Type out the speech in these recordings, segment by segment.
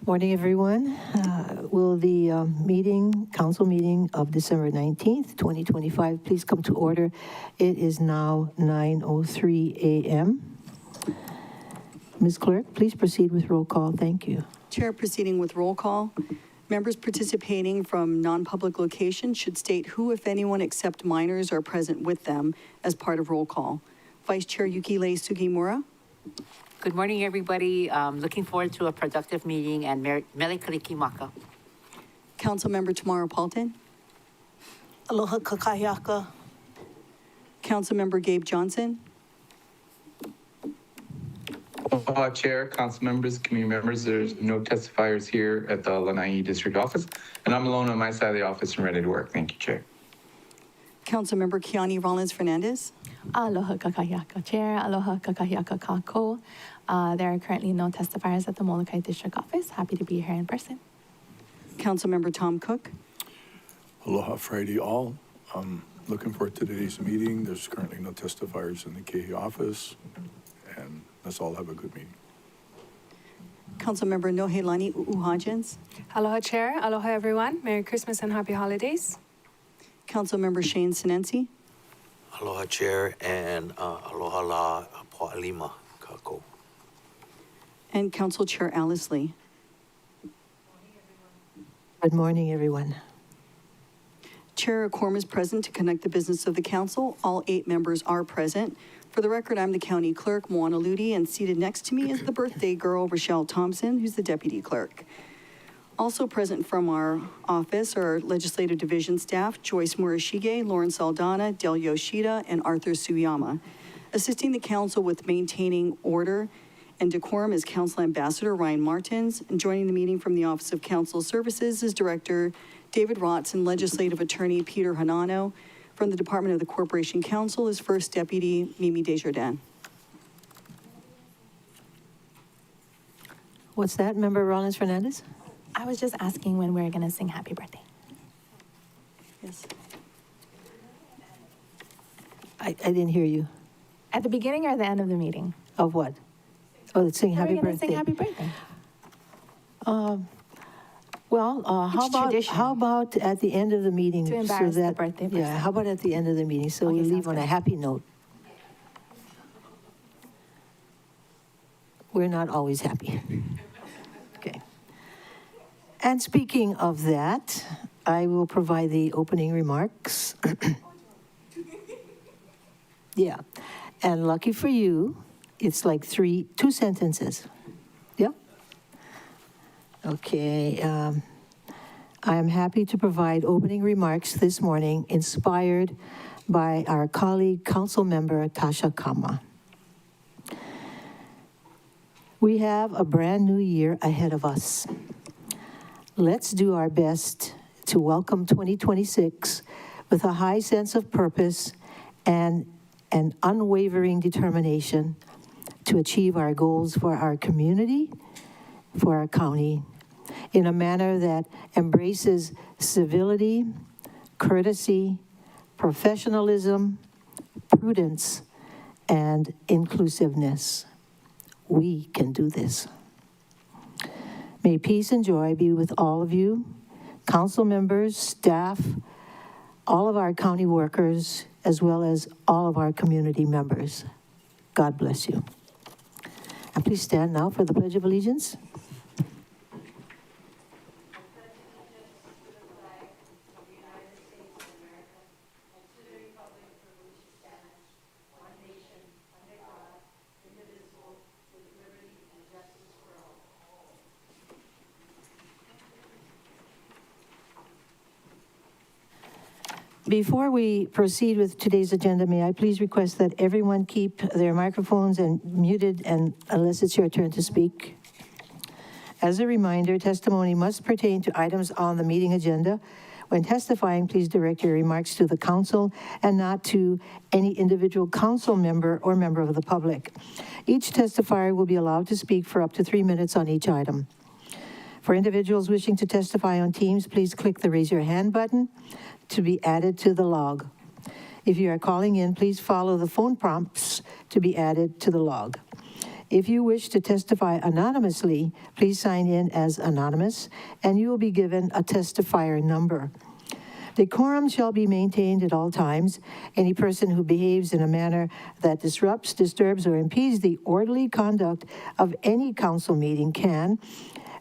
Morning, everyone. Will the council meeting of December 19th, 2025, please come to order? It is now 9:03 a.m. Ms. Clerk, please proceed with roll call. Thank you. Chair, proceeding with roll call. Members participating from non-public locations should state who, if anyone, except minors, are present with them as part of roll call. Vice Chair Yukilei Sugimura. Good morning, everybody. Looking forward to a productive meeting and Mele Kalikimaka. Councilmember Tamara Paulton. Aloha kakayaka. Councilmember Gabe Johnson. Aloha, Chair, council members, community members. There's no testifiers here at the Lanai District Office, and I'm alone on my side of the office and ready to work. Thank you, Chair. Councilmember Kiani Rollins Fernandez. Aloha kakayaka, Chair. Aloha kakayaka kako. There are currently no testifiers at the Molokai District Office. Happy to be here in person. Councilmember Tom Cook. Aloha Friday all. Looking forward to today's meeting. There's currently no testifiers in the KE office, and let's all have a good meeting. Councilmember Nohelani U'uhajens. Aloha, Chair. Aloha, everyone. Merry Christmas and Happy Holidays. Councilmember Shane Sinensi. Aloha, Chair, and aloha la po'alima kako. And Council Chair Alice Lee. Good morning, everyone. Chair, a quorum is present to conduct the business of the council. All 8 members are present. For the record, I'm the county clerk, Moana Ludi, and seated next to me is the birthday girl, Rochelle Thompson, who's the deputy clerk. Also present from our office are legislative division staff, Joyce Murashige, Lauren Saldana, Del Yoshida, and Arthur Suyama. Assisting the council with maintaining order and decorum is Council Ambassador Ryan Martins, and joining the meeting from the Office of Council Services is Director David Rotz and Legislative Attorney Peter Hanano. From the Department of the Corporation Council is First Deputy Mimi Desjardins. What's that, Member Rollins Fernandez? I was just asking when we're going to sing happy birthday. Yes. I didn't hear you. At the beginning or the end of the meeting? Of what? Oh, let's sing happy We're going to birthday. sing happy birthday. How about at the end of the meeting? To embarrass the birthday person. Yeah, how about at the end of the meeting, so we Okay, leave sounds on a good. happy note? We're not always happy. Okay. And speaking of that, I will provide the opening remarks. Yeah, and lucky for you, it's like 2 sentences. Yeah? Okay, I am happy to provide opening remarks this morning inspired by our colleague, Council Member Tasha Kama. We have a brand new year ahead of us. Let's do our best to welcome 2026 with a high sense of purpose and an unwavering determination to achieve our goals for our community, for our county, in a manner that embraces civility, courtesy, professionalism, prudence, and inclusiveness. We can do this. May peace and joy be with all of you, council members, staff, all of our county workers, as well as all of our community members. God bless you. And please stand now for the Pledge of Allegiance. Before we proceed with today's agenda, may I please request that everyone keep their microphones and muted and unless it's your turn to speak. As a reminder, testimony must pertain to items on the meeting agenda. When testifying, please direct your remarks to the council and not to any individual council member or member of the public. Each testifier will be allowed to speak for up to 3 minutes on each item. For individuals wishing to testify on Teams, please click the raise your hand button to be added to the log. If you are calling in, please follow the phone prompts to be added to the log. If you wish to testify anonymously, please sign in as anonymous, and you will be given a testifier number. Decorum shall be maintained at all times. Any person who behaves in a manner that disrupts, disturbs, or impedes the orderly conduct of any council meeting can,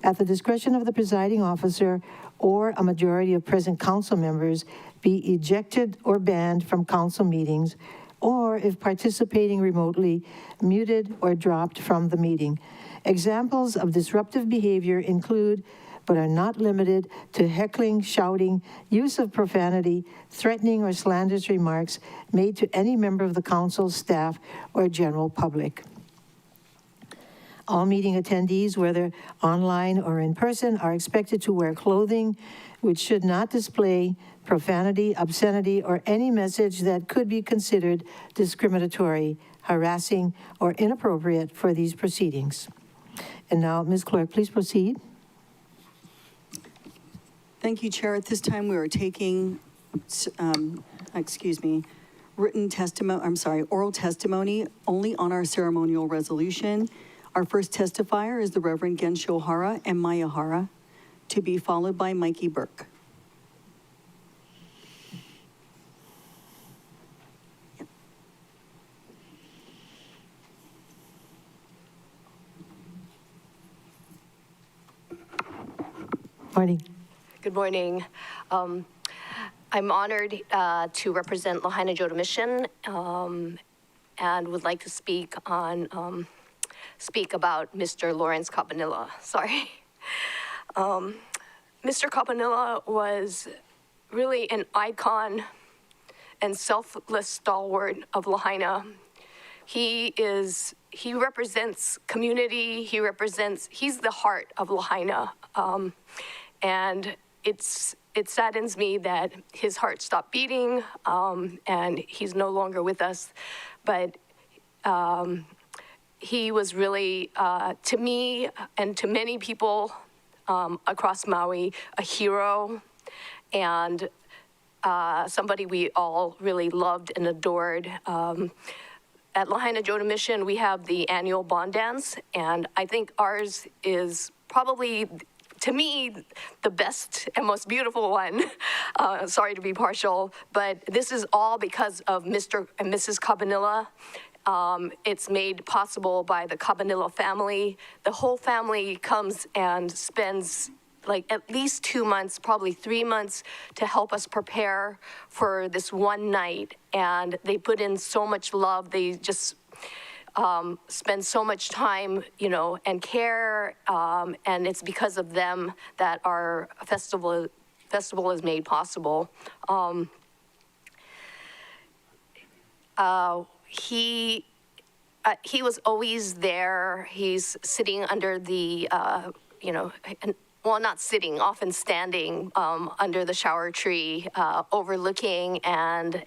at the discretion of the presiding officer or a majority of present council members, be ejected or banned from council meetings, or if participating remotely, muted or dropped from the meeting. Examples of disruptive behavior include, but are not limited to, heckling, shouting, use of profanity, threatening or slanderous remarks made to any member of the council, staff, or general public. All meeting attendees, whether online or in person, are expected to wear clothing which should not display profanity, obscenity, or any message that could be considered discriminatory, harassing, or inappropriate for these proceedings. And now, Ms. Clerk, please proceed. Thank you, Chair. At this time, we are taking, oral testimony only on our ceremonial resolution. Our first testifier is the Reverend Gensho Hara and Maya Hara, to be followed by Mikey Burke. Morning. Good morning. I'm honored to represent Lahaina Joda Mission and would like to speak about Mr. Lawrence Cabanilla. Sorry. Mr. Cabanilla was really an icon and selfless stalwart of Lahaina. He represents community. He's the heart of Lahaina. And it saddens me that his heart stopped beating, and he's no longer with us. But he was really, to me and to many people across Maui, a hero and somebody we all really loved and adored. At Lahaina Joda Mission, we have the annual bond dance, and I think ours is probably, to me, the best and most beautiful one. Sorry to be partial, but this is all because of Mr. and Mrs. Cabanilla. It's made possible by the Cabanilla family. The whole family comes and spends like at least 2 months, probably 3 months, to help us prepare for this one night. And they put in so much love. They just spend so much time, and care. And it's because of them that our festival is made possible. He was always there. He's sitting under the, well, not sitting, often standing under the shower tree, overlooking and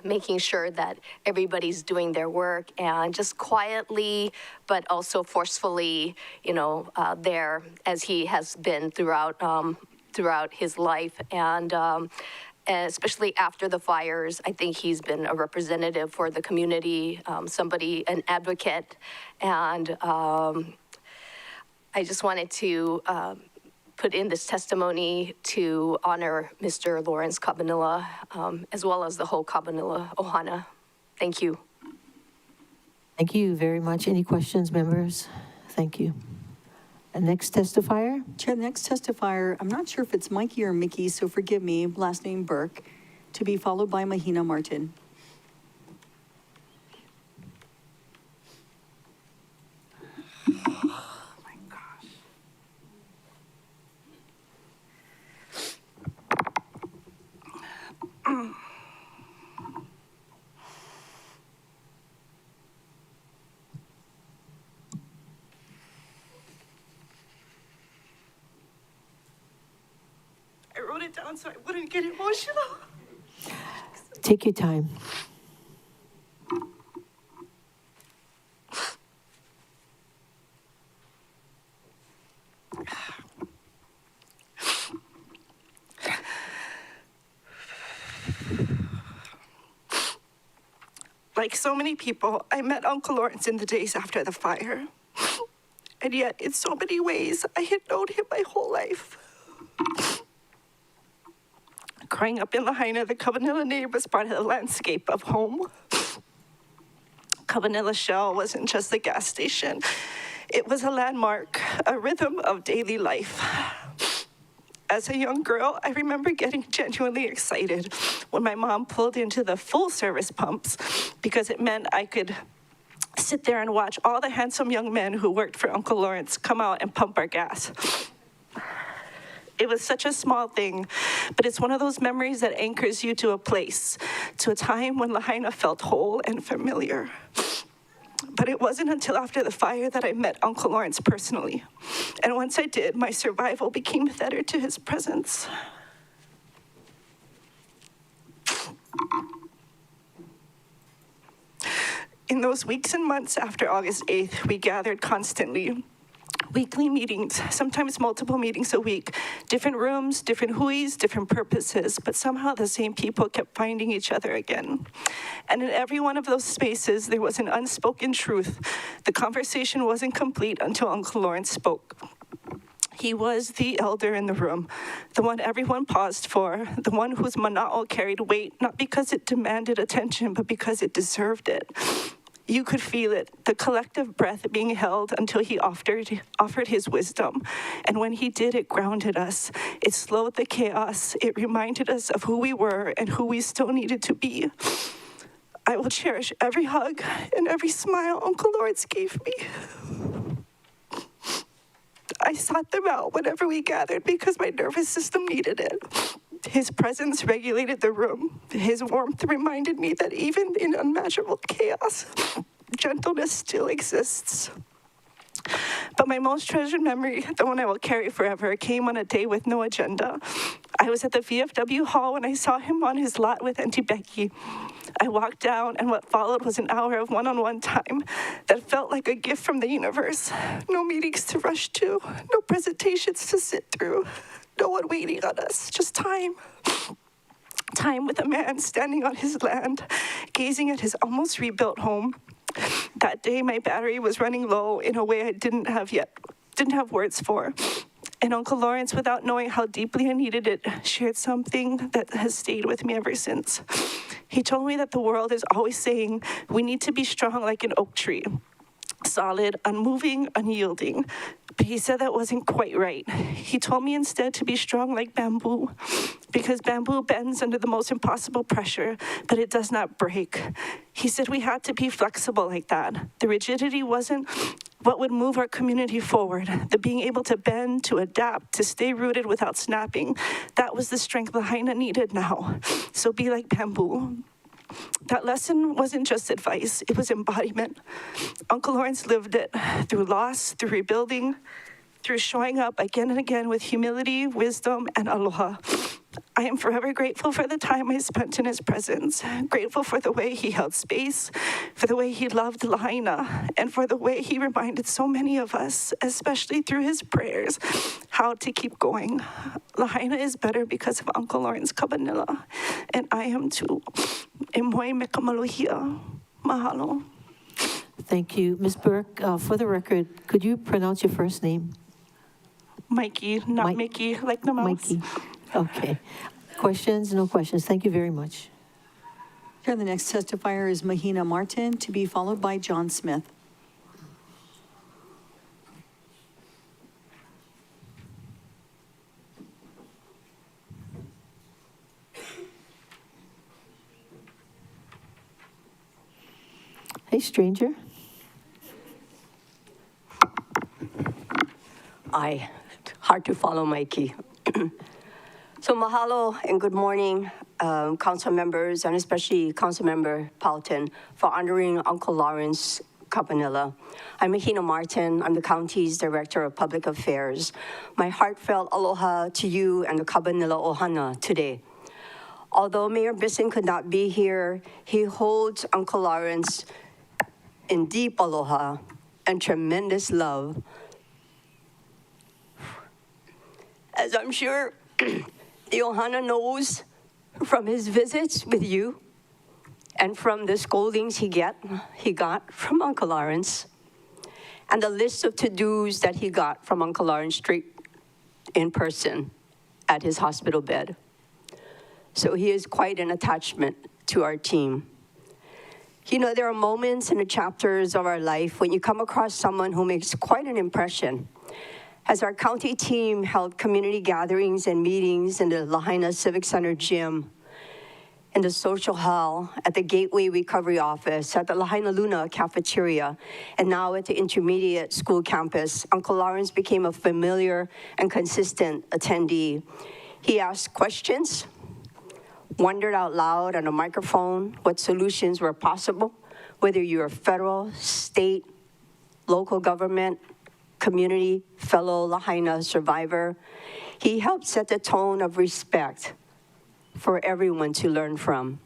making sure that everybody's doing their work, and just quietly, but also forcefully, there, as he has been throughout his life. And especially after the fires, I think he's been a representative for the community, an advocate, and I just wanted to put in this testimony to honor Mr. Lawrence Cabanilla, as well as the whole Cabanilla Ohana. Thank you. Thank you very much. Any questions, members? Thank you. The next testifier? Chair, the next testifier, I'm not sure if it's Mikey or Mickey, so forgive me, last name Burke, to be followed by Mahina Martin. I wrote it down so I wouldn't get emotional. Take your time. Like so many people, I met Uncle Lawrence in the days after the fire. And yet, in so many ways, I had known him my whole life. Growing up in Lahaina, the Cabanilla name was part of the landscape of home. Cabanilla Shell wasn't just a gas station. It was a landmark, a rhythm of daily life. As a young girl, I remember getting genuinely excited when my mom pulled into the full-service pumps because it meant I could sit there and watch all the handsome young men who worked for Uncle Lawrence come out and pump our gas. It was such a small thing, but it's one of those memories that anchors you to a place, to a time when Lahaina felt whole and familiar. But it wasn't until after the fire that I met Uncle Lawrence personally. And once I did, my survival became tethered to his presence. In those weeks and months after August 8th, we gathered constantly. Weekly meetings, sometimes multiple meetings a week, different rooms, different huis, different purposes, but somehow the same people kept finding each other again. And in every one of those spaces, there was an unspoken truth. The conversation wasn't complete until Uncle Lawrence spoke. He was the elder in the room, the one everyone paused for, the one whose mana'o carried weight, not because it demanded attention, but because it deserved it. You could feel it, the collective breath being held until he offered his wisdom. And when he did, it grounded us. It slowed the chaos. It reminded us of who we were and who we still needed to be. I will cherish every hug and every smile Uncle Lawrence gave me. I sought them out whenever we gathered because my nervous system needed it. His presence regulated the room. His warmth reminded me that even in unmeasurable chaos, gentleness still exists. But my most treasured memory, the one I will carry forever, came on a day with no agenda. I was at the VFW hall when I saw him on his lot with Auntie Becky. I walked down, and what followed was an hour of one-on-one time that felt like a gift from the universe. No meetings to rush to, no presentations to sit through, no one waiting on us, just time. Time with a man standing on his land, gazing at his almost rebuilt home. That day, my battery was running low in a way I didn't have words for. And Uncle Lawrence, without knowing how deeply I needed it, shared something that has stayed with me ever since. He told me that the world is always saying we need to be strong like an oak tree, solid, unmoving, unyielding. But he said that wasn't quite right. He told me instead to be strong like bamboo, because bamboo bends under the most impossible pressure, but it does not break. He said we had to be flexible like that. The rigidity wasn't what would move our community forward. The being able to bend, to adapt, to stay rooted without snapping, that was the strength Lahaina needed now. So be like bamboo. That lesson wasn't just advice, it was embodiment. Uncle Lawrence lived it through loss, through rebuilding, through showing up again and again with humility, wisdom, and aloha. I am forever grateful for the time I spent in his presence, grateful for the way he held space, for the way he loved Lahaina, and for the way he reminded so many of us, especially through his prayers, how to keep going. Lahaina is better because of Uncle Lawrence Cabanilla, and I am too. E moi me ka maluhia. Mahalo. Thank you. Ms. Burke, for the record, could you pronounce your first name? Mikey, not Mickey, like the mouse. Mikey. Okay. Questions? No questions. Thank you very much. Here, the next testifier is Mahina Martin, to be followed by John Smith. Hey, stranger. Hard to follow, Mikey. So mahalo and good morning, council members, and especially Council Member Powelton, for honoring Uncle Lawrence Cabanilla. I'm Mahina Martin. I'm the county's Director of Public Affairs. My heartfelt aloha to you and the Cabanilla Ohana today. Although Mayor Bisson could not be here, he holds Uncle Lawrence in deep aloha and tremendous love. As I'm sure the Ohana knows from his visits with you and from the scoldings he got from Uncle Lawrence, and the list of to-dos that he got from Uncle Lawrence straight in person at his hospital bed. So he is quite an attachment to our team. You know, there are moments in the chapters of our life when you come across someone who makes quite an impression. As our county team held community gatherings and meetings in the Lahaina Civic Center gym, in the social hall, at the Gateway Recovery Office, at the Lahaina Luna cafeteria, and now at the intermediate school campus, Uncle Lawrence became a familiar and consistent attendee. He asked questions, wondered out loud on a microphone what solutions were possible, whether you're a federal, state, local government, community, fellow Lahaina survivor. He helped set the tone of respect for everyone to learn from.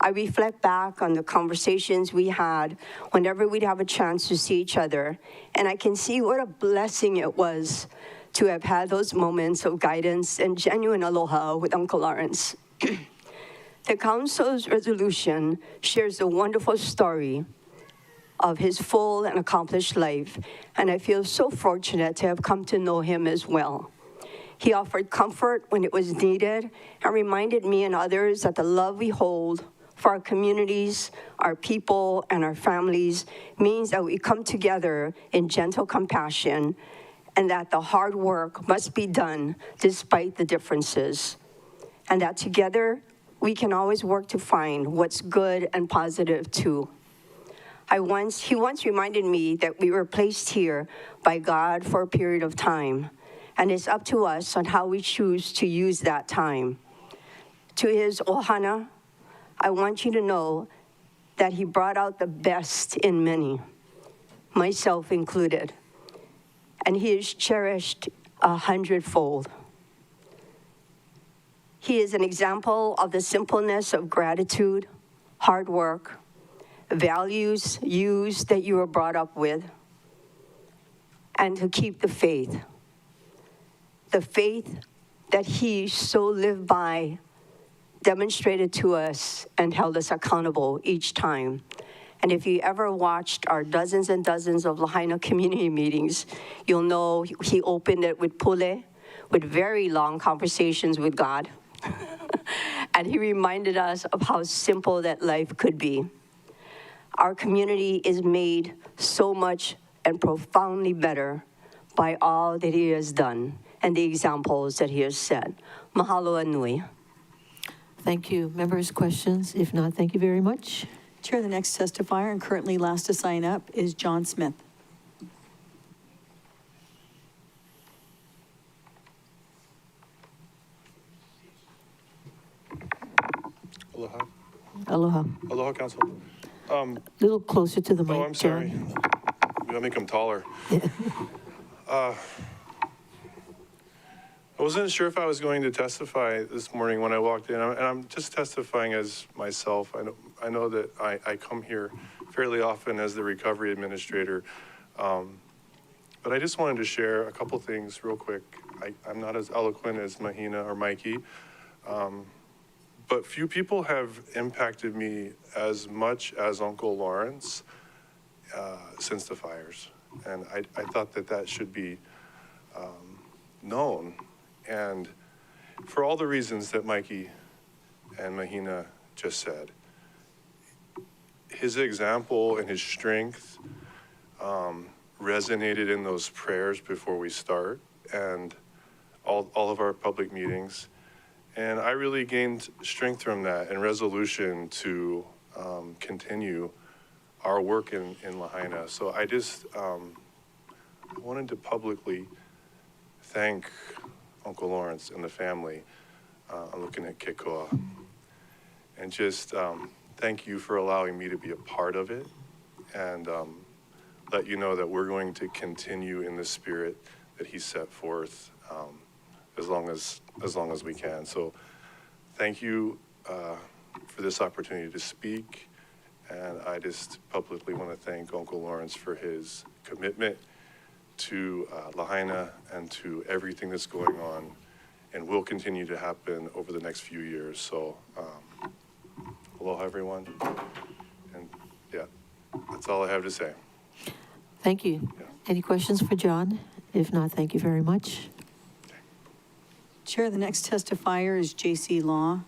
I reflect back on the conversations we had whenever we'd have a chance to see each other, and I can see what a blessing it was to have had those moments of guidance and genuine aloha with Uncle Lawrence. The Council's resolution shares a wonderful story of his full and accomplished life, and I feel so fortunate to have come to know him as well. He offered comfort when it was needed and reminded me and others that the love we hold for our communities, our people, and our families means that we come together in gentle compassion and that the hard work must be done despite the differences, and that together we can always work to find what's good and positive too. He once reminded me that we were placed here by God for a period of time, and it's up to us on how we choose to use that time. To his ohana, I want you to know that he brought out the best in many, myself included, and he is cherished 100-fold. He is an example of the simpleness of gratitude, hard work, values used that you were brought up with, and to keep the faith that he so lived by, demonstrated to us, and held us accountable each time. And if you ever watched our dozens and dozens of Lahaina community meetings, you'll know he opened it with pule, with very long conversations with God. And he reminded us of how simple that life could be. Our community is made so much and profoundly better by all that he has done and the examples that he has set. Mahalo anui. Thank you. Members, questions? If not, thank you very much. Chair, the next testifier and currently last to sign up is John Smith. Aloha. Aloha. Aloha, Council. A little closer to the mic, Oh, I'm sorry. John. We gotta make them taller. I wasn't sure if I was going to testify this morning when I walked in, and I'm just testifying as myself. I know that I come here fairly often as the recovery administrator, but I just wanted to share a couple things real quick. I'm not as eloquent as Mahina or Mikey, but few people have impacted me as much as Uncle Lawrence since the fires. And I thought that should be known. And for all the reasons that Mikey and Mahina just said, his example and his strength resonated in those prayers before we start and all of our public meetings. And I really gained strength from that and resolution to continue our work in Lahaina. So I just wanted to publicly thank Uncle Lawrence and the family. I'm looking at Kekoa. And just thank you for allowing me to be a part of it and let you know that we're going to continue in the spirit that he set forth as long as we can. So thank you for this opportunity to speak. And I just publicly want to thank Uncle Lawrence for his commitment to Lahaina and to everything that's going on and will continue to happen over the next few years. So aloha, everyone. And yeah, that's all I have to say. Thank you. Any questions for John? If not, thank you very much. Chair, the next testifier is J.C. Law.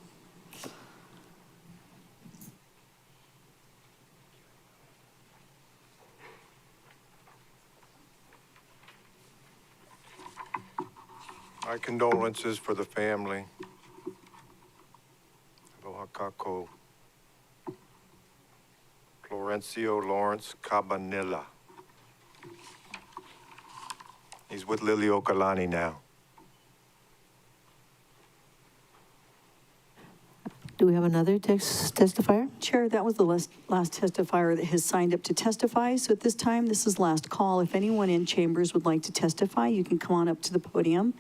My condolences for the family. Aloha kako. Florencio Lawrence Cabanilla. He's with Lily Okalani now. Do we have another testifier? Chair, that was the last testifier that has signed up to testify. So at this time, this is last call. If anyone in chambers would like to testify, you can come on up to the podium.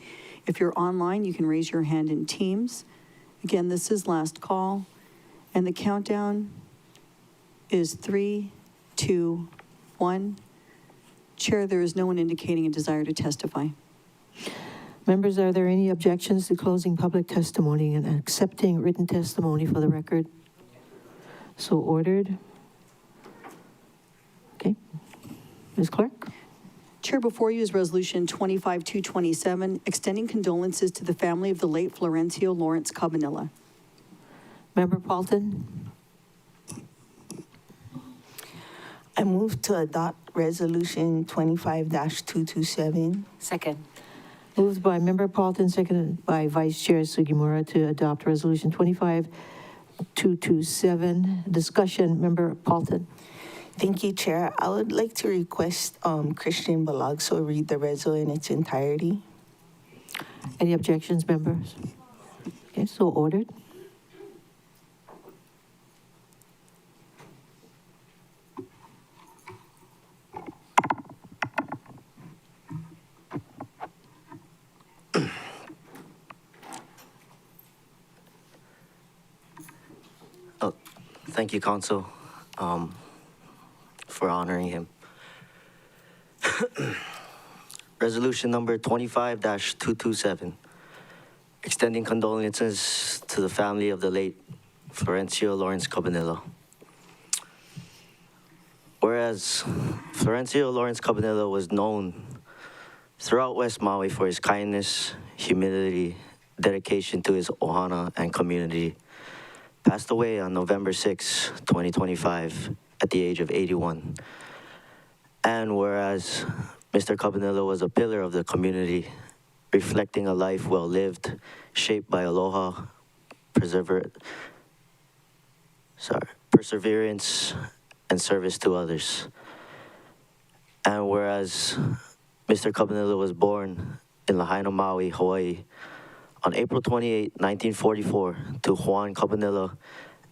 If you're online, you can raise your hand in Teams. Again, this is last call. And the countdown is 3, 2, 1. Chair, there is no one indicating a desire to testify. Members, are there any objections to closing public testimony and accepting written testimony for the record? So ordered. Okay. Ms. Clerk? Chair, before you is Resolution 25-227, extending condolences to the family of the late Florencio Lawrence Cabanilla. Member Paulton? I move to adopt Resolution 25-227. Second. Moved by Member Paulton, seconded by Vice Chair Sugimura to adopt Resolution 25-227. Discussion, Member Paulton. Thank you, Chair. I would like to request Christian Balagso read the reso in its entirety. Any objections, members? Okay, so ordered. Thank you, Council, for honoring him. Resolution number 25-227, extending condolences to the family of the late Florencio Lawrence Cabanilla. Whereas Florencio Lawrence Cabanilla was known throughout West Maui for his kindness, humility, dedication to his ohana and community, passed away on November 6, 2025, at the age of 81. And whereas Mr. Cabanilla was a pillar of the community, reflecting a life well lived, shaped by aloha, perseverance, and service to others. And whereas Mr. Cabanilla was born in Lahaina, Maui, Hawaii, on April 28, 1944, to Juan Cabanilla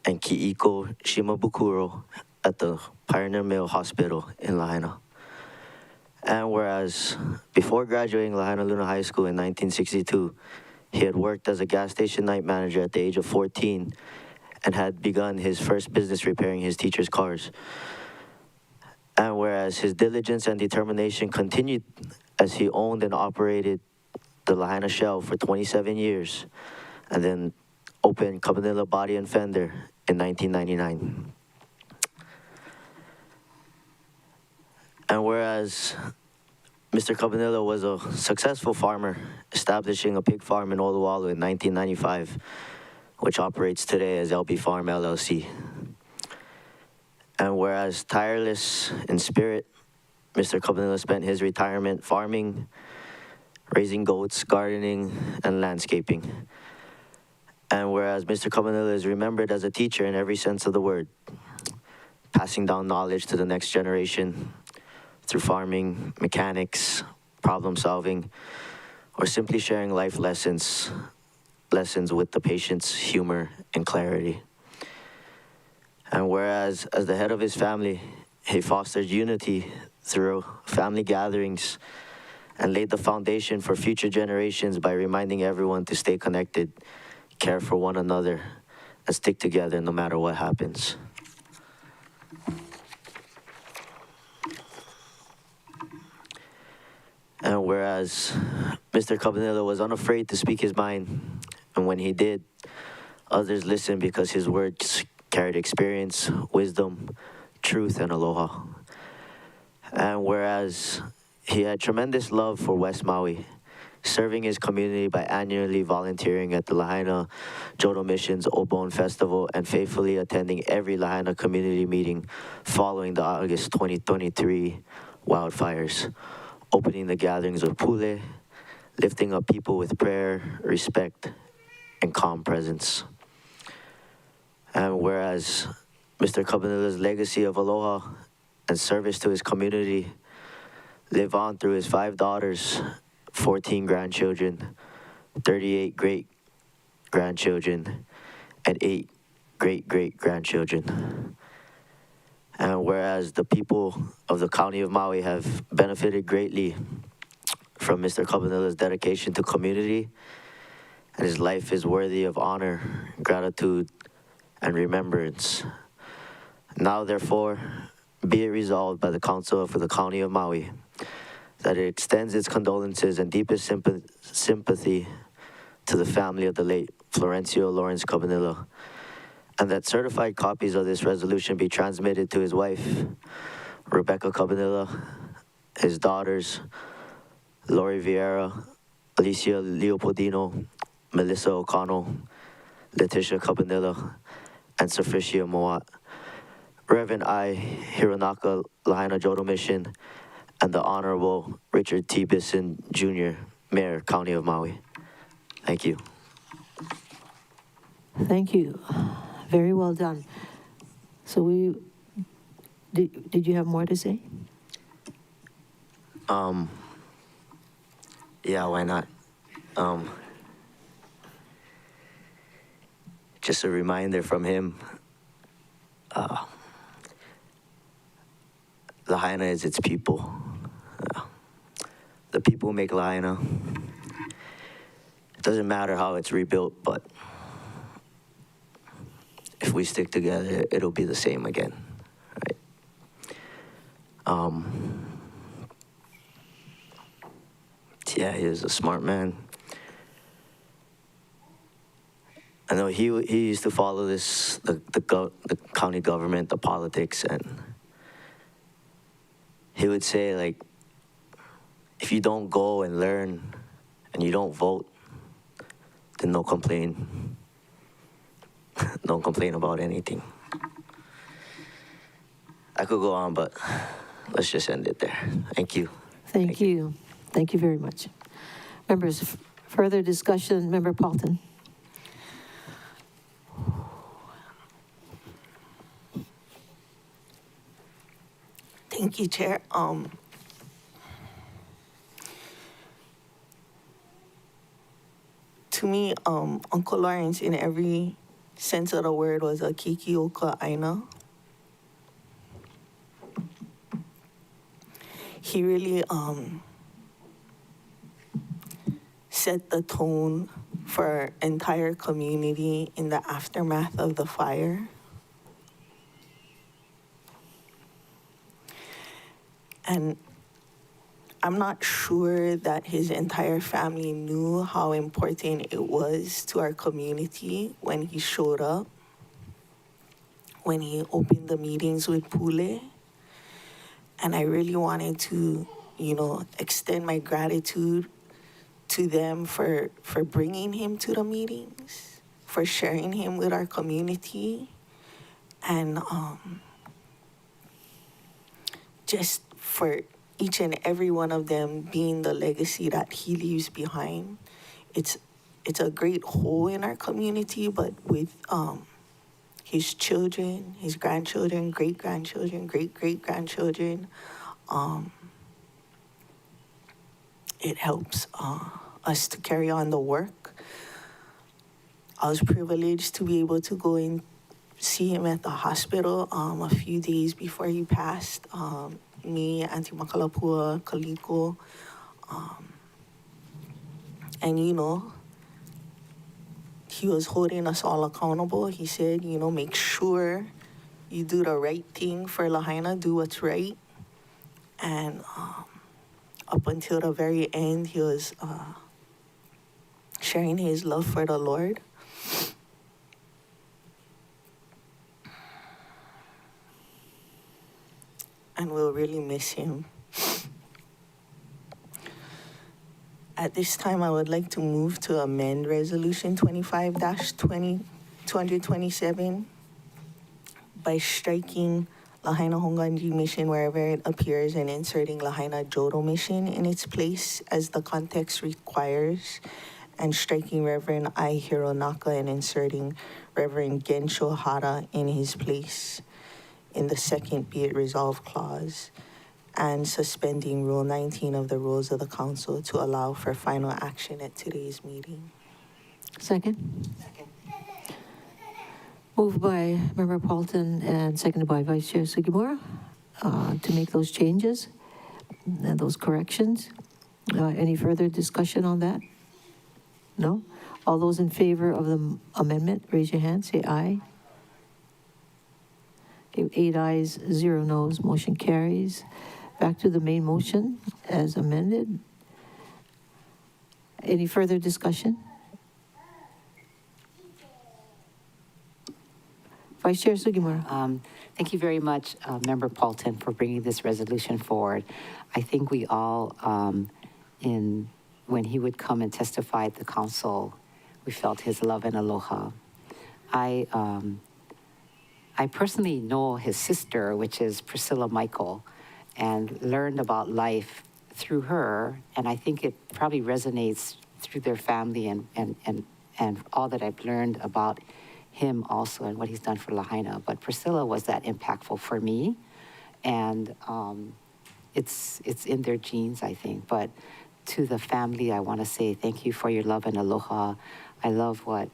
and Kiiko Shimabukuro at the Pioneer Mill Hospital in Lahaina. And whereas before graduating Lahaina Luna High School in 1962, he had worked as a gas station night manager at the age of 14 and had begun his first business repairing his teacher's cars. And whereas his diligence and determination continued as he owned and operated the Lahaina Shell for 27 years, and then opened Cabanilla Body and Fender in 1999. And whereas Mr. Cabanilla was a successful farmer, establishing a pig farm in Oluwalu in 1995, which operates today as LB Farm LLC. And whereas tireless in spirit, Mr. Cabanilla spent his retirement farming, raising goats, gardening, and landscaping. And whereas Mr. Cabanilla is remembered as a teacher in every sense of the word, passing down knowledge to the next generation through farming, mechanics, problem solving, or simply sharing life lessons with the patient's humor and clarity. And whereas as the head of his family, he fostered unity through family gatherings and laid the foundation for future generations by reminding everyone to stay connected, care for one another, and stick together no matter what happens. And whereas Mr. Cabanilla was unafraid to speak his mind, and when he did, others listened because his words carried experience, wisdom, truth, and aloha. And whereas he had tremendous love for West Maui, serving his community by annually volunteering at the Lahaina Jodo Mission's Obon Festival and faithfully attending every Lahaina community meeting following the August 2023 wildfires, opening the gatherings of Pule, lifting up people with prayer, respect, and calm presence. And whereas Mr. Kabanila's legacy of aloha and service to his community live on through his 5 daughters, 14 grandchildren, 38 great-grandchildren, and 8 great-great-grandchildren. And whereas the people of the County of Maui have benefited greatly from Mr. Kabanila's dedication to community, and his life is worthy of honor, gratitude, and remembrance. Now, therefore, be it resolved by the Council for the County of Maui that it extends its condolences and deepest sympathy to the family of the late Florencio Lawrence Cabanilla, and that certified copies of this resolution be transmitted to his wife, Rebecca Cabanilla, his daughters, Lori Vieira, Alicia Leopoldino, Melissa O'Connell, Letitia Cabanilla, and Sophicia Moat, Reverend I. Hironaka Lahaina Jodo Mission, and the Honorable Richard T. Bisson, Jr., Mayor, County of Maui. Thank you. Thank you. Very well done. So did you have more to say? Yeah, why not? Just a reminder from him, Lahaina is its people. The people make Lahaina. It doesn't matter how it's rebuilt, but if we stick together, it'll be the same again, right? Yeah, he was a smart man. I know he used to follow this, the county government, the politics, and he would say, like, if you don't go and learn and you don't vote, then don't complain. Don't complain about anything. I could go on, but let's just end it there. Thank you. Thank you. Thank you very much. Members, further discussion, Member Paulton. Thank you, Chair. To me, Uncle Lawrence, in every sense of the word, was a kikioka aina. He really set the tone for our entire community in the aftermath of the fire. And I'm not sure that his entire family knew how important it was to our community when he showed up, when he opened the meetings with Pule. And I really wanted to, extend my gratitude to them for bringing him to the meetings, for sharing him with our community, and just for each and every one of them being the legacy that he leaves behind. It's a great whole in our community, but with his children, his grandchildren, great-grandchildren, great-great-grandchildren, it helps us to carry on the work. I was privileged to be able to go and see him at the hospital a few days before he passed. Me, Auntie Makalapua, Kaliko, and he was holding us all accountable. He said, make sure you do the right thing for Lahaina, do what's right. And up until the very end, he was sharing his love for the Lord. and we'll really miss him. At this time, I would like to move to amend Resolution 25-227 by striking Lahaina Honganji Mission wherever it appears and inserting Lahaina Jodo Mission in its place as the context requires, and striking Reverend I. Hironaka and inserting Reverend Gensho Hara in his place in the second be it resolved clause, and suspending Rule 19 of the Rules of the Council to allow for final action at today's meeting. Second? Moved by Member Paulton and seconded by Vice Chair Sugimura to make those changes and those corrections. Any further discussion on that? No? All those in favor of the amendment, raise your hand, say aye. Okay, 8 ayes, 0 noes, motion carries. Back to the main motion as amended. Any further discussion? Vice Chair Sugimura. Thank you very much, Member Paulton, for bringing this resolution forward. I think we all, when he would come and testify at the council, we felt his love and aloha. I personally know his sister, which is Priscilla Michael, and learned about life through her, and I think it probably resonates through their family and all that I've learned about him also and what he's done for Lahaina. But Priscilla was that impactful for me, and it's in their genes, I think. But to the family, I want to say thank you for your love and aloha. I love what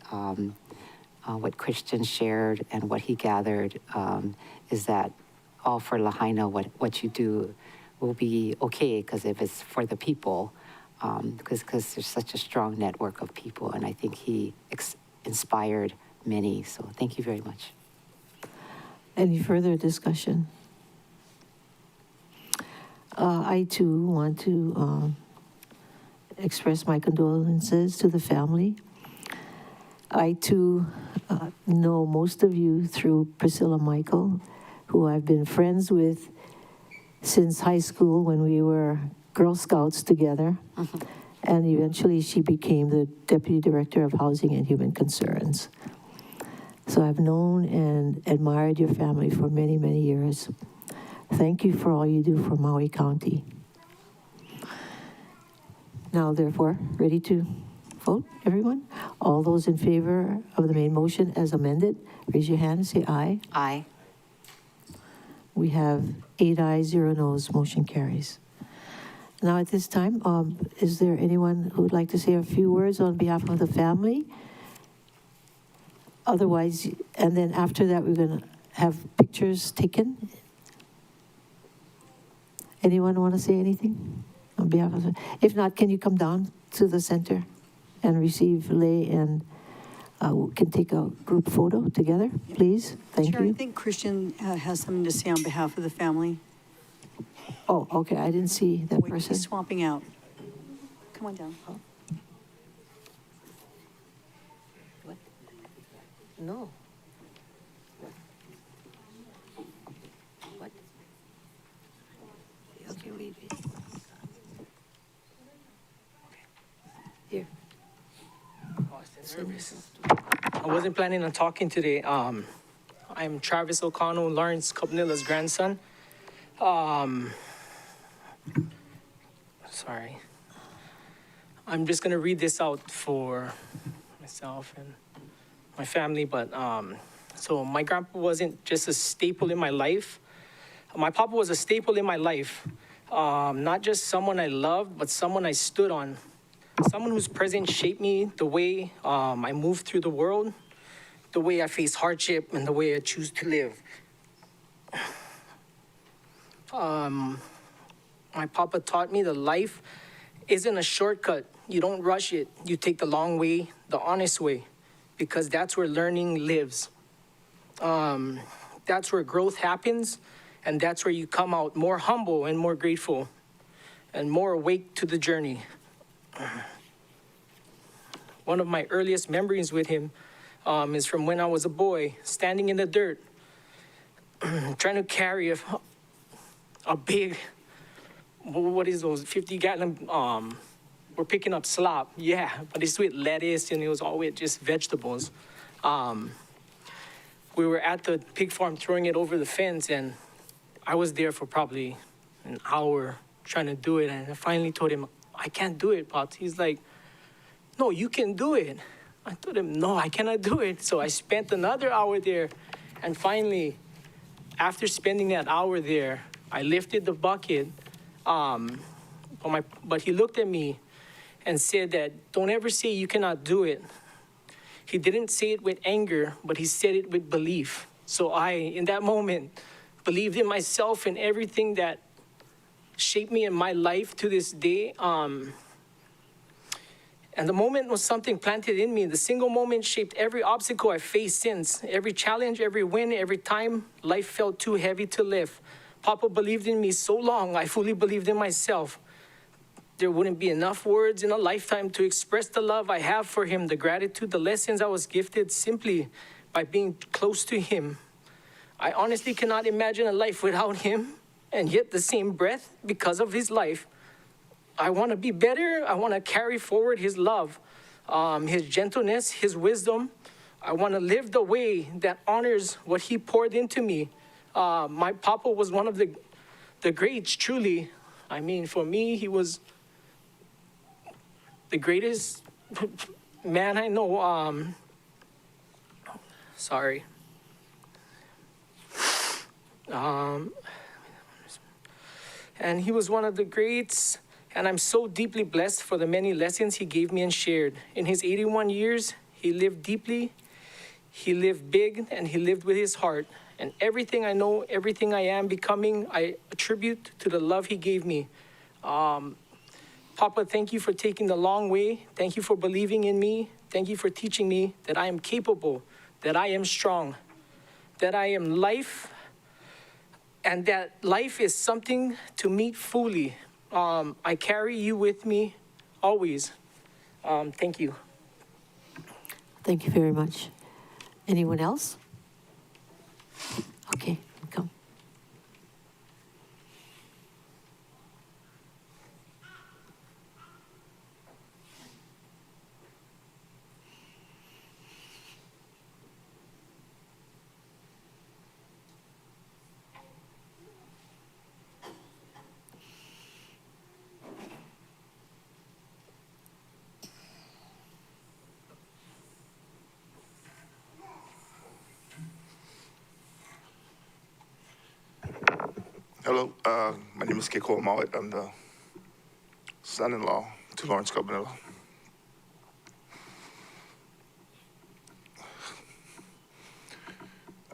Christian shared and what he gathered, is that all for Lahaina, what you do will be okay, because if it's for the people, because there's such a strong network of people, and I think he inspired many. So thank you very much. Any further discussion? I too want to express my condolences to the family. I too know most of you through Priscilla Michael, who I've been friends with since high school when we were Girl Scouts together. Mm-hmm. And eventually she became the Deputy Director of Housing and Human Concerns. So I've known and admired your family for many, many years. Thank you for all you do for Maui County. Now, therefore, ready to vote, everyone? All those in favor of the main motion as amended, raise your hand and say aye. Aye. We have 8 ayes, 0 noes, motion carries. Now at this time, is there anyone who would like to say a few words on behalf of the family? Otherwise, and then after that, we're going to have pictures taken. Anyone want to say anything on behalf of the, if not, can you come down to the center and receive Lei, and can take a group photo together, please? Thank Chair, you. I think Christian has something to say on behalf of the family. Oh, okay, I didn't see that Wait, person. he's swapping out. Come on down. What? No. What? Okay, wait. Here. I wasn't planning on talking today. I'm Travis O'Connell, Lawrence Kapnila's grandson. Sorry. I'm just gonna read this out for myself and my family, but so my grandpa wasn't just a staple in my life. My papa was a staple in my life. Not just someone I loved, but someone I stood on. Someone whose presence shaped me, the way I move through the world, the way I face hardship, and the way I choose to live. My papa taught me that life isn't a shortcut. You don't rush it. You take the long way, the honest way, because that's where learning lives. That's where growth happens, and that's where you come out more humble and more grateful and more awake to the journey. One of my earliest memories with him is from when I was a boy, standing in the dirt, trying to carry a big, what is those 50-gallon, we're picking up slop, yeah, but it's with lettuce and it was all with just vegetables. We were at the pig farm throwing it over the fence, and I was there for probably an hour trying to do it, and I finally told him, I can't do it, Pops. He's like, no, you can do it. I told him, no, I cannot do it. So I spent another hour there, and finally, after spending that hour there, I lifted the bucket, but he looked at me and said that, don't ever say you cannot do it. He didn't say it with anger, but he said it with belief. So I, in that moment, believed in myself and everything that shaped me in my life to this day. And the moment was something planted in me. The single moment shaped every obstacle I faced since. Every challenge, every win, every time life felt too heavy to lift. Papa believed in me so long, I fully believed in myself. There wouldn't be enough words in a lifetime to express the love I have for him, the gratitude, the lessons I was gifted simply by being close to him. I honestly cannot imagine a life without him, and yet the same breath, because of his life, I want to be better. I want to carry forward his love, his gentleness, his wisdom. I want to live the way that honors what he poured into me. My papa was one of the greats, truly. I mean, for me, he was the greatest man I know. Sorry. And he was one of the greats, and I'm so deeply blessed for the many lessons he gave me and shared. In his 81 years, he lived deeply, he lived big, and he lived with his heart. And everything I know, everything I am becoming, I attribute to the love he gave me. Papa, thank you for taking the long way. Thank you for believing in me. Thank you for teaching me that I am capable, that I am strong, that I am life, and that life is something to meet fully. I carry you with me always. Thank you. Thank you very much. Anyone else? Okay, come. Hello, my name is Keiko Maui. I'm the son-in-law to Lawrence Cabanilla.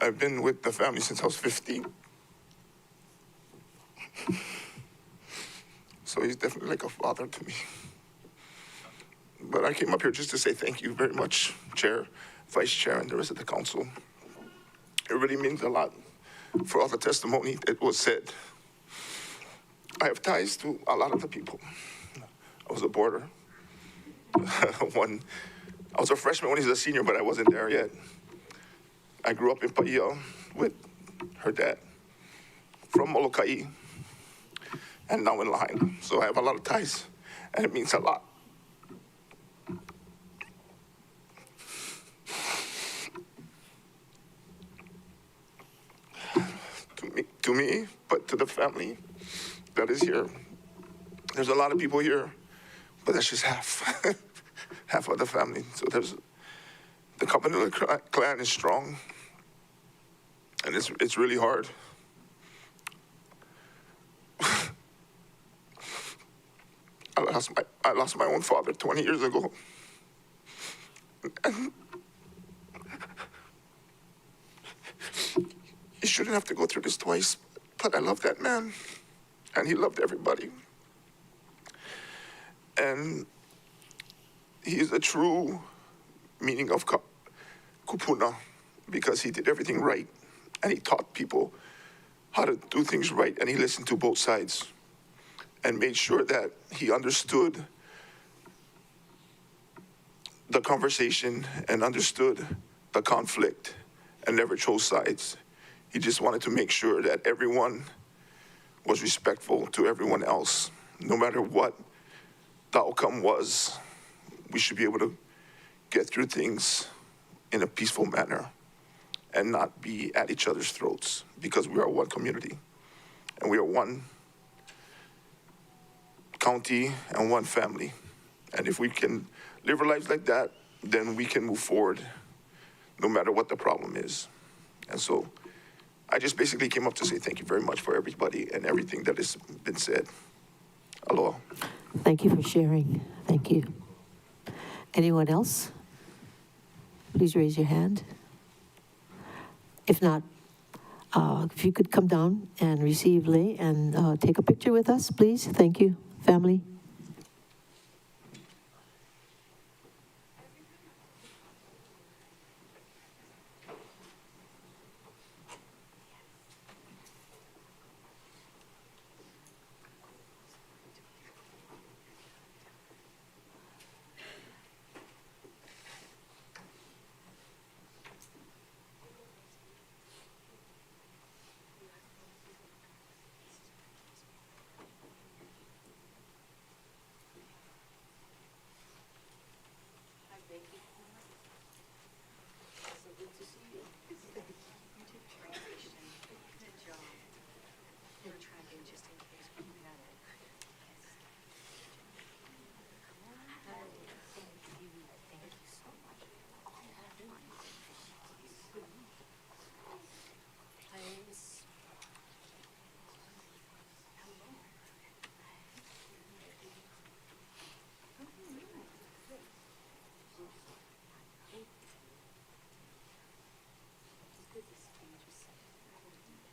I've been with the family since I was 15. So he's definitely like a father to me. But I came up here just to say thank you very much, Chair, Vice Chair, and the rest of the council. It really means a lot for all the testimony that was said. I have ties to a lot of the people. I was a boarder. I was a freshman when he was a senior, but I wasn't there yet. I grew up in Paia with her dad from Molokai and now in Lahaina. So I have a lot of ties, and it means a lot. To me, but to the family that is here. There's a lot of people here, but that's just half, half of the family. So the Cabanilla clan is strong, and it's really hard. I lost my own father 20 years ago. And he shouldn't have to go through this twice, but I love that man, and he loved everybody. And he is a true meaning of kupuna, because he did everything right, and he taught people how to do things right, and he listened to both sides and made sure that he understood the conversation and understood the conflict and never chose sides. He just wanted to make sure that everyone was respectful to everyone else. No matter what the outcome was, we should be able to get through things in a peaceful manner and not be at each other's throats, because we are one community and we are one county and one family. And if we can live our lives like that, then we can move forward no matter what the problem is. And so I just basically came up to say thank you very much for everybody and everything that has been said. Aloha. Thank you for sharing. Thank you. Anyone else? Please raise your hand. If not, if you could come down and receive Lei and take a picture with us, please. Thank you, family.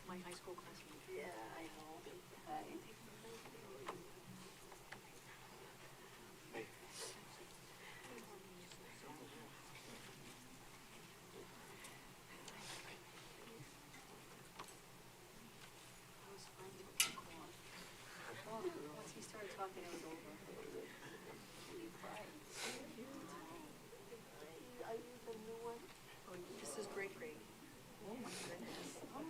My high school classmate. Yeah, I know. Once he started talking, it was over. Are you the new one? Oh, this is great. Oh my goodness. Oh,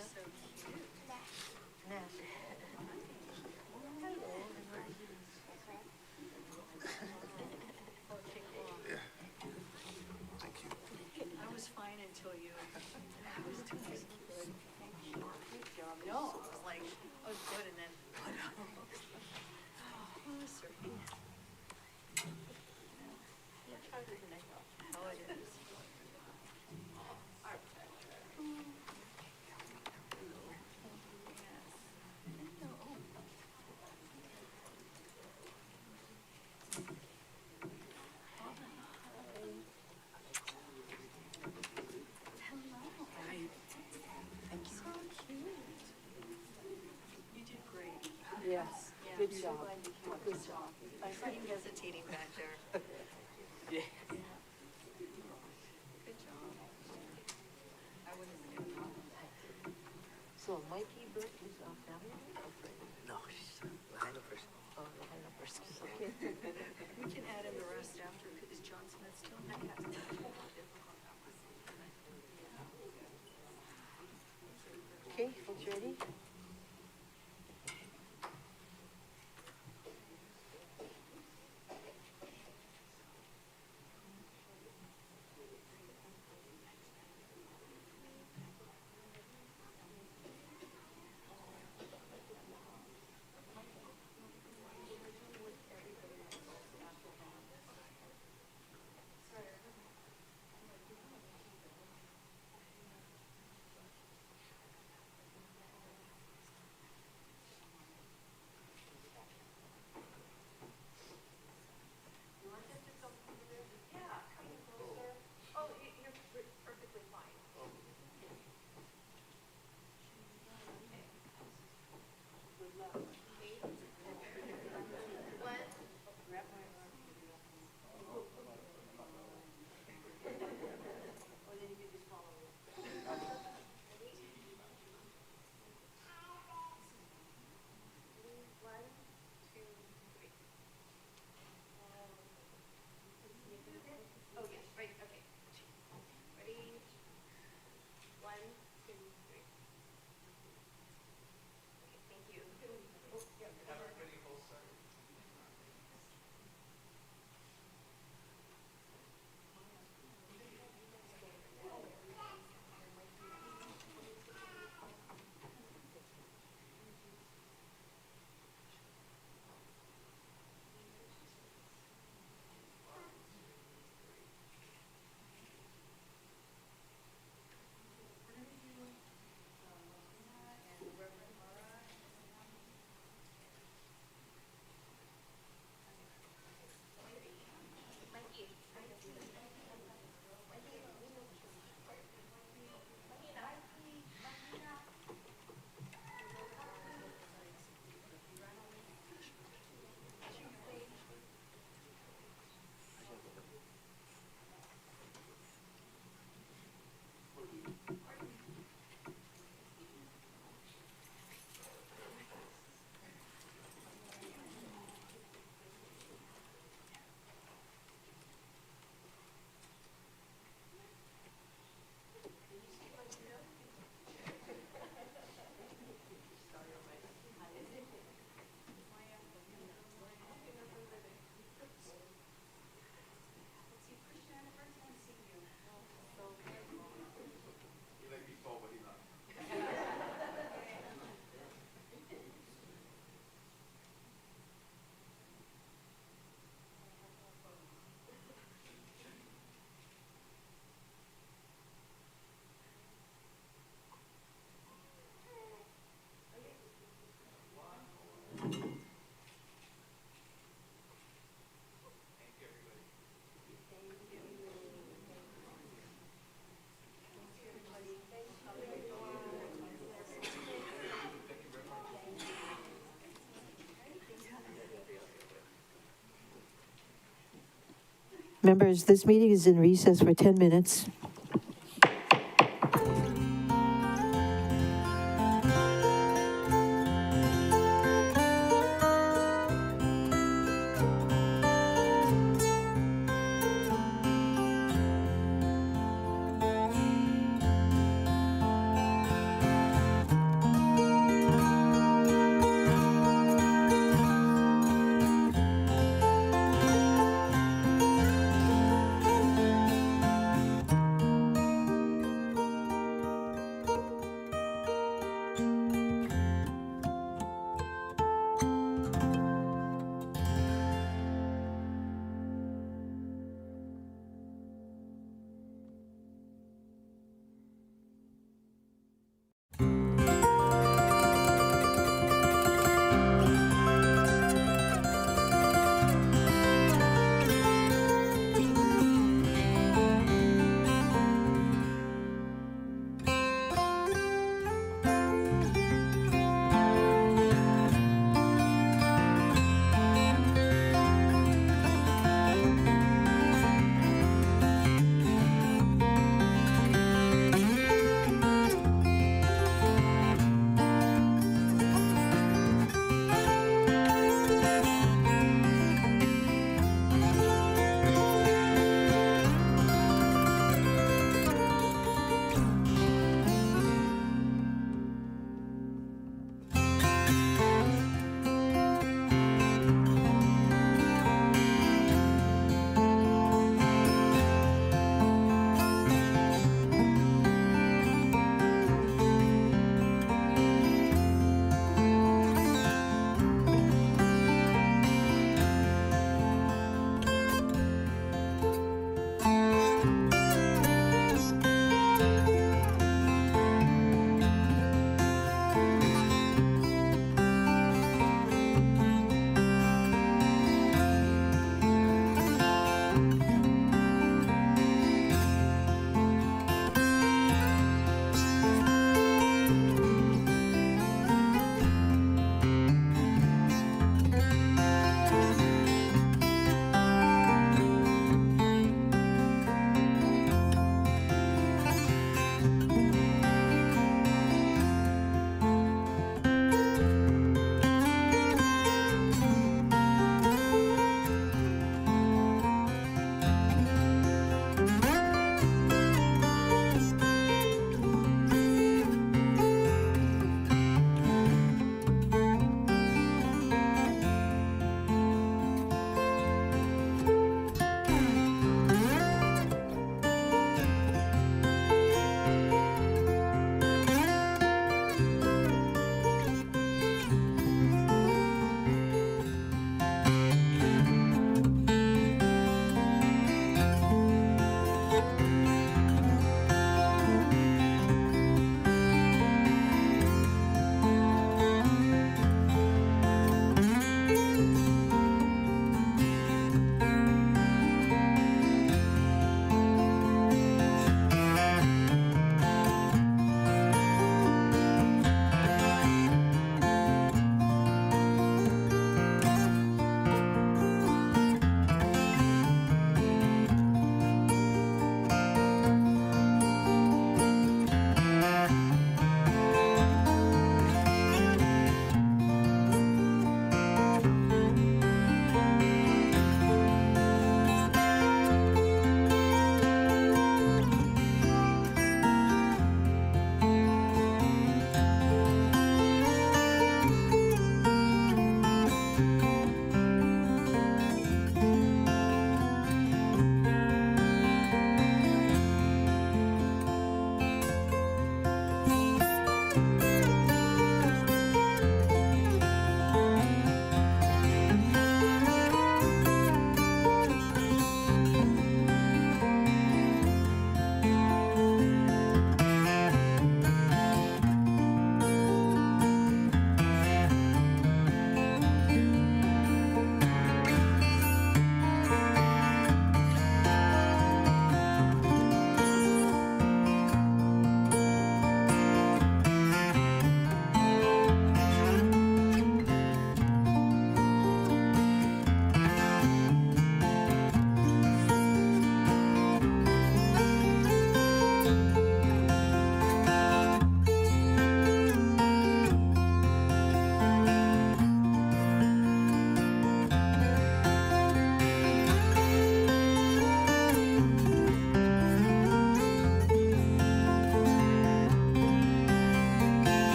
so cute. I was fine until you. I was too good. Thank you. Good job. No, I was like, I was good, and then. Oh, sorry. Oh, it is. You did great. Yes. Yeah, Good I'm so job. glad you came up. Good Good job. job. I saw you hesitating back there. Yeah. Good job. I wouldn't have been able to. So Mikey Burke is a family or friend? No, she's behind the person. Oh, behind the person. We can add in the rest after. Is John Smith still in? Okay, folks ready? Members, this meeting is in recess for 10 minutes.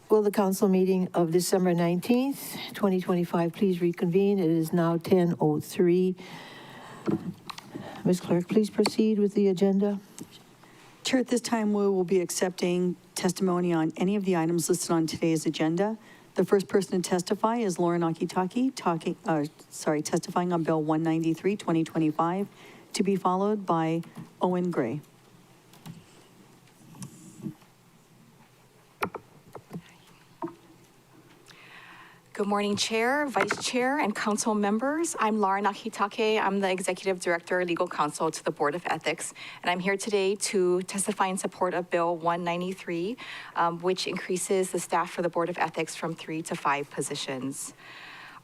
Will the council meeting of December 19th, 2025, please reconvene? It is now 10:03. Ms. Clerk, please proceed with the agenda. Chair, at this time, we will be accepting testimony on any of the items listed on today's agenda. The first person to testify is Lauren Akitaki, testifying on Bill 193, 2025, to be followed by Owen Gray. Good morning, Chair, Vice Chair, and Council members. I'm Laura Nakitake. I'm the Executive Director, Legal Counsel to the Board of Ethics, and I'm here today to testify in support of Bill 193, which increases the staff for the Board of Ethics from 3 to 5 positions.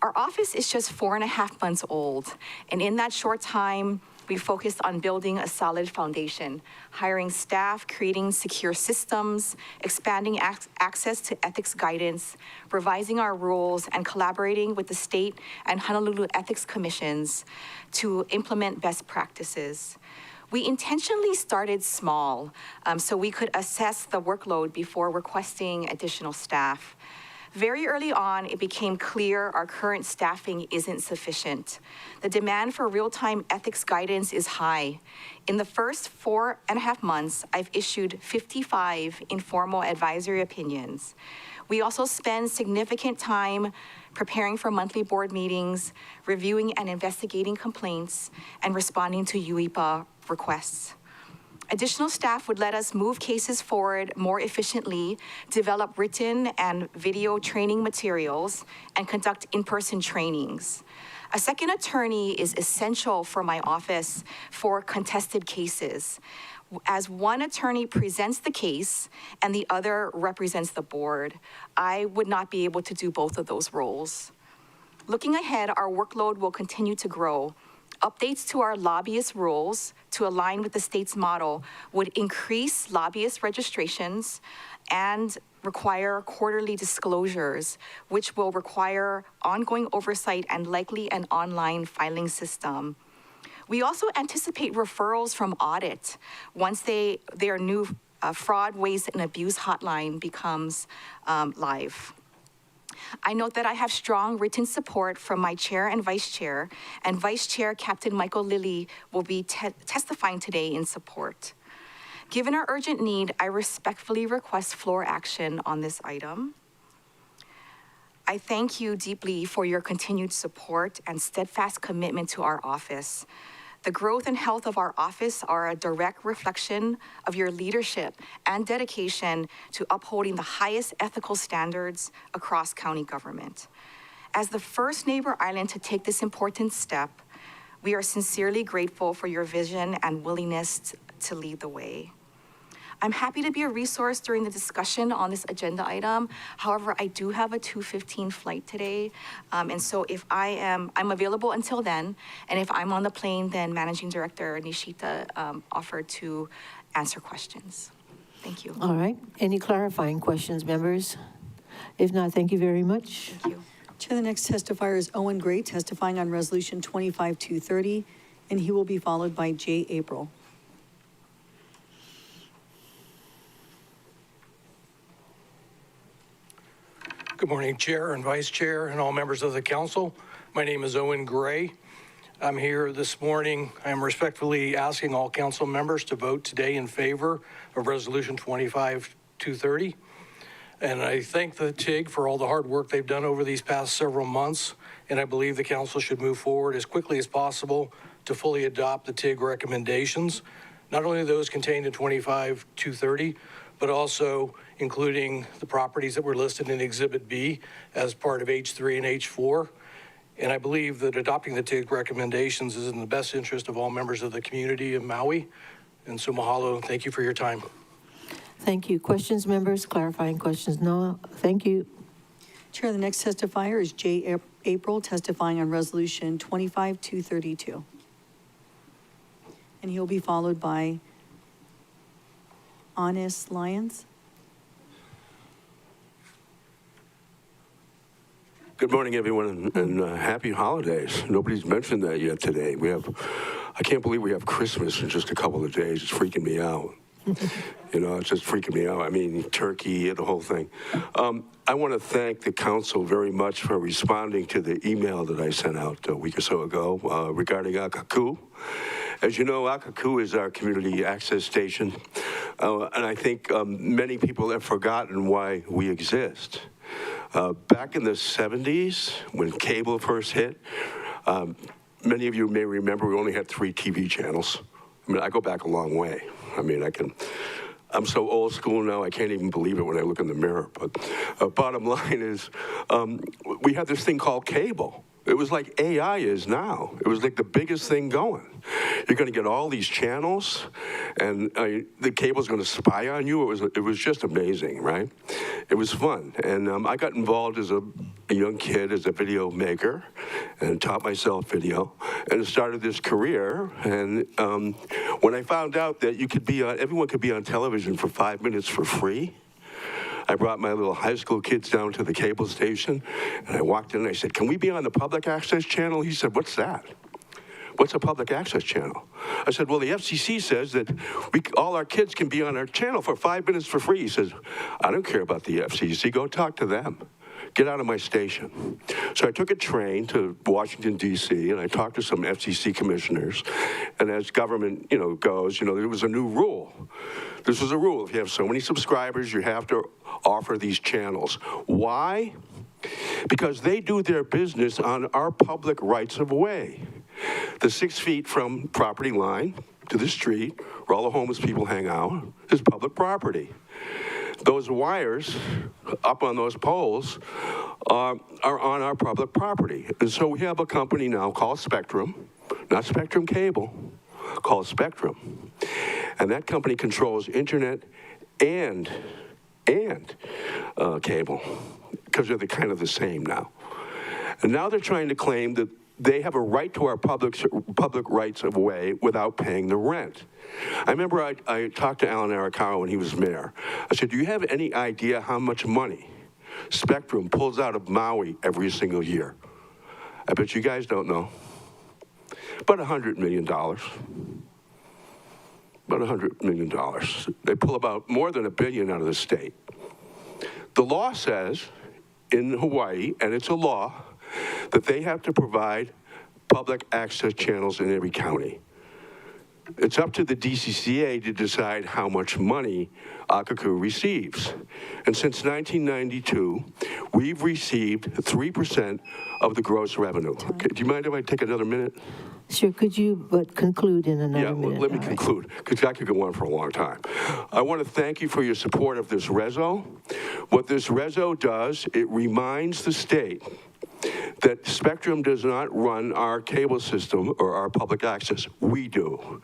Our office is just 4.5 months old, and in that short time, we focused on building a solid foundation, hiring staff, creating secure systems, expanding access to ethics guidance, revising our rules, and collaborating with the state and Honolulu Ethics Commissions to implement best practices. We intentionally started small so we could assess the workload before requesting additional staff. Very early on, it became clear our current staffing isn't sufficient. The demand for real-time ethics guidance is high. In the first 4.5 months, I've issued 55 informal advisory opinions. We also spend significant time preparing for monthly board meetings, reviewing and investigating complaints, and responding to UEPA requests. Additional staff would let us move cases forward more efficiently, develop written and video training materials, and conduct in-person trainings. A second attorney is essential for my office for contested cases, as one attorney presents the case and the other represents the board. I would not be able to do both of those roles. Looking ahead, our workload will continue to grow. Updates to our lobbyist rules to align with the state's model would increase lobbyist registrations and require quarterly disclosures, which will require ongoing oversight and likely an online filing system. We also anticipate referrals from audit once their new fraud, waste, and abuse hotline becomes live. I note that I have strong written support from my chair and vice chair Captain Michael Lilly will be testifying today in support. Given our urgent need, I respectfully request floor action on this item. I thank you deeply for your continued support and steadfast commitment to our office. The growth and health of our office are a direct reflection of your leadership and dedication to upholding the highest ethical standards across county government. As the first neighbor island to take this important step, we are sincerely grateful for your vision and willingness to lead the way. I'm happy to be a resource during the discussion on this agenda item. However, I do have a 2:15 flight today. And so I'm available until then. And if I'm on the plane, then Managing Director Nishita offered to answer questions. Thank you. All right. Any clarifying questions, members? If not, thank you very much. Thank you. Chair, the next testifier is Owen Gray, testifying on Resolution 25-230, and he will be followed by Jay April. Good morning, Chair and Vice Chair and all members of the council. My name is Owen Gray. I'm here this morning. I'm respectfully asking all council members to vote today in favor of Resolution 25-230. And I thank the TIG for all the hard work they've done over these past several months. And I believe the council should move forward as quickly as possible to fully adopt the TIG recommendations, not only those contained in 25-230, but also including the properties that were listed in Exhibit B as part of H3 and H4. And I believe that adopting the TIG recommendations is in the best interest of all members of the community of Maui. And so mahalo, thank you for your time. Thank you. Questions, members? Clarifying questions? No, thank you. Chair, the next testifier is Jay April, testifying on Resolution 25-232. And he'll be followed by Honest Lyons. Good morning, everyone, and happy holidays. Nobody's mentioned that yet today. I can't believe we have Christmas in just a couple of days. It's freaking me out. You know, it's just freaking me out. I mean, Turkey, the whole thing. I want to thank the council very much for responding to the email that I sent out a week or so ago regarding Akaku. As you know, Akaku is our community access station, and I think many people have forgotten why we exist. Back in the 70s, when cable first hit, many of you may remember we only had 3 TV channels. I mean, I go back a long way. I mean, I'm so old school now, I can't even believe it when I look in the mirror. But bottom line is, we had this thing called cable. It was like AI is now. It was like the biggest thing going. You're going to get all these channels, and the cable's going to spy on you. It was just amazing, right? It was fun, and I got involved as a young kid as a video maker, and taught myself video, and started this career. And when I found out that everyone could be on television for 5 minutes for free, I brought my little high school kids down to the cable station, and I walked in and I said, "Can we be on the public access channel?" He said, "What's that? What's a public access channel?" I said, "Well, the FCC says that all our kids can be on our channel for 5 minutes for free." He says, "I don't care about the FCC. Go talk to them. Get out of my station." So I took a train to Washington, D.C., and I talked to some FCC commissioners. And as government, goes, there was a new rule. This was a rule. If you have so many subscribers, you have to offer these channels. Why? Because they do their business on our public rights of way. The 6 feet from property line to the street, where all the homeless people hang out, is public property. Those wires up on those poles are on our public property. And so we have a company now called Spectrum, not Spectrum Cable, called Spectrum. And that company controls internet and cable, because they're kind of the same now. And now they're trying to claim that they have a right to our public rights of way without paying the rent. I remember I talked to Alan Arakawa when he was mayor. I said, "Do you have any idea how much money Spectrum pulls out of Maui every single year?" I bet you guys don't know. About $100 million. About $100 million. They pull about more than $1 billion out of the state. The law says in Hawaii, and it's a law, that they have to provide public access channels in every county. It's up to the DCCA to decide how much money Akaku receives. And since 1992, we've received 3% of the gross revenue. Okay, do you mind if I take another minute? Sure, could you conclude in another minute? Yeah, let me conclude, because I could go on for a long time. I want to thank you for your support of this reso. What this reso does, it reminds the state that Spectrum does not run our cable system or our public access. We do.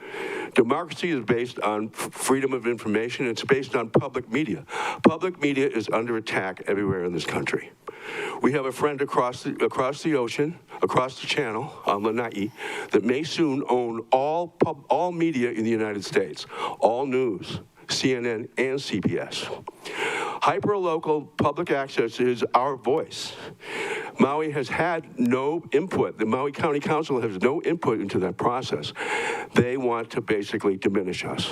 Democracy is based on freedom of information. It's based on public media. Public media is under attack everywhere in this country. We have a friend across the ocean, across the channel on Lanai, that may soon own all media in the United States, all news, CNN and CBS. Hyperlocal public access is our voice. Maui has had no input. The Maui County Council has no input into that process. They want to basically diminish us.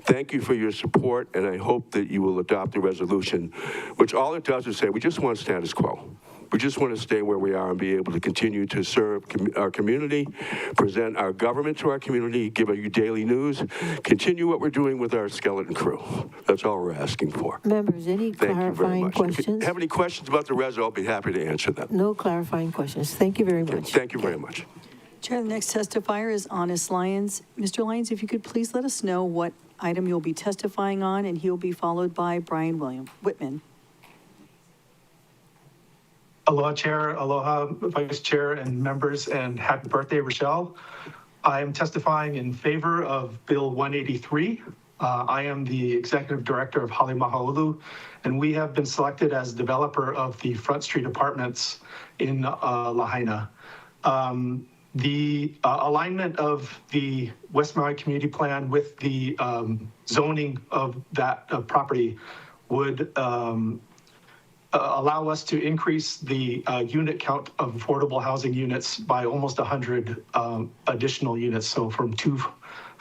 Thank you for your support, and I hope that you will adopt the resolution, which all it does is say, we just want status quo. We just want to stay where we are and be able to continue to serve our community, present our government to our community, give you daily news, continue what we're doing with our skeleton crew. That's all we're asking for. Members, any clarifying questions? If you have any questions about the reso, I'll be happy to answer them. No clarifying questions. Thank you very much. Thank you very much. Chair, the next testifier is Honest Lyons. Mr. Lyons, if you could please let us know what item you'll be testifying on, and he'll be followed by Brian Whitman. Aloha, Chair. Aloha, Vice Chair and members, and happy birthday, Rochelle. I am testifying in favor of Bill 183. I am the Executive Director of Hale Mahaulu, and we have been selected as developer of the Front Street Apartments in Lahaina. The alignment of the West Maui Community Plan with the zoning of that property would allow us to increase the unit count of affordable housing units by almost 100 additional units. So from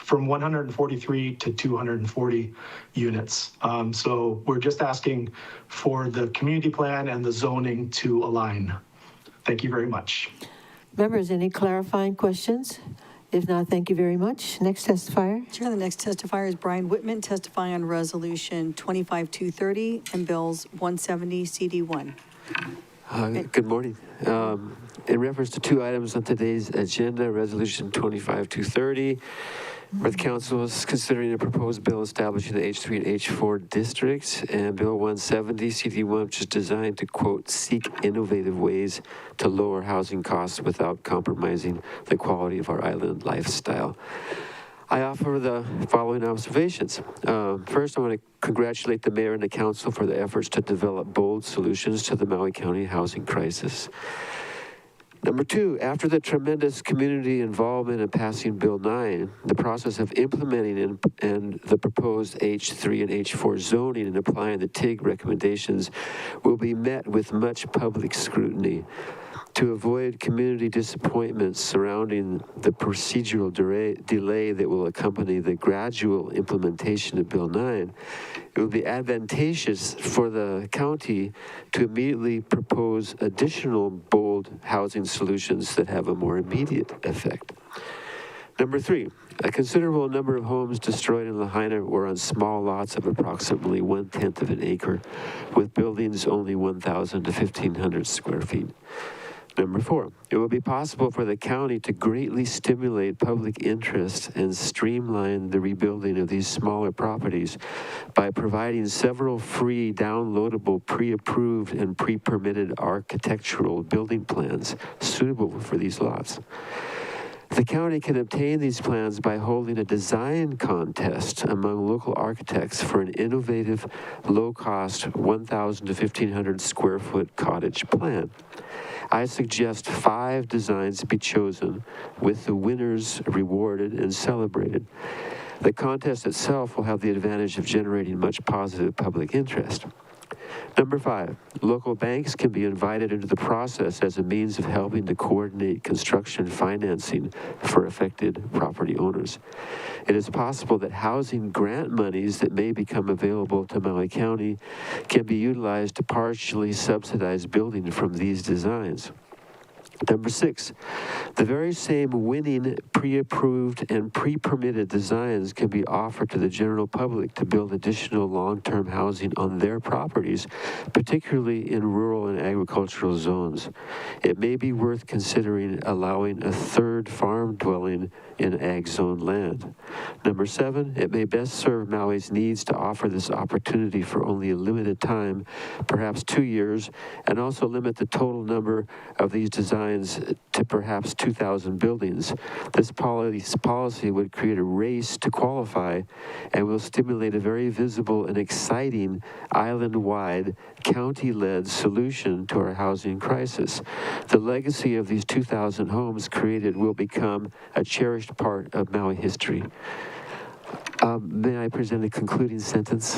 from 143 to 240 units. So we're just asking for the community plan and the zoning to align. Thank you very much. Members, any clarifying questions? If not, thank you very much. Next testifier. Chair, the next testifier is Brian Whitman, testifying on Resolution 25230 and Bills 170 CD1. Good morning. In reference to two items on today's agenda, Resolution 25230, where the council is considering a proposed bill establishing the H3 and H4 districts, and Bill 170 CD1, which is designed to, quote, seek innovative ways to lower housing costs without compromising the quality of our island lifestyle. I offer the following observations. First, I want to congratulate the mayor and the council for the efforts to develop bold solutions to the Maui County housing crisis. Number two, after the tremendous community involvement in passing Bill 9, the process of implementing and the proposed H3 and H4 zoning and applying the TIG recommendations will be met with much public scrutiny. To avoid community disappointments surrounding the procedural delay that will accompany the gradual implementation of Bill 9, it will be advantageous for the county to immediately propose additional bold housing solutions that have a more immediate effect. Number three, a considerable number of homes destroyed in Lahaina were on small lots of approximately 1/10 of an acre, with buildings only 1,000 to 1,500 square feet. Number four, it will be possible for the county to greatly stimulate public interest and streamline the rebuilding of these smaller properties by providing several free, downloadable, pre-approved, and pre-permitted architectural building plans suitable for these lots. The county can obtain these plans by holding a design contest among local architects for an innovative, low-cost 1,000 to 1,500 square foot cottage plan. I suggest 5 designs be chosen, with the winners rewarded and celebrated. The contest itself will have the advantage of generating much positive public interest. Number 5, local banks can be invited into the process as a means of helping to coordinate construction financing for affected property owners. It is possible that housing grant monies that may become available to Maui County can be utilized to partially subsidize building from these designs. Number 6, the very same winning pre-approved and pre-permitted designs can be offered to the general public to build additional long-term housing on their properties, particularly in rural and agricultural zones. It may be worth considering allowing a third farm dwelling in ag zone land. Number 7, it may best serve Maui's needs to offer this opportunity for only a limited time, perhaps 2 years, and also limit the total number of these designs to perhaps 2,000 buildings. This policy would create a race to qualify and will stimulate a very visible and exciting island-wide, county-led solution to our housing crisis. The legacy of these 2,000 homes created will become a cherished part of Maui history. May I present a concluding sentence?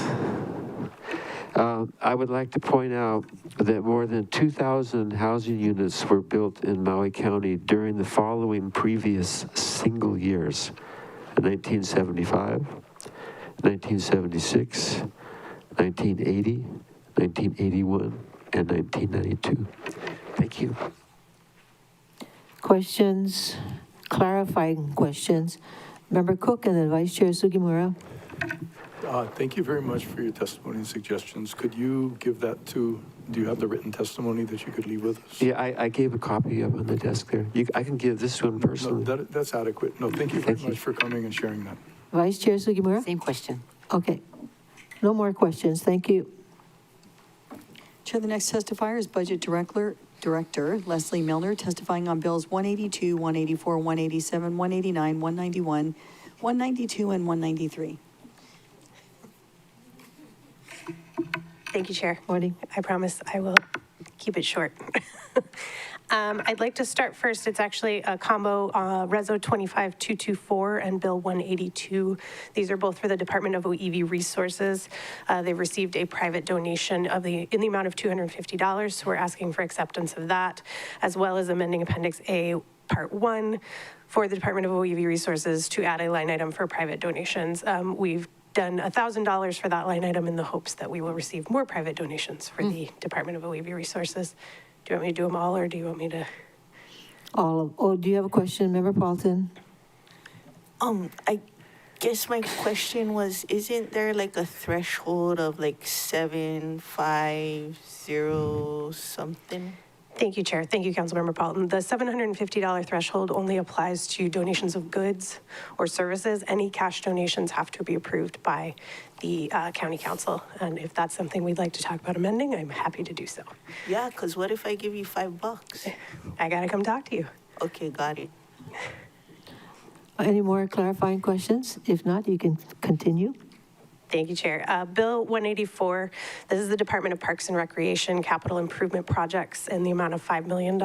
I would like to point out that more than 2,000 housing units were built in Maui County during the following previous single years: 1975, 1976, 1980, 1981, and 1992. Thank you. Questions, clarifying questions. Member Cook and then Vice Chair Sugimura. Thank you very much for your testimony and suggestions. Could you give that to, do you have the written testimony that you could leave with us? Yeah, I gave a copy up on the desk there. I can give this one personally. No, that's adequate. No, thank you very much for coming and sharing that. Vice Chair Sugimura? Same question. Okay. No more questions. Thank you. Chair, the next testifier is Budget Director Leslie Milner, testifying on Bills 182, 184, 187, 189, 191, 192, and 193. Thank you, Chair. Morning. I promise I will keep it short. I'd like to start first. It's actually a combo, Reso 25224 and Bill 182. These are both for the Department of OEV Resources. They've received a private donation in the amount of $250, so we're asking for acceptance of that, as well as amending Appendix A Part 1 for the Department of OEV Resources to add a line item for private donations. We've done $1,000 for that line item in the hopes that we will receive more private donations for the Department of OEV Resources. Do you want me to do them all, or do you want me to? Do you have a question, Member Paulton? I guess my question was, isn't there like a threshold of like 750 something? Thank you, Chair. Thank you, Councilmember Paulton. The $750 threshold only applies to donations of goods or services. Any cash donations have to be approved by the County Council. And if that's something we'd like to talk about amending, I'm happy to do so. Yeah, because what if I give you $5? I got to come talk to you. Okay, got it. Any more clarifying questions? If not, you can continue. Thank you, Chair. Bill 184, this is the Department of Parks and Recreation Capital Improvement Projects in the amount of $5 million.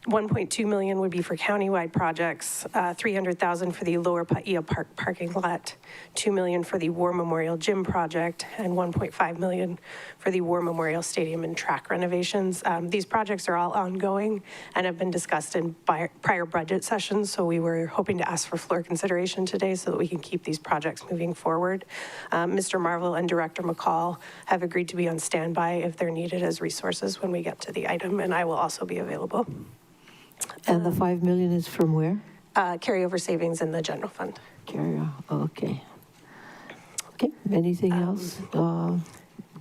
1.2 million would be for countywide projects, 300,000 for the Lower Paia Park parking lot, 2 million for the War Memorial Gym project, and 1.5 million for the War Memorial Stadium and track renovations. These projects are all ongoing and have been discussed in prior budget sessions, so we were hoping to ask for floor consideration today so that we can keep these projects moving forward. Mr. Marvel and Director McCall have agreed to be on standby if they're needed as resources when we get to the item, and I will also be available. And the 5 million is from where? Carryover savings in the general fund. Okay. Okay, anything else?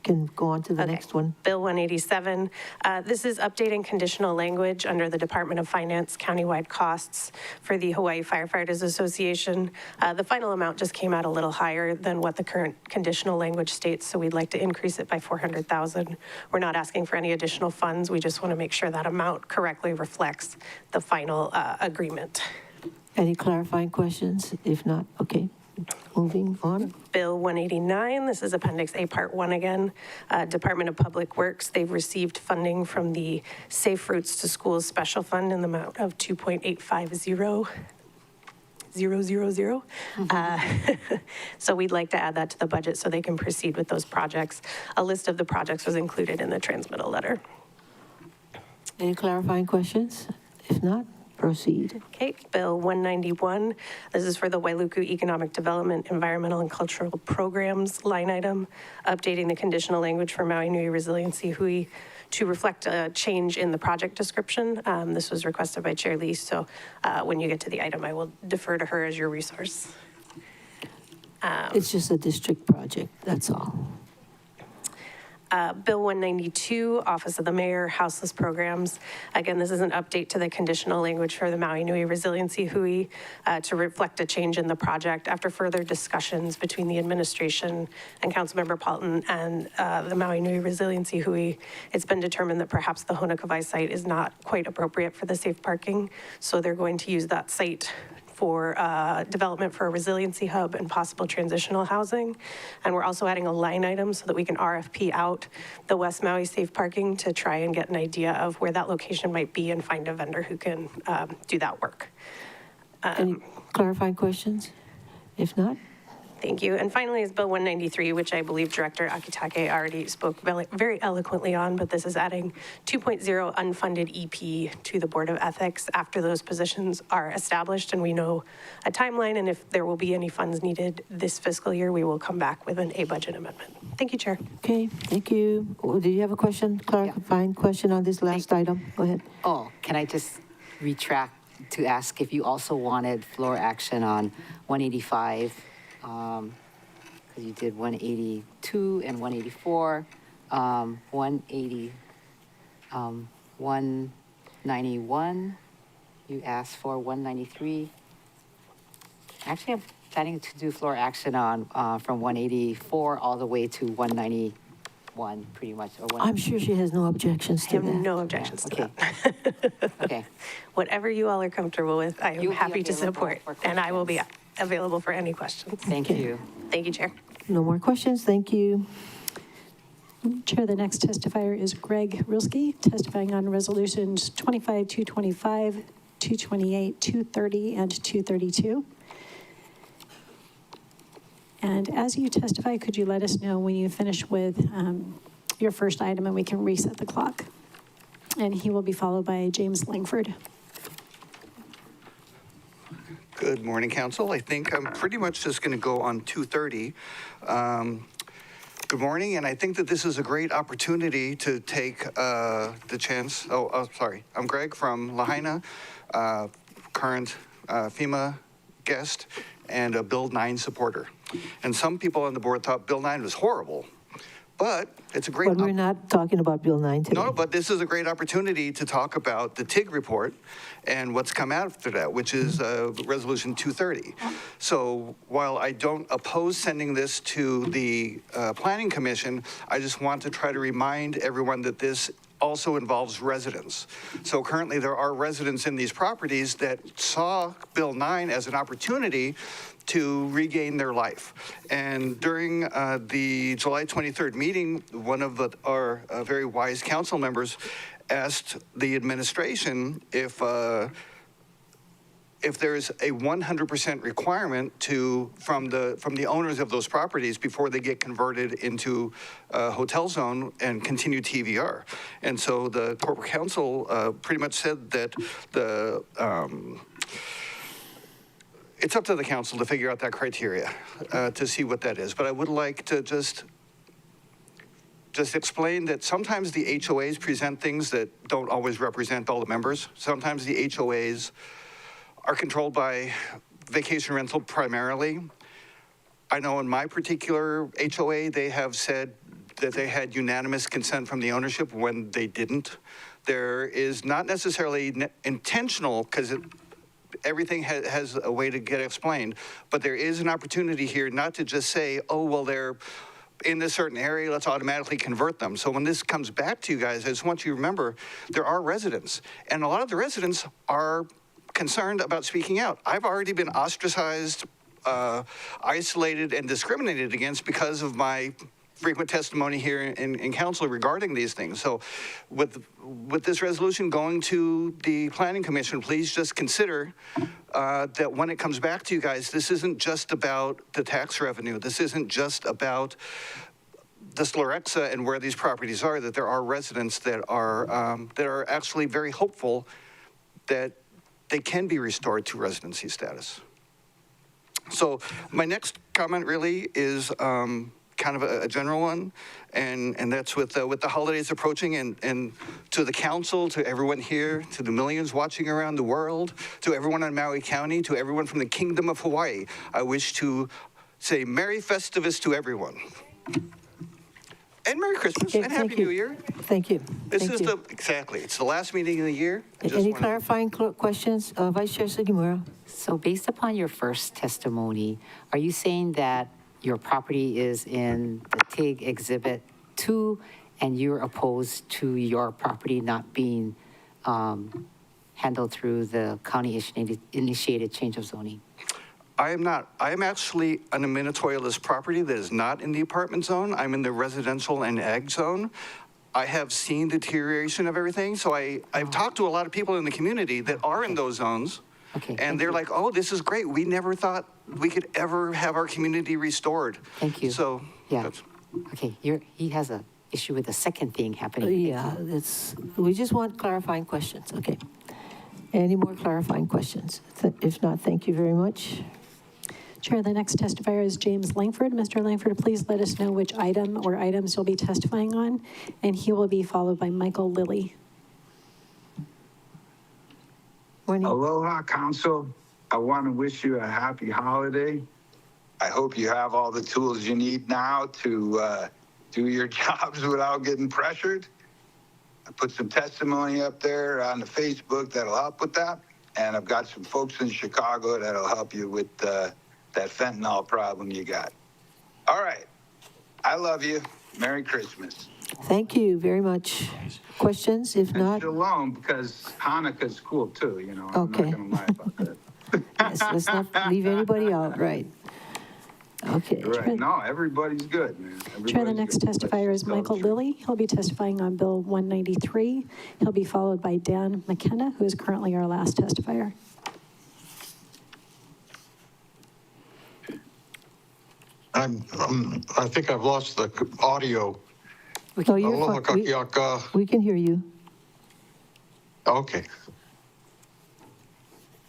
Can go on to the next one. Bill 187. This is updating conditional language under the Department of Finance countywide costs for the Hawaii Firefighters Association. The final amount just came out a little higher than what the current conditional language states, so we'd like to increase it by $400,000. We're not asking for any additional funds. We just want to make sure that amount correctly reflects the final agreement. Any clarifying questions? If not, okay. Moving on. Bill 189, this is Appendix A, Part 1 again. Department of Public Works, they've received funding from the Safe Routes to Schools Special Fund in the amount of 2.850000. So we'd like to add that to the budget so they can proceed with those projects. A list of the projects was included in the transmittal letter. Any clarifying questions? If not, proceed. Okay, Bill 191. This is for the Wailuku Economic Development, Environmental and Cultural Programs line item, updating the conditional language for Maui Nui Resiliency Hui to reflect a change in the project description. This was requested by Chair Lee, so when you get to the item, I will defer to her as your resource. It's just a district project, that's all. Bill 192, Office of the Mayor, Houseless Programs. Again, this is an update to the conditional language for the Maui Nui Resiliency Hui to reflect a change in the project. After further discussions between the administration and Councilmember Paulton and the Maui Nui Resiliency Hui, it's been determined that perhaps the Honokawai site is not quite appropriate for the safe parking. So they're going to use that site for development for a resiliency hub and possible transitional housing. And we're also adding a line item so that we can RFP out the West Maui safe parking to try and get an idea of where that location might be and find a vendor who can do that work. Any clarifying questions? If not, Thank you. And finally is Bill 193, which I believe Director Akitake already spoke very eloquently on, but this is adding 2.0 unfunded EP to the Board of Ethics after those positions are established and we know a timeline, and if there will be any funds needed this fiscal year, we will come back with a budget amendment. Thank you, Chair. okay, thank you. Do you have a question, clarifying question on this last item? Go ahead. Oh, can I just retract to ask if you also wanted floor action on 185? Because you did 182 and 184, 191, you asked for 193. Actually, I'm planning to do floor action on from 184 all the way to 191, pretty much. Or I'm sure she has no objections to I have that. no objections to that. Okay. Whatever you all are comfortable with, I am happy to support, and I will be available for any questions. Thank you. Thank you, Chair. No more questions, thank you. Chair, the next testifier is Greg Rilsky, testifying on resolutions 25, 225, 228, 230, and 232. And as you testify, could you let us know when you finish with your first item and we can reset the clock? and he will be followed by James Langford. Good morning, Council. I think I'm pretty much just going to go on 2:30. Good morning, and I think that this is a great opportunity to take the chance. Sorry. I'm Greg from Lahaina, current FEMA guest and a Bill 9 supporter. And some people on the board thought Bill 9 was horrible. But it's a great... But we're not talking about Bill 9 today. No, but this is a great opportunity to talk about the TIG report and what's come after that, which is Resolution 230. So while I don't oppose sending this to the Planning Commission, I just want to try to remind everyone that this also involves residents. So currently there are residents in these properties that saw Bill 9 as an opportunity to regain their life. And during the July 23rd meeting, one of our very wise council members asked the administration if there's a 100% requirement from the owners of those properties before they get converted into a hotel zone and continue TVR. And so the corporate council pretty much said that it's up to the council to figure out that criteria to see what that is. But I would like to just explain that sometimes the HOAs present things that don't always represent all the members. Sometimes the HOAs are controlled by vacation rental primarily. I know in my particular HOA, they have said that they had unanimous consent from the ownership when they didn't. There is not necessarily intentional, because everything has a way to get explained, but there is an opportunity here not to just say, oh, well, they're in this certain area, let's automatically convert them. So when this comes back to you guys, I just want you to remember, there are residents, and a lot of the residents are concerned about speaking out. I've already been ostracized, isolated, and discriminated against because of my frequent testimony here in council regarding these things. So with this resolution going to the Planning Commission, please just consider that when it comes back to you guys, this isn't just about the tax revenue. This isn't just about the Slorexa and where these properties are, that there are residents that are actually very hopeful that they can be restored to residency status. So my next comment really is kind of a general one, and that's with the holidays approaching, and to the council, to everyone here, to the millions watching around the world, to everyone in Maui County, to everyone from the Kingdom of Hawaii, I wish to say Merry Festivus to everyone. And Merry Christmas, and Happy New Year. Thank you. Exactly, it's the last meeting of the year. Any clarifying questions? Vice Chair Sugimura. So based upon your first testimony, are you saying that your property is in the TIG Exhibit 2 and you're opposed to your property not being handled through the county-initiated change of zoning? I am not. I am actually on a Minnetonka property that is not in the apartment zone. I'm in the residential and ag zone. I have seen deterioration of everything. So I've talked to a lot of people in the community that are in those zones. Okay. And they're like, oh, this is great. We never thought we could ever have our community restored. Thank you. So, yeah. Okay, he has an issue with the second thing happening. Yeah, we just want clarifying questions. Okay. Any more clarifying questions? If not, thank you very much. Chair, the next testifier is James Langford. Mr. Langford, please let us know which item or items you'll be testifying on, and he will be followed by Michael Lilly. Morning. Aloha, Council. I want to wish you a happy holiday. I hope you have all the tools you need now to do your jobs without getting pressured. I put some testimony up there on the Facebook that'll help with that. And I've got some folks in Chicago that'll help you with that fentanyl problem you got. All right. I love you. Merry Christmas. Thank you very much. Questions? If not, Shalom, because Hanukkah's cool too, you know. Okay. I'm not going to lie about that. yes, let's not leave anybody out, right? Okay. Right. No, everybody's good, man. Chair, the next testifier is Michael Lilly. He'll be testifying on Bill 193. He'll be followed by Dan McKenna, who is currently our last testifier. I think I've lost the audio. Oh, you're fine. We can hear you. Okay.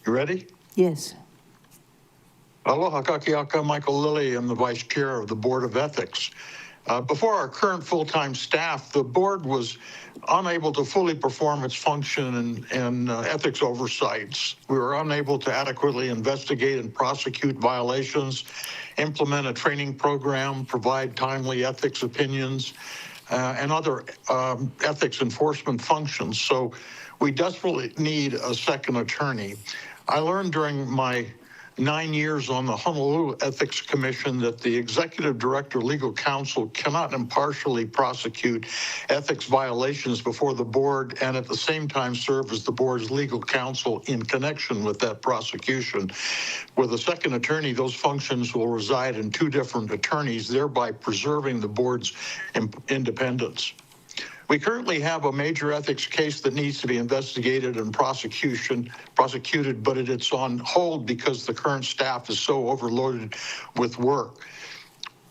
You ready? Yes. Aloha kakiaka, Michael Lilly. I'm the Vice Chair of the Board of Ethics. Before our current full-time staff, the board was unable to fully perform its function in ethics oversights. We were unable to adequately investigate and prosecute violations, implement a training program, provide timely ethics opinions, and other ethics enforcement functions. So we desperately need a second attorney. I learned during my 9 years on the Honolulu Ethics Commission that the executive director legal counsel cannot impartially prosecute ethics violations before the board and at the same time serve as the board's legal counsel in connection with that prosecution. With a second attorney, those functions will reside in two different attorneys, thereby preserving the board's independence. We currently have a major ethics case that needs to be investigated and prosecuted, but it's on hold because the current staff is so overloaded with work.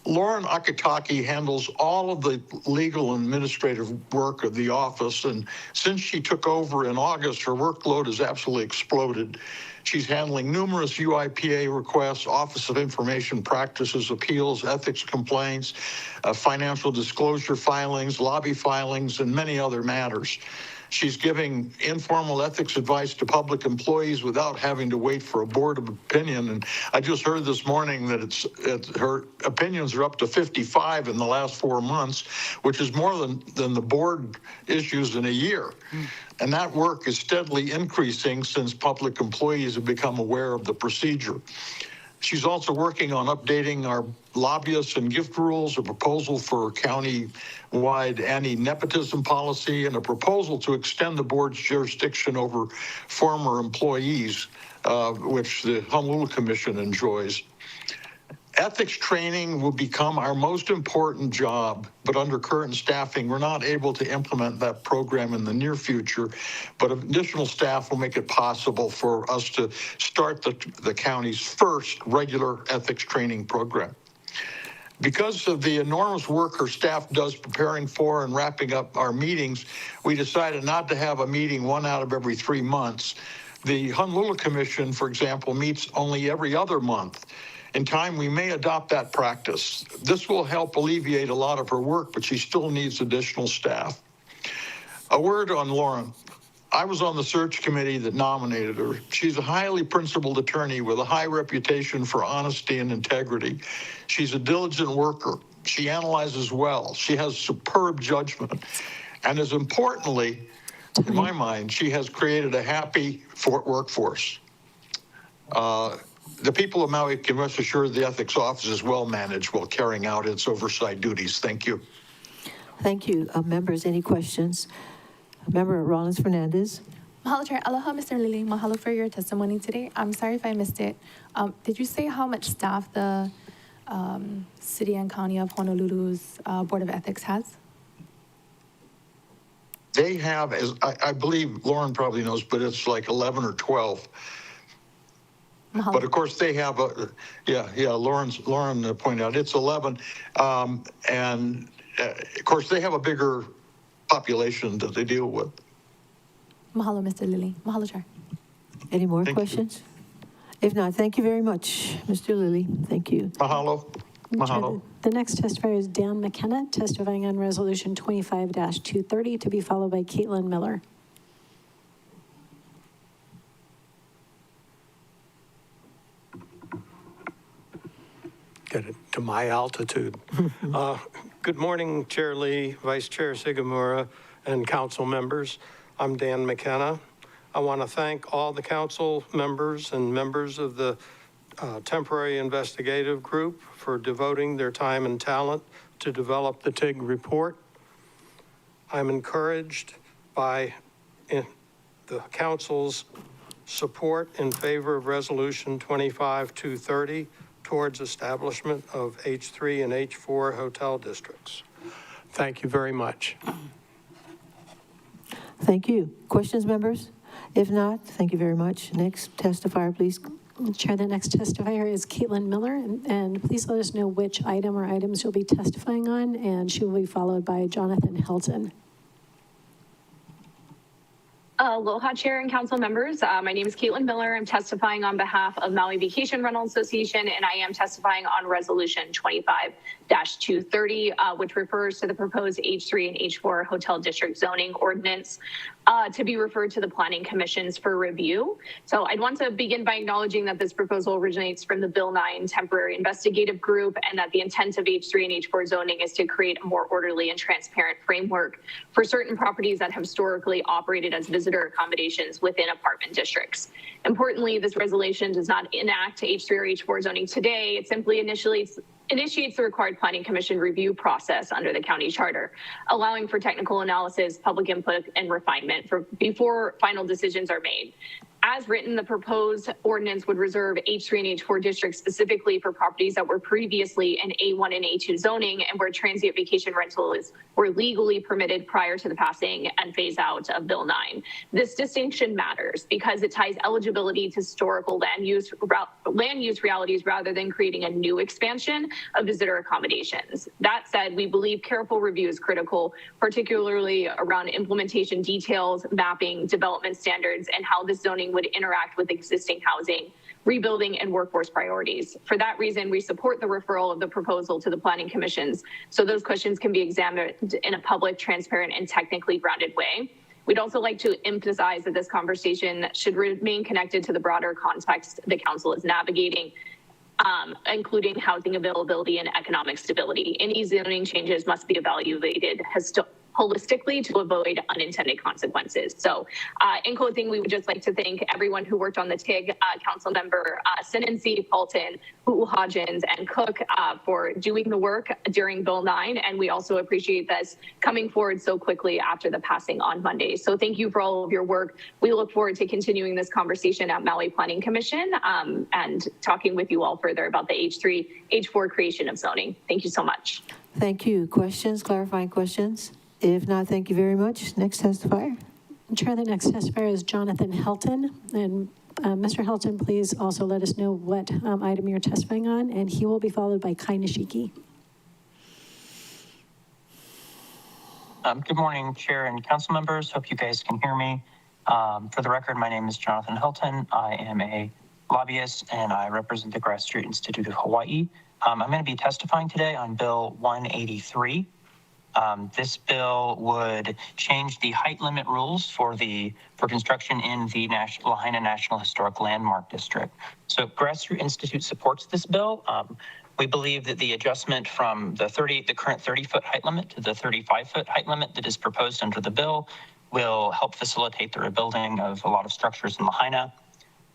Lauren Akitaki handles all of the legal and administrative work of the office, and since she took over in August, her workload has absolutely exploded. She's handling numerous UIPA requests, Office of Information Practices appeals, ethics complaints, financial disclosure filings, lobby filings, and many other matters. She's giving informal ethics advice to public employees without having to wait for a board of opinion. And I just heard this morning that her opinions are up to 55 in the last 4 months, which is more than the board issues in a year. And that work is steadily increasing since public employees have become aware of the procedure. She's also working on updating our lobbyists and gift rules, a proposal for a county-wide anti-nepotism policy, and a proposal to extend the board's jurisdiction over former employees, which the Honolulu Commission enjoys. Ethics training will become our most important job, but under current staffing, we're not able to implement that program in the near future, but additional staff will make it possible for us to start the county's first regular ethics training program. Because of the enormous work her staff does preparing for and wrapping up our meetings, we decided not to have a meeting 1 out of every 3 months. The Honolulu Commission, for example, meets only every other month. In time, we may adopt that practice. This will help alleviate a lot of her work, but she still needs additional staff. A word on Lauren. I was on the search committee that nominated her. She's a highly principled attorney with a high reputation for honesty and integrity. She's a diligent worker. She analyzes well. She has superb judgment. And as importantly, in my mind, she has created a happy workforce. The people of Maui can rest assured the ethics office is well managed while carrying out its oversight duties. Thank you. Thank you. Members, any questions? Member Rollins Fernandez. Mahalo, Chair. Aloha, Mr. Lilly. Mahalo for your testimony today. I'm sorry if I missed it. Did you say how much staff the City and County of Honolulu's Board of Ethics has? They have, as I believe Lauren probably knows, but it's like 11 or 12. Mahalo. But of course they have Lauren pointed out it's 11, and of course they have a bigger population that they deal with. Mahalo, Mr. Lilly. Mahalo, Chair. Any more questions? If not, thank you very much, Mr. Lilly. Thank you. Mahalo. Mahalo. The next testifier is Dan McKenna, testifying on Resolution 25-230, to be followed by Caitlin Miller. Get it to my altitude. Good morning, Chair Lee, Vice Chair Sigamura, and council members. I'm Dan McKenna. I want to thank all the council members and members of the temporary investigative group for devoting their time and talent to develop the TIG report. I'm encouraged by the council's support in favor of Resolution 25-230 towards establishment of H3 and H4 hotel districts. Thank you very much. Thank you. Questions, members? If not, thank you very much. Next testifier, please. Chair, the next testifier is Caitlin Miller, and please let us know which item or items you'll be testifying on, and she will be followed by Jonathan Helton. Aloha, Chair and Council members. My name is Caitlin Miller. I'm testifying on behalf of Maui Vacation Rental Association, and I am testifying on Resolution 25-230, which refers to the proposed H3 and H4 hotel district zoning ordinance to be referred to the Planning Commissions for review. So I'd want to begin by acknowledging that this proposal originates from the Bill 9 Temporary Investigative Group, and that the intent of H3 and H4 zoning is to create a more orderly and transparent framework for certain properties that have historically operated as visitor accommodations within apartment districts. Importantly, this resolution does not enact H3 or H4 zoning today. It simply initiates the required Planning Commission review process under the county charter, allowing for technical analysis, public input, and refinement before final decisions are made. As written, the proposed ordinance would reserve H3 and H4 districts specifically for properties that were previously in A1 and A2 zoning and where transient vacation rentals were legally permitted prior to the passing and phase out of Bill 9. This distinction matters because it ties eligibility to historical land use realities rather than creating a new expansion of visitor accommodations. That said, we believe careful review is critical, particularly around implementation details, mapping, development standards, and how this zoning would interact with existing housing, rebuilding, and workforce priorities. For that reason, we support the referral of the proposal to the Planning Commissions so those questions can be examined in a public, transparent, and technically grounded way. We'd also like to emphasize that this conversation should remain connected to the broader context the Council is navigating, including housing availability and economic stability. Any zoning changes must be evaluated holistically to avoid unintended consequences. So in closing, we would just like to thank everyone who worked on the TIG, Council Member Sinency, Paulton, Hodgins, and Cook for doing the work during Bill 9. And we also appreciate this coming forward so quickly after the passing on Monday. So thank you for all of your work. We look forward to continuing this conversation at Maui Planning Commission and talking with you all further about the H3, H4 creation of zoning. Thank you so much. Thank you. Questions, clarifying questions? If not, thank you very much. Next testifier. Chair, the next testifier is Jonathan Helton. And Mr. Helton, please also let us know what item you're testifying on, and he will be followed by Kai Nishiki. Good morning, Chair and Council members. Hope you guys can hear me. For the record, my name is Jonathan Helton. I am a lobbyist and I represent the Grass Street Institute of Hawaii. I'm going to be testifying today on Bill 183. This bill would change the height limit rules for construction in the Lahaina National Historic Landmark District. So Grass Street Institute supports this bill. We believe that the adjustment from the current 30-foot height limit to the 35-foot height limit that is proposed under the bill will help facilitate the rebuilding of a lot of structures in Lahaina.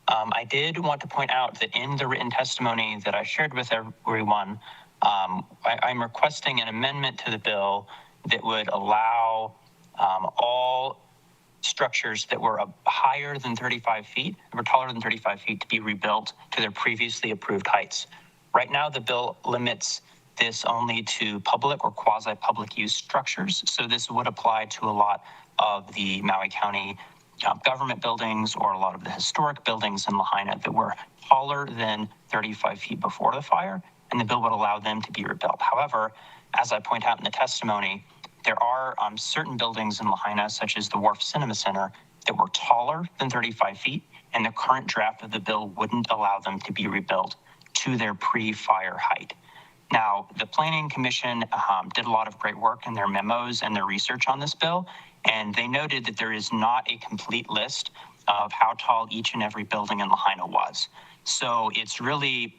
I did want to point out that in the written testimony that I shared with everyone, I'm requesting an amendment to the bill that would allow all structures that were higher than 35 feet, or taller than 35 feet, to be rebuilt to their previously approved heights. Right now, the bill limits this only to public or quasi-public use structures. So this would apply to a lot of the Maui County government buildings or a lot of the historic buildings in Lahaina that were taller than 35 feet before the fire, and the bill would allow them to be rebuilt. However, as I point out in the testimony, there are certain buildings in Lahaina, such as the Wharf Cinema Center, that were taller than 35 feet, and the current draft of the bill wouldn't allow them to be rebuilt to their pre-fire height. Now, the Planning Commission did a lot of great work in their memos and their research on this bill, and they noted that there is not a complete list of how tall each and every building in Lahaina was. So it's really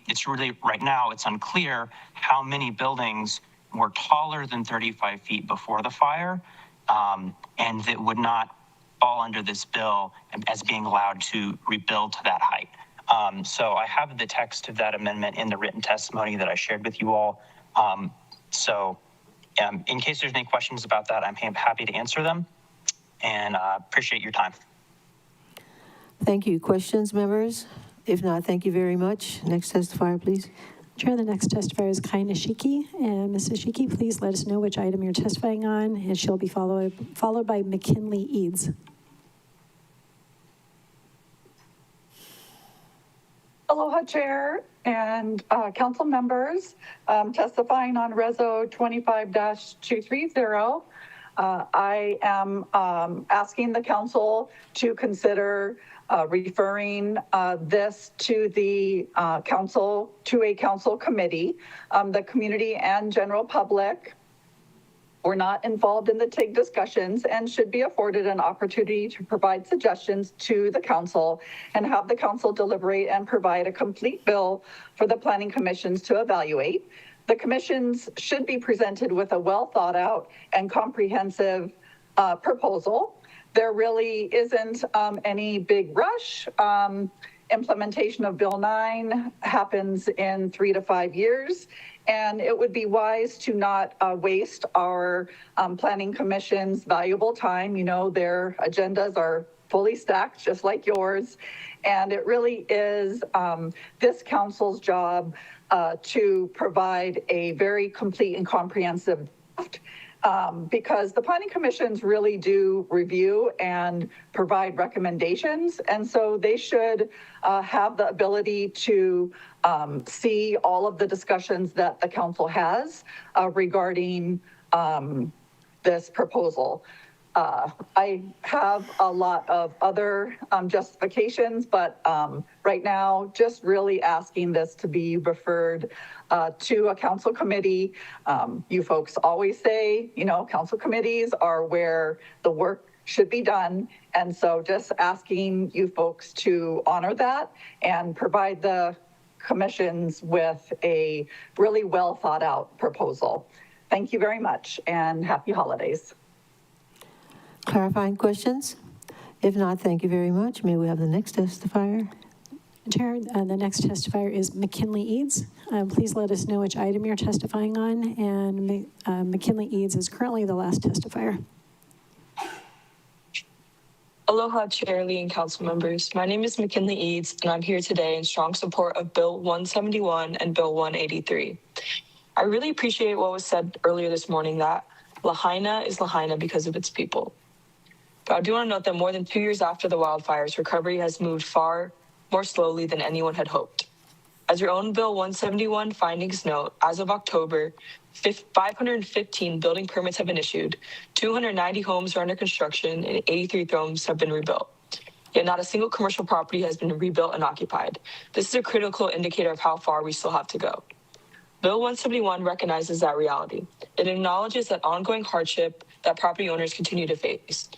right now, it's unclear how many buildings were taller than 35 feet before the fire, and that would not fall under this bill as being allowed to rebuild to that height. So I have the text of that amendment in the written testimony that I shared with you all. In case there's any questions about that, I'm happy to answer them, and appreciate your time. Thank you. Questions, members? If not, thank you very much. Next testifier, please. Chair, the next testifier is Kai Nishiki. And Ms. Nishiki, please let us know which item you're testifying on, and she'll be followed by McKinley Eads. Aloha, Chair and council members. Testifying on Reso 25-230. I am asking the council to consider referring this to the council, to a council committee. The community and general public were not involved in the TIG discussions and should be afforded an opportunity to provide suggestions to the council and have the council deliberate and provide a complete bill for the planning commissions to evaluate. The commissions should be presented with a well thought out and comprehensive proposal. There really isn't any big rush. Implementation of Bill 9 happens in 3 to 5 years. And it would be wise to not waste our planning commission's valuable time. You know, their agendas are fully stacked, just like yours. And it really is this council's job to provide a very complete and comprehensive draft. Because the planning commissions really do review and provide recommendations. And so they should have the ability to see all of the discussions that the council has regarding this proposal. I have a lot of other justifications, but right now, just really asking this to be referred to a council committee. You folks always say, you know, council committees are where the work should be done. And so just asking you folks to honor that and provide the commissions with a really well thought out proposal. Thank you very much and happy holidays. Clarifying questions? If not, thank you very much. May we have the next testifier? Chair, the next testifier is McKinley Eads. Please let us know which item you're testifying on, and McKinley Eads is currently the last testifier. Aloha, Chair, Lee, and council members. My name is McKinley Eads, and I'm here today in strong support of Bill 171 and Bill 183. I really appreciate what was said earlier this morning that Lahaina is Lahaina because of its people. But I do want to note that more than 2 years after the wildfires, recovery has moved far more slowly than anyone had hoped. As your own Bill 171 findings note, as of October, 515 building permits have been issued, 290 homes are under construction, and 83 homes have been rebuilt. Yet not a single commercial property has been rebuilt and occupied. This is a critical indicator of how far we still have to go. Bill 171 recognizes that reality. It acknowledges that ongoing hardship that property owners continue to face.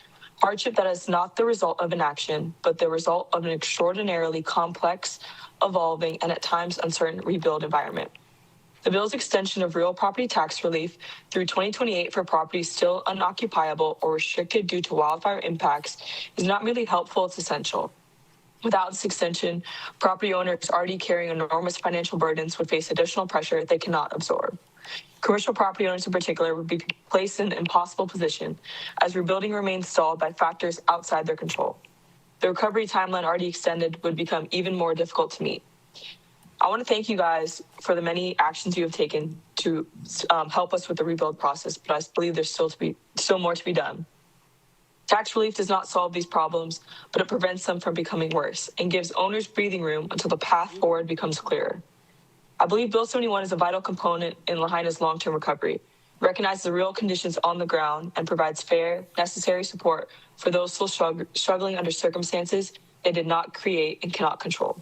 Hardship that is not the result of inaction, but the result of an extraordinarily complex, evolving, and at times uncertain rebuild environment. The bill's extension of real property tax relief through 2028 for properties still unoccupiable or restricted due to wildfire impacts is not merely helpful, it's essential. Without this extension, property owners already carrying enormous financial burdens would face additional pressure they cannot absorb. Commercial property owners in particular would be placed in an impossible position as rebuilding remains stalled by factors outside their control. The recovery timeline already extended would become even more difficult to meet. I want to thank you guys for the many actions you have taken to help us with the rebuild process, but I believe there's still more to be done. Tax relief does not solve these problems, but it prevents them from becoming worse and gives owners breathing room until the path forward becomes clearer. I believe Bill 71 is a vital component in Lahaina's long-term recovery, recognizes the real conditions on the ground, and provides fair, necessary support for those still struggling under circumstances they did not create and cannot control.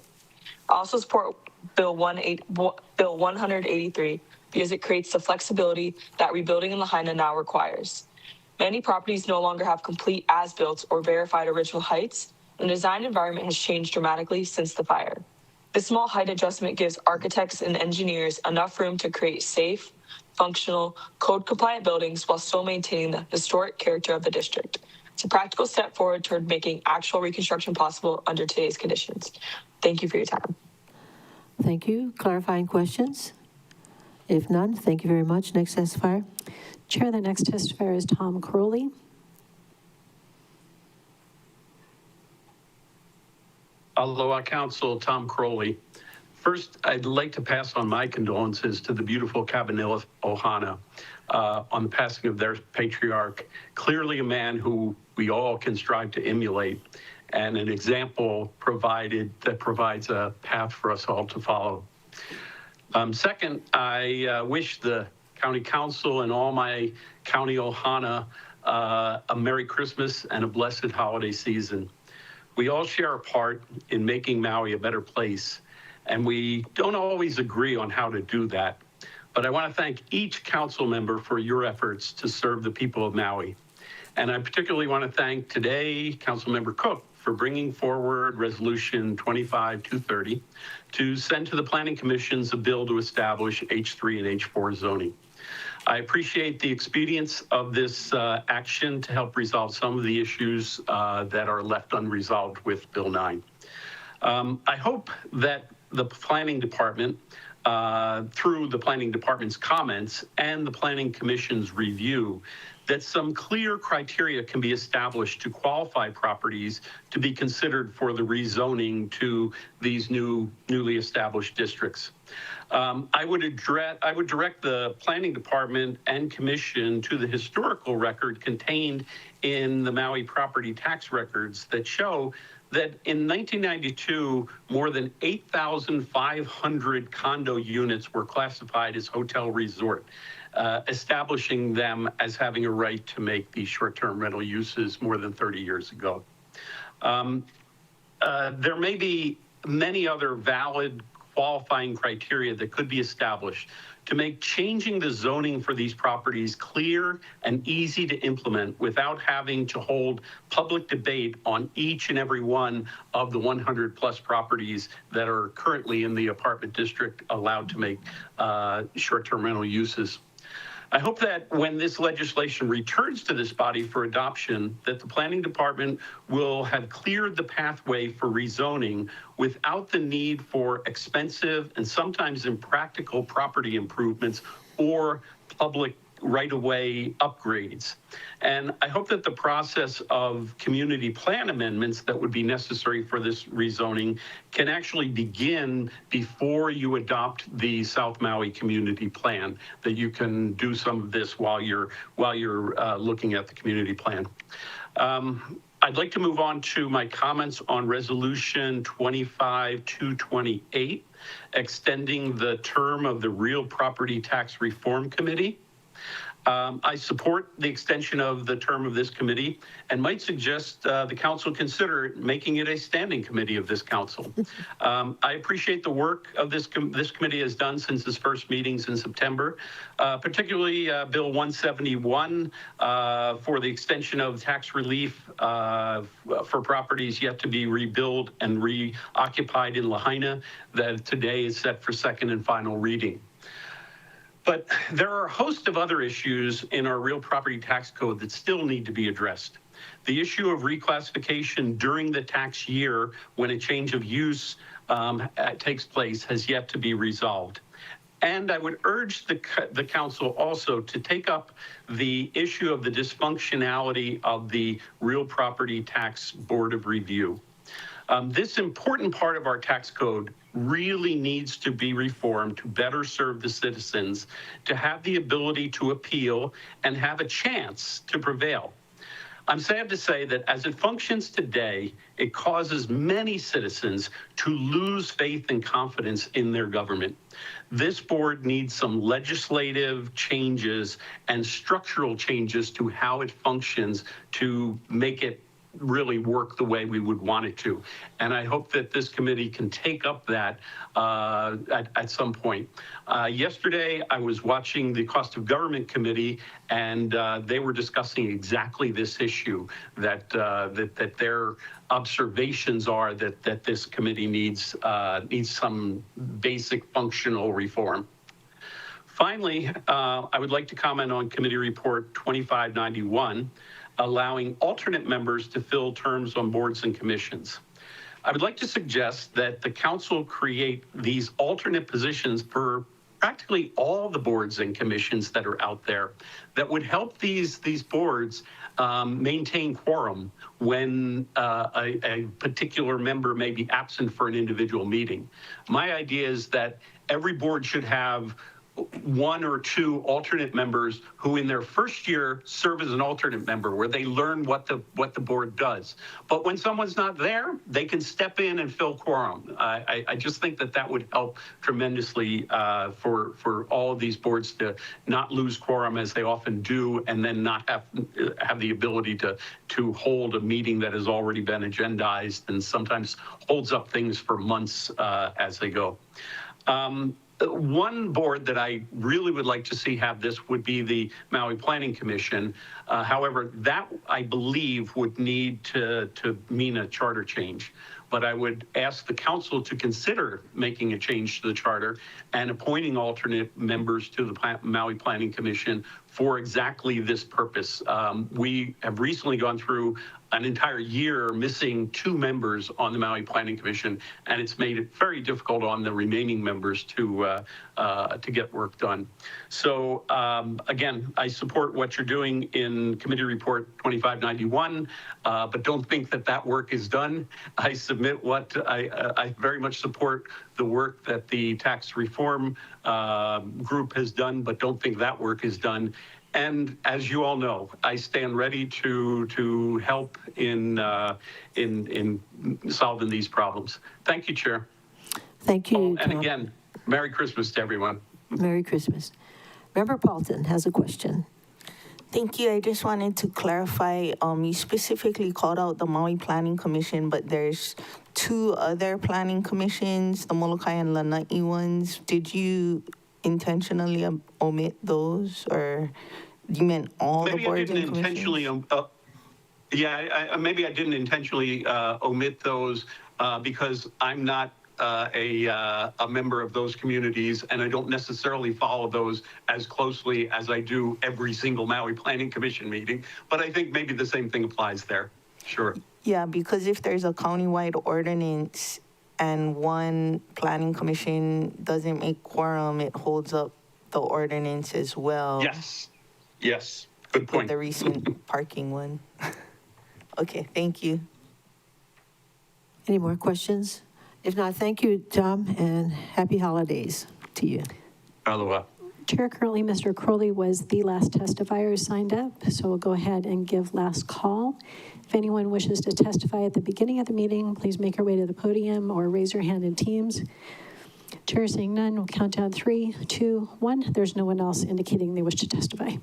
I also support Bill 183 because it creates the flexibility that rebuilding in Lahaina now requires. Many properties no longer have complete as-built or verified original heights, and the design environment has changed dramatically since the fire. This small height adjustment gives architects and engineers enough room to create safe, functional, code-compliant buildings while still maintaining the historic character of the district. It's a practical step forward toward making actual reconstruction possible under today's conditions. Thank you for your time. Thank you. Clarifying questions? If none, thank you very much. Next testifier. Chair, the next testifier is Tom Crowley. Aloha Council, Tom Crowley. First, I'd like to pass on my condolences to the beautiful Kabanila Ohana on the passing of their patriarch, clearly a man who we all can strive to emulate, and an example that provides a path for us all to follow. Second, I wish the County Council and all my County Ohana a Merry Christmas and a blessed holiday season. We all share a part in making Maui a better place, and we don't always agree on how to do that. But I want to thank each council member for your efforts to serve the people of Maui. And I particularly want to thank today Councilmember Cook for bringing forward Resolution 25-230 to send to the Planning Commissions a bill to establish H3 and H4 zoning. I appreciate the expedience of this action to help resolve some of the issues that are left unresolved with Bill 9. I hope that the Planning Department, through the Planning Department's comments and the Planning Commission's review, that some clear criteria can be established to qualify properties to be considered for the rezoning to these newly established districts. I would direct the Planning Department and Commission to the historical record contained in the Maui property tax records that show that in 1992, more than 8,500 condo units were classified as hotel resort, establishing them as having a right to make these short-term rental uses more than 30 years ago. There may be many other valid qualifying criteria that could be established to make changing the zoning for these properties clear and easy to implement without having to hold public debate on each and every one of the 100 plus properties that are currently in the apartment district allowed to make short-term rental uses. I hope that when this legislation returns to this body for adoption, that the Planning Department will have cleared the pathway for rezoning without the need for expensive and sometimes impractical property improvements or public right-of-way upgrades. And I hope that the process of community plan amendments that would be necessary for this rezoning can actually begin before you adopt the South Maui Community Plan, that you can do some of this while you're looking at the community plan. I'd like to move on to my comments on Resolution 25-228, extending the term of the Real Property Tax Reform Committee. I support the extension of the term of this committee and might suggest the council consider making it a standing committee of this council. I appreciate the work of this committee has done since its first meetings in September, particularly Bill 171 for the extension of tax relief for properties yet to be rebuilt and reoccupied in Lahaina that today is set for second and final reading. But there are a host of other issues in our real property tax code that still need to be addressed. The issue of reclassification during the tax year when a change of use takes place has yet to be resolved. And I would urge the council also to take up the issue of the dysfunctionality of the Real Property Tax Board of Review. This important part of our tax code really needs to be reformed to better serve the citizens, to have the ability to appeal and have a chance to prevail. I'm sad to say that as it functions today, it causes many citizens to lose faith and confidence in their government. This board needs some legislative changes and structural changes to how it functions to make it really work the way we would want it to. And I hope that this committee can take up that at some point. Yesterday, I was watching the Cost of Government Committee, and they were discussing exactly this issue, that their observations are that this committee needs some basic functional reform. Finally, I would like to comment on Committee Report 2591, allowing alternate members to fill terms on boards and commissions. I would like to suggest that the council create these alternate positions for practically all the boards and commissions that are out there that would help these boards maintain quorum when a particular member may be absent for an individual meeting. My idea is that every board should have one or two alternate members who in their first year serve as an alternate member where they learn what the board does. But when someone's not there, they can step in and fill quorum. I just think that would help tremendously for all of these boards to not lose quorum as they often do, and then not have the ability to hold a meeting that has already been agendized and sometimes holds up things for months as they go. One board that I really would like to see have this would be the Maui Planning Commission. However, that I believe would need to mean a charter change. But I would ask the council to consider making a change to the charter and appointing alternate members to the Maui Planning Commission for exactly this purpose. We have recently gone through an entire year missing 2 members on the Maui Planning Commission, and it's made it very difficult on the remaining members to get work done. So again, I support what you're doing in Committee Report 2591, but don't think that work is done. I submit what I very much support the work that the tax reform group has done, but don't think that work is done. And as you all know, I stand ready to help in solving these problems. Thank you, Chair. Thank you, and Tom. again, Merry Christmas to everyone. Merry Christmas. Member Paulton has a question. Thank you. I just wanted to clarify, you specifically called out the Maui Planning Commission, but there's 2 other planning commissions, the Molokai and Lanai ones. Did you intentionally omit those, or you meant all the boards and commissions? Maybe I didn't intentionally omit those because I'm not a member of those communities, and I don't necessarily follow those as closely as I do every single Maui Planning Commission meeting. But I think maybe the same thing applies there. Sure. Yeah, because if there's a countywide ordinance and one planning commission doesn't make quorum, it holds up the ordinance as well. Yes. Good point. With the recent parking one. Okay, thank you. Any more questions? If not, thank you, Tom, and happy holidays to you. Aloha. Chair, currently Mr. Crowley was the last testifier who signed up, so we'll go ahead and give last call. If anyone wishes to testify at the beginning of the meeting, please make your way to the podium or raise your hand in Teams. Chair seeing none, we'll count down 3, 2, 1. There's no one else indicating they wish to testify.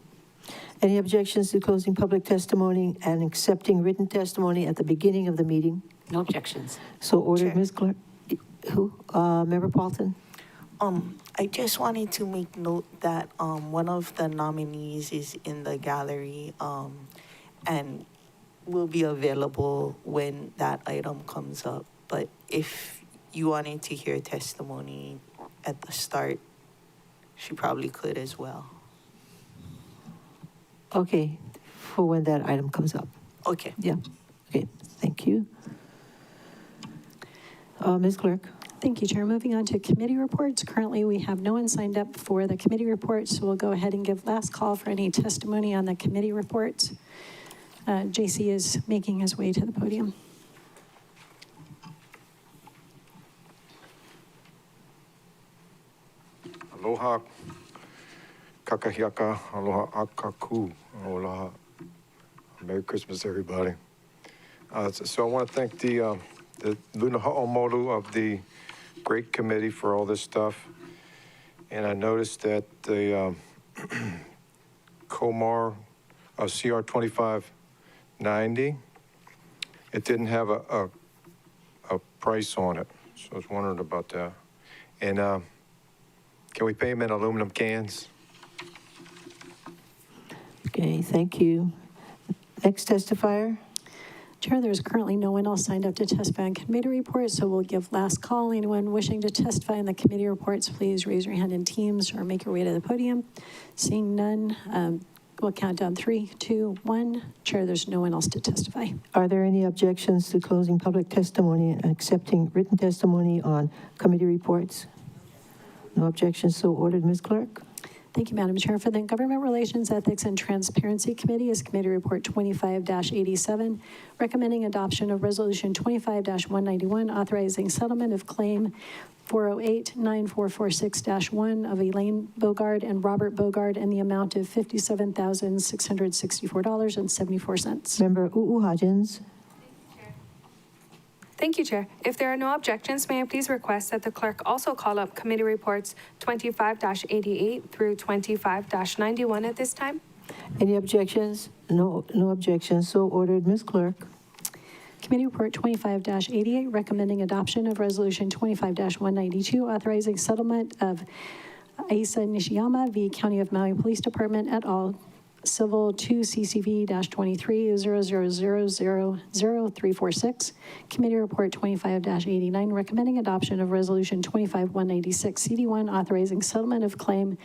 Any objections to closing public testimony and accepting written testimony at the beginning of the meeting? No objections. So ordered, Ms. Clerk. Who? Member Paulton? I just wanted to make note that one of the nominees is in the gallery and will be available when that item comes up. But if you wanted to hear testimony at the start, she probably could as well. Okay, for when that item comes up. Okay. Yeah. Okay, thank you. Ms. Clerk. Thank you, Chair. Moving on to committee reports. Currently, we have no one signed up for the committee reports, so we'll go ahead and give last call for any testimony on the committee reports. JC is making his way to the podium. Aloha, kakahiaka, aloha akaku, aloha. Merry Christmas, everybody. So I want to thank the Luna Ha'omoru of the Great Committee for all this stuff. And I noticed that the COMAR CR 2590, it didn't have a price on it. So I was wondering about that. And can we pay them in aluminum cans? Okay, thank you. Next testifier. Chair, there's currently no one else signed up to testify on committee reports, so we'll give last call. Anyone wishing to testify on the committee reports, please raise your hand in Teams or make your way to the podium. Seeing none, we'll count down 3, 2, 1. Chair, there's no one else to testify. Are there any objections to closing public testimony and accepting written testimony on committee reports? No objections, so ordered, Ms. Clerk. Thank you, Madam Chair. For the Government Relations, Ethics, and Transparency Committee is Committee Report 25-87, recommending adoption of Resolution 25-191, authorizing settlement of claim 408-9446-1 of Elaine Bogard and Robert Bogard in the amount of $57,664.74. Member Hodgins. Thank you, Chair. If there are no objections, may I please request that the clerk also call up Committee Reports 25-88 through 25-91 at this time? Any objections? No objections. So ordered. Ms. Clerk. Committee Report 25-88, recommending adoption of Resolution 25-192, authorizing settlement of Aisa Nishiyama v. County of Maui Police Department et al. Civil 2 CCV-23 Committee Report 25-89, recommending adoption of Resolution 25-196, CD1, authorizing settlement of claim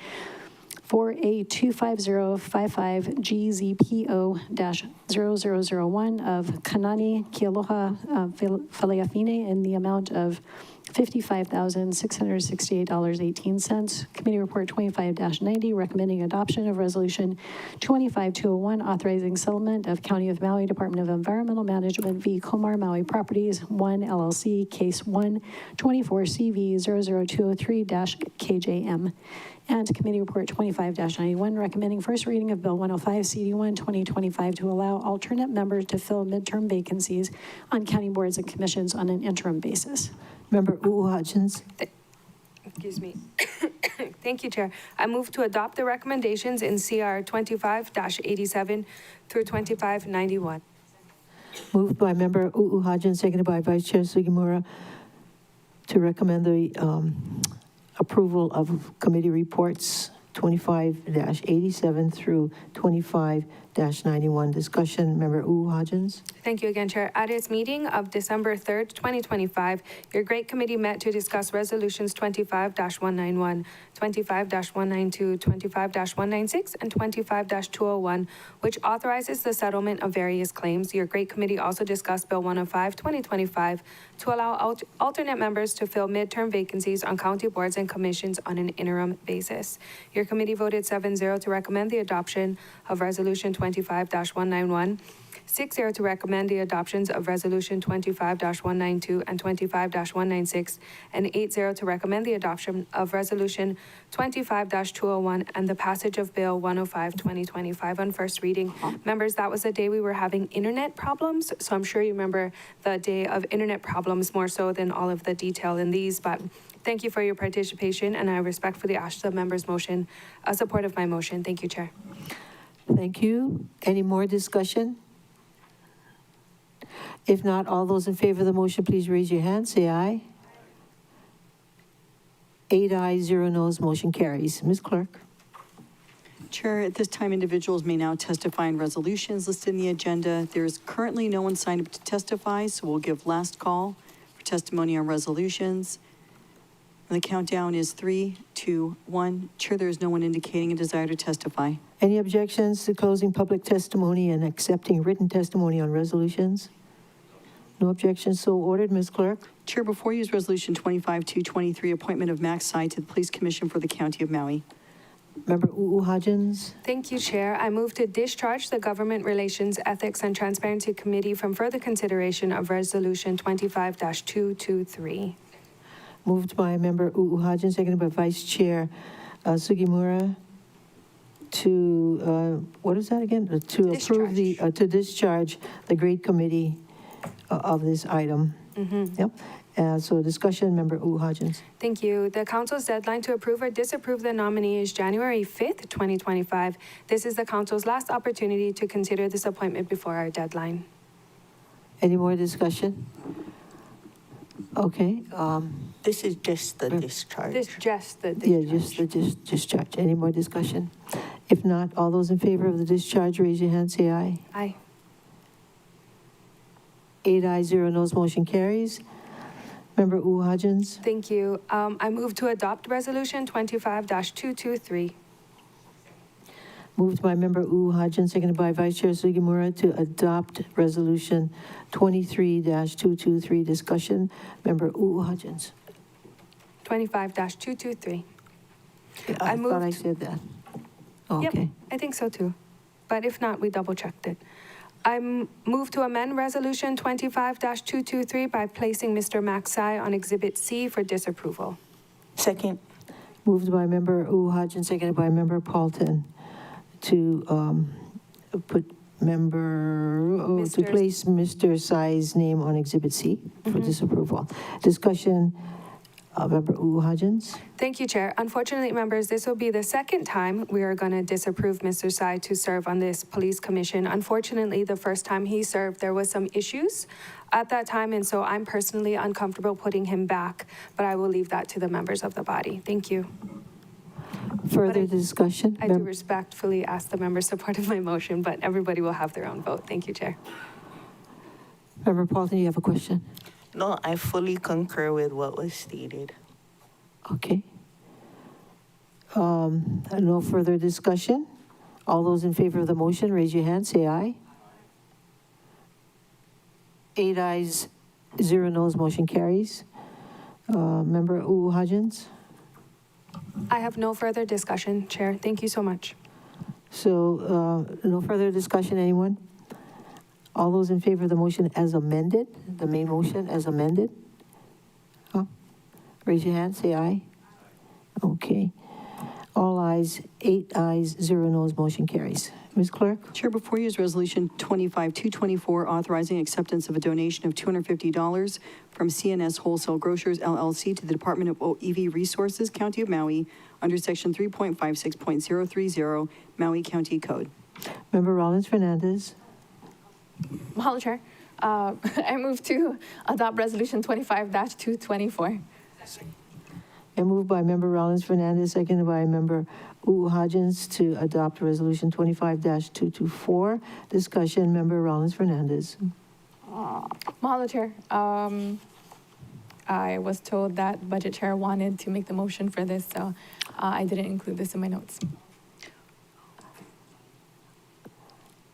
4A25055GZPO-0001 of Kanani Kealoha Faleafine in the amount of $55,668.18. Committee Report 25-90, recommending adoption of Resolution 25-201, authorizing settlement of County of Maui Department of Environmental Management v. Comar Maui Properties 1 LLC, Case 1-24CV-00203-KJM. And Committee Report 25-91, recommending first reading of Bill 105, CD1, 2025, to allow alternate members to fill midterm vacancies on county boards and commissions on an interim basis. Member Hodgins. Excuse me. Thank you, Chair. I move to adopt the recommendations in CR 25-87 through 25-91. Moved by Member Hodgins, seconded by Vice Chair Sugimura, to recommend the approval of committee reports 25-87 through 25-91. Discussion. Member Hodgins. Thank you again, Chair. At its meeting of December 3rd, 2025, your great committee met to discuss resolutions 25-191, 25-192, 25-196, and 25-201, which authorizes the settlement of various claims. Your great committee also discussed Bill 105, 2025, to allow alternate members to fill midterm vacancies on county boards and commissions on an interim basis. Your committee voted 7-0 to recommend the adoption of Resolution 25-191, 6-0 to recommend the adoptions of Resolution 25-192 and 25-196, and 8-0 to recommend the adoption of Resolution 25-201 and the passage of Bill 105, 2025 on first reading. Members, that was the day we were having internet problems, so I'm sure you remember the day of internet problems more so than all of the detail in these, but thank you for your participation, and I respectfully ask the members' motion, support of my motion. Thank you, Chair. Thank you. Any more discussion? If not, all those in favor of the motion, please raise your hand. Say aye. 8 ayes, 0 noes. Motion carries. Ms. Clerk. Chair, at this time, individuals may now testify in resolutions listed in the agenda. There is currently no one signed up to testify, so we'll give last call for testimony on resolutions. And the countdown is 3, 2, 1. Chair, there is no one indicating a desire to testify. Any objections to closing public testimony and accepting written testimony on resolutions? No objections, so ordered. Ms. Clerk. Chair, before you is Resolution 25-223, appointment of Max Sy to the Police Commission for the County of Maui. Member Hodgins. Thank you, Chair. I move to discharge the Government Relations, Ethics, and Transparency Committee from further consideration of Resolution 25-223. Moved by Member Hodgins, seconded by Vice Chair Sugimura to, what is that again? To approve the, to discharge the Great Committee of this item. Yep. So discussion, Member Hodgins. Thank you. The Council's deadline to approve or disapprove the nominee is January 5th, 2025. This is the Council's last opportunity to consider this appointment before our deadline. Any more discussion? Okay. This is just the discharge. This just the discharge. Yeah, just the discharge. Any more discussion? If not, all those in favor of the discharge, raise your hand, say aye. Aye. 8 ayes, 0 noes. Motion carries. Member Hodgins. Thank you. I move to adopt Resolution 25-223. Moved by Member Hodgins, seconded by Vice Chair Sugimura to adopt Resolution 23-223. Discussion. Member Hodgins. 25-223. I thought I said that. Okay. Yep, I think so too. But if not, we double checked it. I move to amend Resolution 25-223 by placing Mr. Maxey on Exhibit C for disapproval. Second. Moved by Member Uhajan, seconded by Member Paulton to put to place Mr. Tsai's name on Exhibit C for disapproval. Discussion, Member Uhajan's. Thank you, Chair. Unfortunately, members, this will be the second time we are going to disapprove Mr. Tsai to serve on this police commission. Unfortunately, the first time he served, there was some issues at that time, and so I'm personally uncomfortable putting him back, but I will leave that to the members of the body. Thank you. Further discussion? I do respectfully ask the members' support of my motion, but everybody will have their own vote. Thank you, Chair. Member Paulton, you have a question? No, I fully concur with what was stated. Okay. No further discussion? All those in favor of the motion, raise your hand, say aye. 8 ayes, 0 noes, motion carries. Member Uhajan's. I have no further discussion, Chair. Thank you so much. So no further discussion, anyone? All those in favor of the motion as amended, the main motion as amended? Huh? Raise your hand, say aye. Okay. All ayes, 8 ayes, 0 noes, motion carries. Ms. Clerk? Chair, before you is Resolution 25-224, authorizing acceptance of a donation of $250 from CNS Wholesale Grocers, LLC to the Department of OEV Resources, County of Maui, under Section 3.56.030, Maui County Code. Member Rollins Fernandez. Mahalo, Chair. I move to adopt Resolution 25-224. And moved by Member Rollins Fernandez, seconded by Member Uhajan's to adopt Resolution 25-224. Discussion, Member Rollins Fernandez. Mahalo, Chair. I was told that Budget Chair wanted to make the motion for this, so I didn't include this in my notes.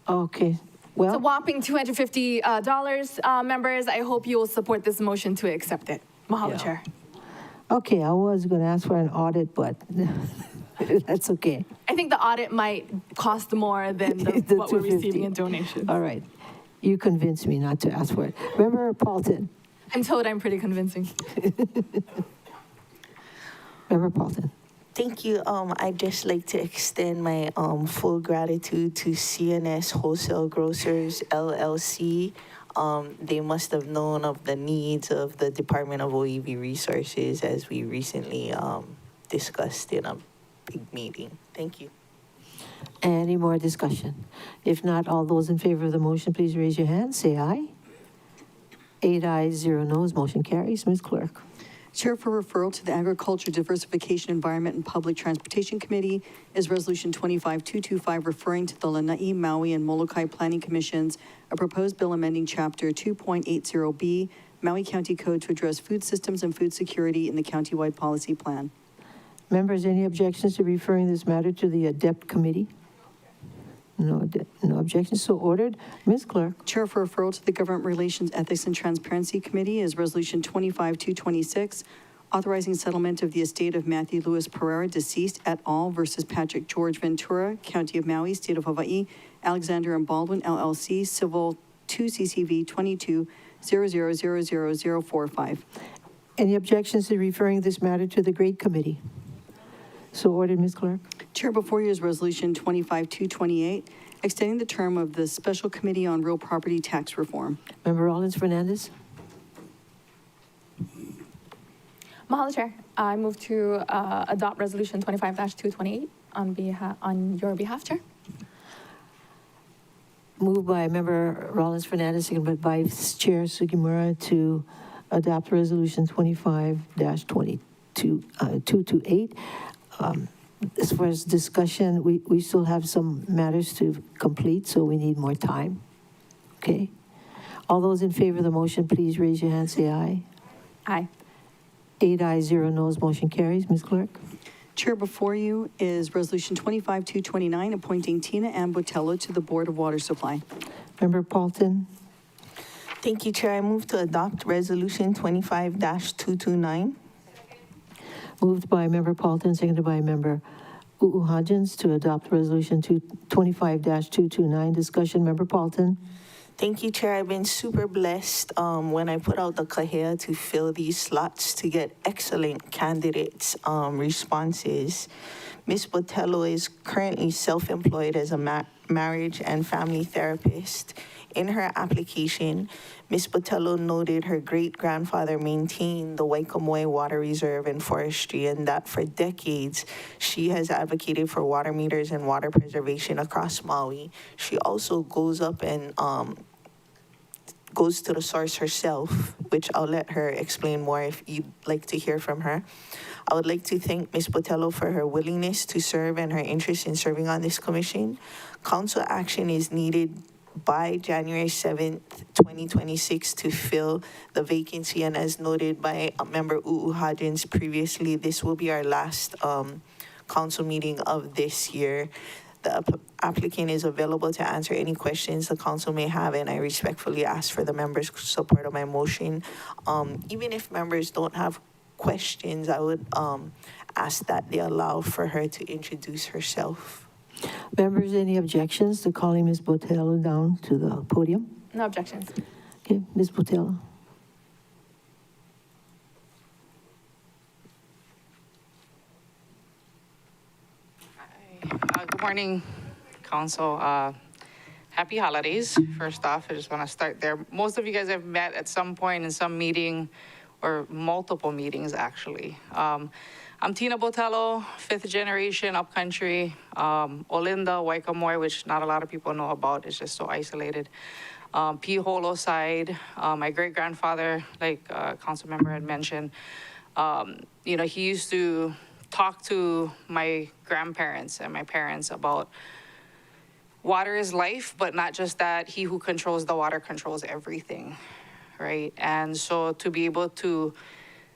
Okay. Well, it's a whopping $250, members. I hope you will support this motion to accept it. Mahalo, Chair. okay, I was going to ask for an audit, but that's okay. I think the audit might cost more than what we're receiving in donations. All right. You convinced me not to ask for it. Member Paulton. I'm told I'm pretty convincing. Member Paulton. Thank you. I'd just like to extend my full gratitude to CNS Wholesale Grocers, LLC. They must have known of the needs of the Department of OEV Resources as we recently discussed in a big meeting. Thank you. Any more discussion? If not, all those in favor of the motion, please raise your hand. Say aye. 8 ayes, 0 noes, motion carries. Ms. Clerk. Chair, for referral to the Agriculture, Diversification, Environment, and Public Transportation Committee is Resolution 25-225, referring to the Lanai, Maui, and Molokai Planning Commissions, a proposed bill amending Chapter 2.80B, Maui County Code to address food systems and food security in the countywide policy plan. Members, any objections to referring this matter to the ADEPT Committee? No objections, so ordered. Ms. Clerk. Chair, for referral to the Government Relations, Ethics, and Transparency Committee is Resolution 25-226, authorizing settlement of the estate of Matthew Lewis Pereira, deceased, et al. Versus Patrick George Ventura, County of Maui, State of Hawaii, Alexander and Baldwin, LLC, Civil 2 CCV 2200000045. Any objections to referring this matter to the Great Committee? So ordered, Ms. Clerk. Chair, before you is Resolution 25-228, extending the term of the Special Committee on Real Property Tax Reform. Member Rollins Fernandez. Mahalo, Chair. I move to adopt Resolution 25-228 on your behalf, Chair. Moved by Member Rollins Fernandez, seconded by Vice Chair Sugimura to adopt Resolution 25-228. As far as discussion, we still have some matters to complete, so we need more time. Okay? All those in favor of the motion, please raise your hand, say aye. Aye. 8 ayes, 0 noes, motion carries. Ms. Clerk. Chair, before you is Resolution 25-229, appointing Tina Ann Botello to the Board of Water Supply. Member Paulton. Thank you, Chair. I move to adopt Resolution 25-229. Moved by Member Paulton, seconded by Member Hodgins to adopt Resolution 25-229. Discussion, Member Paulton. Thank you, Chair. I've been super blessed when I put out the kahea to fill these slots to get excellent candidates' responses. Ms. Botello is currently self-employed as a marriage and family therapist. In her application, Ms. Botello noted her great-grandfather maintained the Waikamoe Water Reserve and Forestry, and that for decades she has advocated for water meters and water preservation across Maui. She also goes up and goes to the source herself, which I'll let her explain more if you'd like to hear from her. I would like to thank Ms. Botello for her willingness to serve and her interest in serving on this commission. Council action is needed by January 7th, 2026 to fill the vacancy, and as noted by Member Hodgins previously, this will be our last council meeting of this year. The applicant is available to answer any questions the council may have, and I respectfully ask for the members' support of my motion. Even if members don't have questions, I would ask that they allow for her to introduce herself. Members, any objections to calling Ms. Botello down to the podium? No objections. Okay, Ms. Botello. Good morning, Council. Happy holidays. First off, I just want to start there. Most of you guys have met at some point in some meeting or multiple meetings, actually. I'm Tina Botello, fifth generation upcountry, Olinda, Waikamoe, which not a lot of people know about. It's just so isolated. Piholo side, my great-grandfather, like council member had mentioned, you know, he used to talk to my grandparents and my parents about water is life, but not just that. He who controls the water controls everything, right? And so to be able to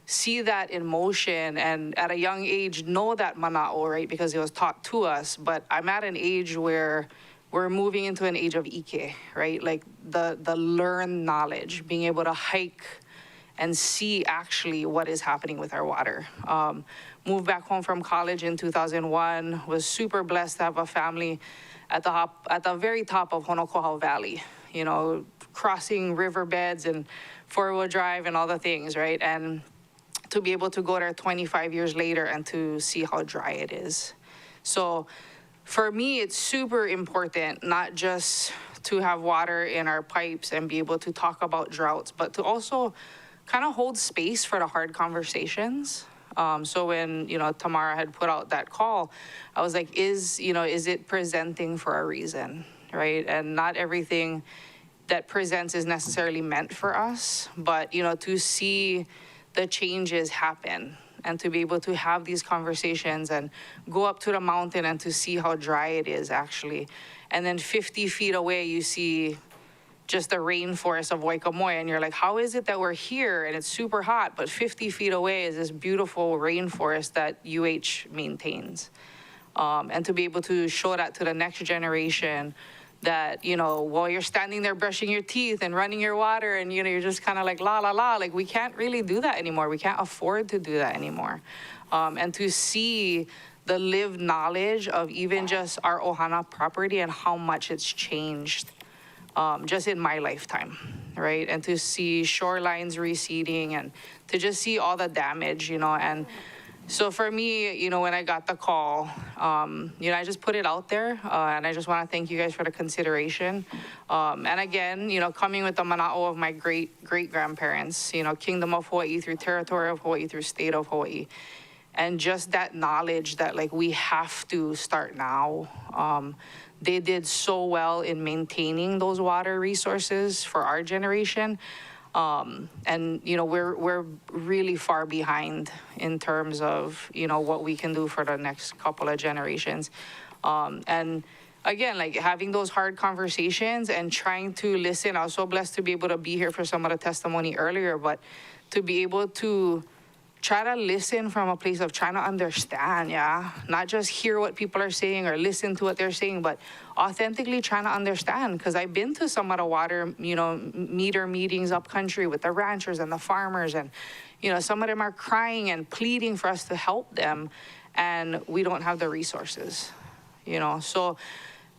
see that in motion and at a young age know that mana'o, right? Because it was taught to us, but I'm at an age where we're moving into an age of ike, right? Like the learned knowledge, being able to hike and see actually what is happening with our water. Moved back home from college in 2001, was super blessed to have a family at the very top of Honokohau Valley, you know, crossing riverbeds and four-wheel drive and all the things, right? And to be able to go there 25 years later and to see how dry it is. So for me, it's super important, not just to have water in our pipes and be able to talk about droughts, but to also kind of hold space for the hard conversations. So when, you know, Tamara had put out that call, I was like, is it presenting for a reason, right? And not everything that presents is necessarily meant for us, but, you know, to see the changes happen and to be able to have these conversations and go up to the mountain and to see how dry it is actually. And then 50 feet away, you see just the rainforest of Waikamoe, and you're like, how is it that we're here and it's super hot, but 50 feet away is this beautiful rainforest that UH maintains. And to be able to show that to the next generation that, you know, while you're standing there brushing your teeth and running your water and, you know, you're just kind of like, la, la, la, like we can't really do that anymore. We can't afford to do that anymore. And to see the lived knowledge of even just our Ohana property and how much it's changed just in my lifetime, right? And to see shorelines receding and to just see all the damage, you know. And so for me, you know, when I got the call, you know, I just put it out there, and I just want to thank you guys for the consideration. And again, you know, coming with the mana'o of my great-grandparents, you know, Kingdom of Hawaii through Territory of Hawaii through State of Hawaii. And just that knowledge that, like, we have to start now. They did so well in maintaining those water resources for our generation. And, you know, we're really far behind in terms of, you know, what we can do for the next couple of generations. And again, like having those hard conversations and trying to listen. I was so blessed to be able to be here for some of the testimony earlier, but to be able to try to listen from a place of trying to understand, yeah? Not just hear what people are saying or listen to what they're saying, but authentically trying to understand. Because I've been to some of the water, you know, meter meetings up country with the ranchers and the farmers, and, you know, some of them are crying and pleading for us to help them. and we don't have the resources, So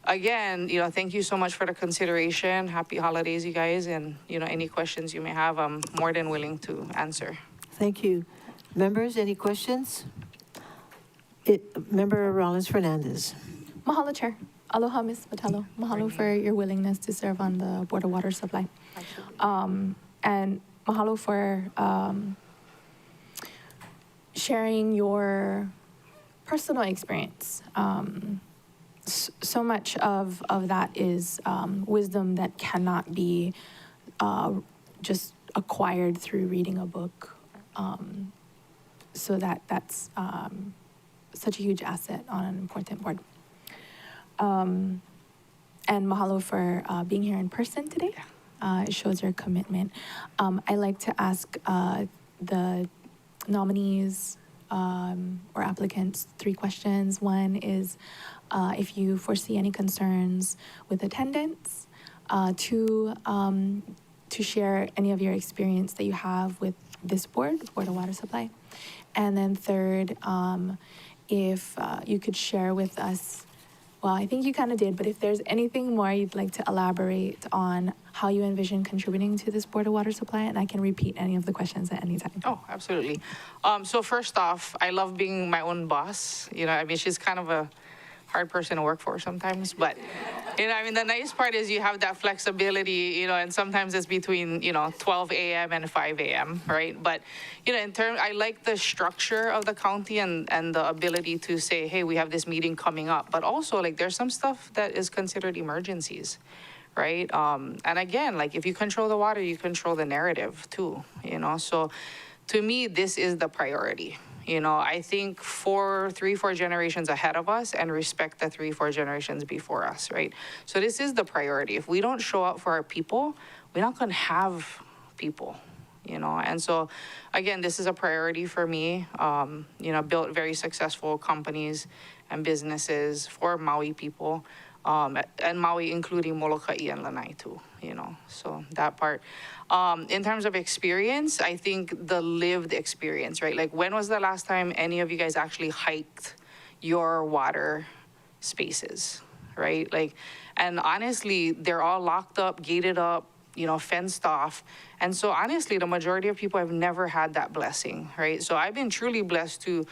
again, thank you so much for the consideration. Happy holidays, you guys. And, any questions you may have, I'm more than willing to answer. Thank you. Members, any questions? Member Rollins Fernandez. Mahalo, Chair. Aloha, Ms. Botello. Mahalo for your willingness to serve on the Board of Water Supply. And mahalo for sharing your personal experience. So much of that is wisdom that cannot be just acquired through reading a book. So that's such a huge asset on an important board. And mahalo for being here in person today. It shows your commitment. I like to ask the nominees or applicants 3 questions. One is if you foresee any concerns with attendance. 2, to share any of your experience that you have with this board, the Board of Water Supply. And then 3rd, if you could share with us, well, I think you kind of did, but if there's anything more you'd like to elaborate on how you envision contributing to this Board of Water Supply, and I can repeat any of the questions at any time. Oh, absolutely. So first off, I love being my own boss. She's kind of a hard person to work for sometimes, but the nice part is you have that flexibility, and sometimes it's between 12 a.m. and 5 a.m. right? But I like the structure of the county and the ability to say, hey, we have this meeting coming up, but also there's some stuff that is considered emergencies, right? And again, if you control the water, you control the narrative too, So to me, this is the priority. I think 3-4 generations ahead of us and respect the 3-4 generations before us, right? So this is the priority. If we don't show up for our people, we're not going to have people, And so, again, this is a priority for me. Built very successful companies and businesses for Maui people, and Maui, including Moloka'i and Lanai too, So that part. In terms of experience, I think the lived experience, right? When was the last time any of you guys actually hiked your water spaces, right? And honestly, they're all locked up, gated up, fenced off. And so honestly, the majority of people have never had that blessing, right? So I've been truly blessed to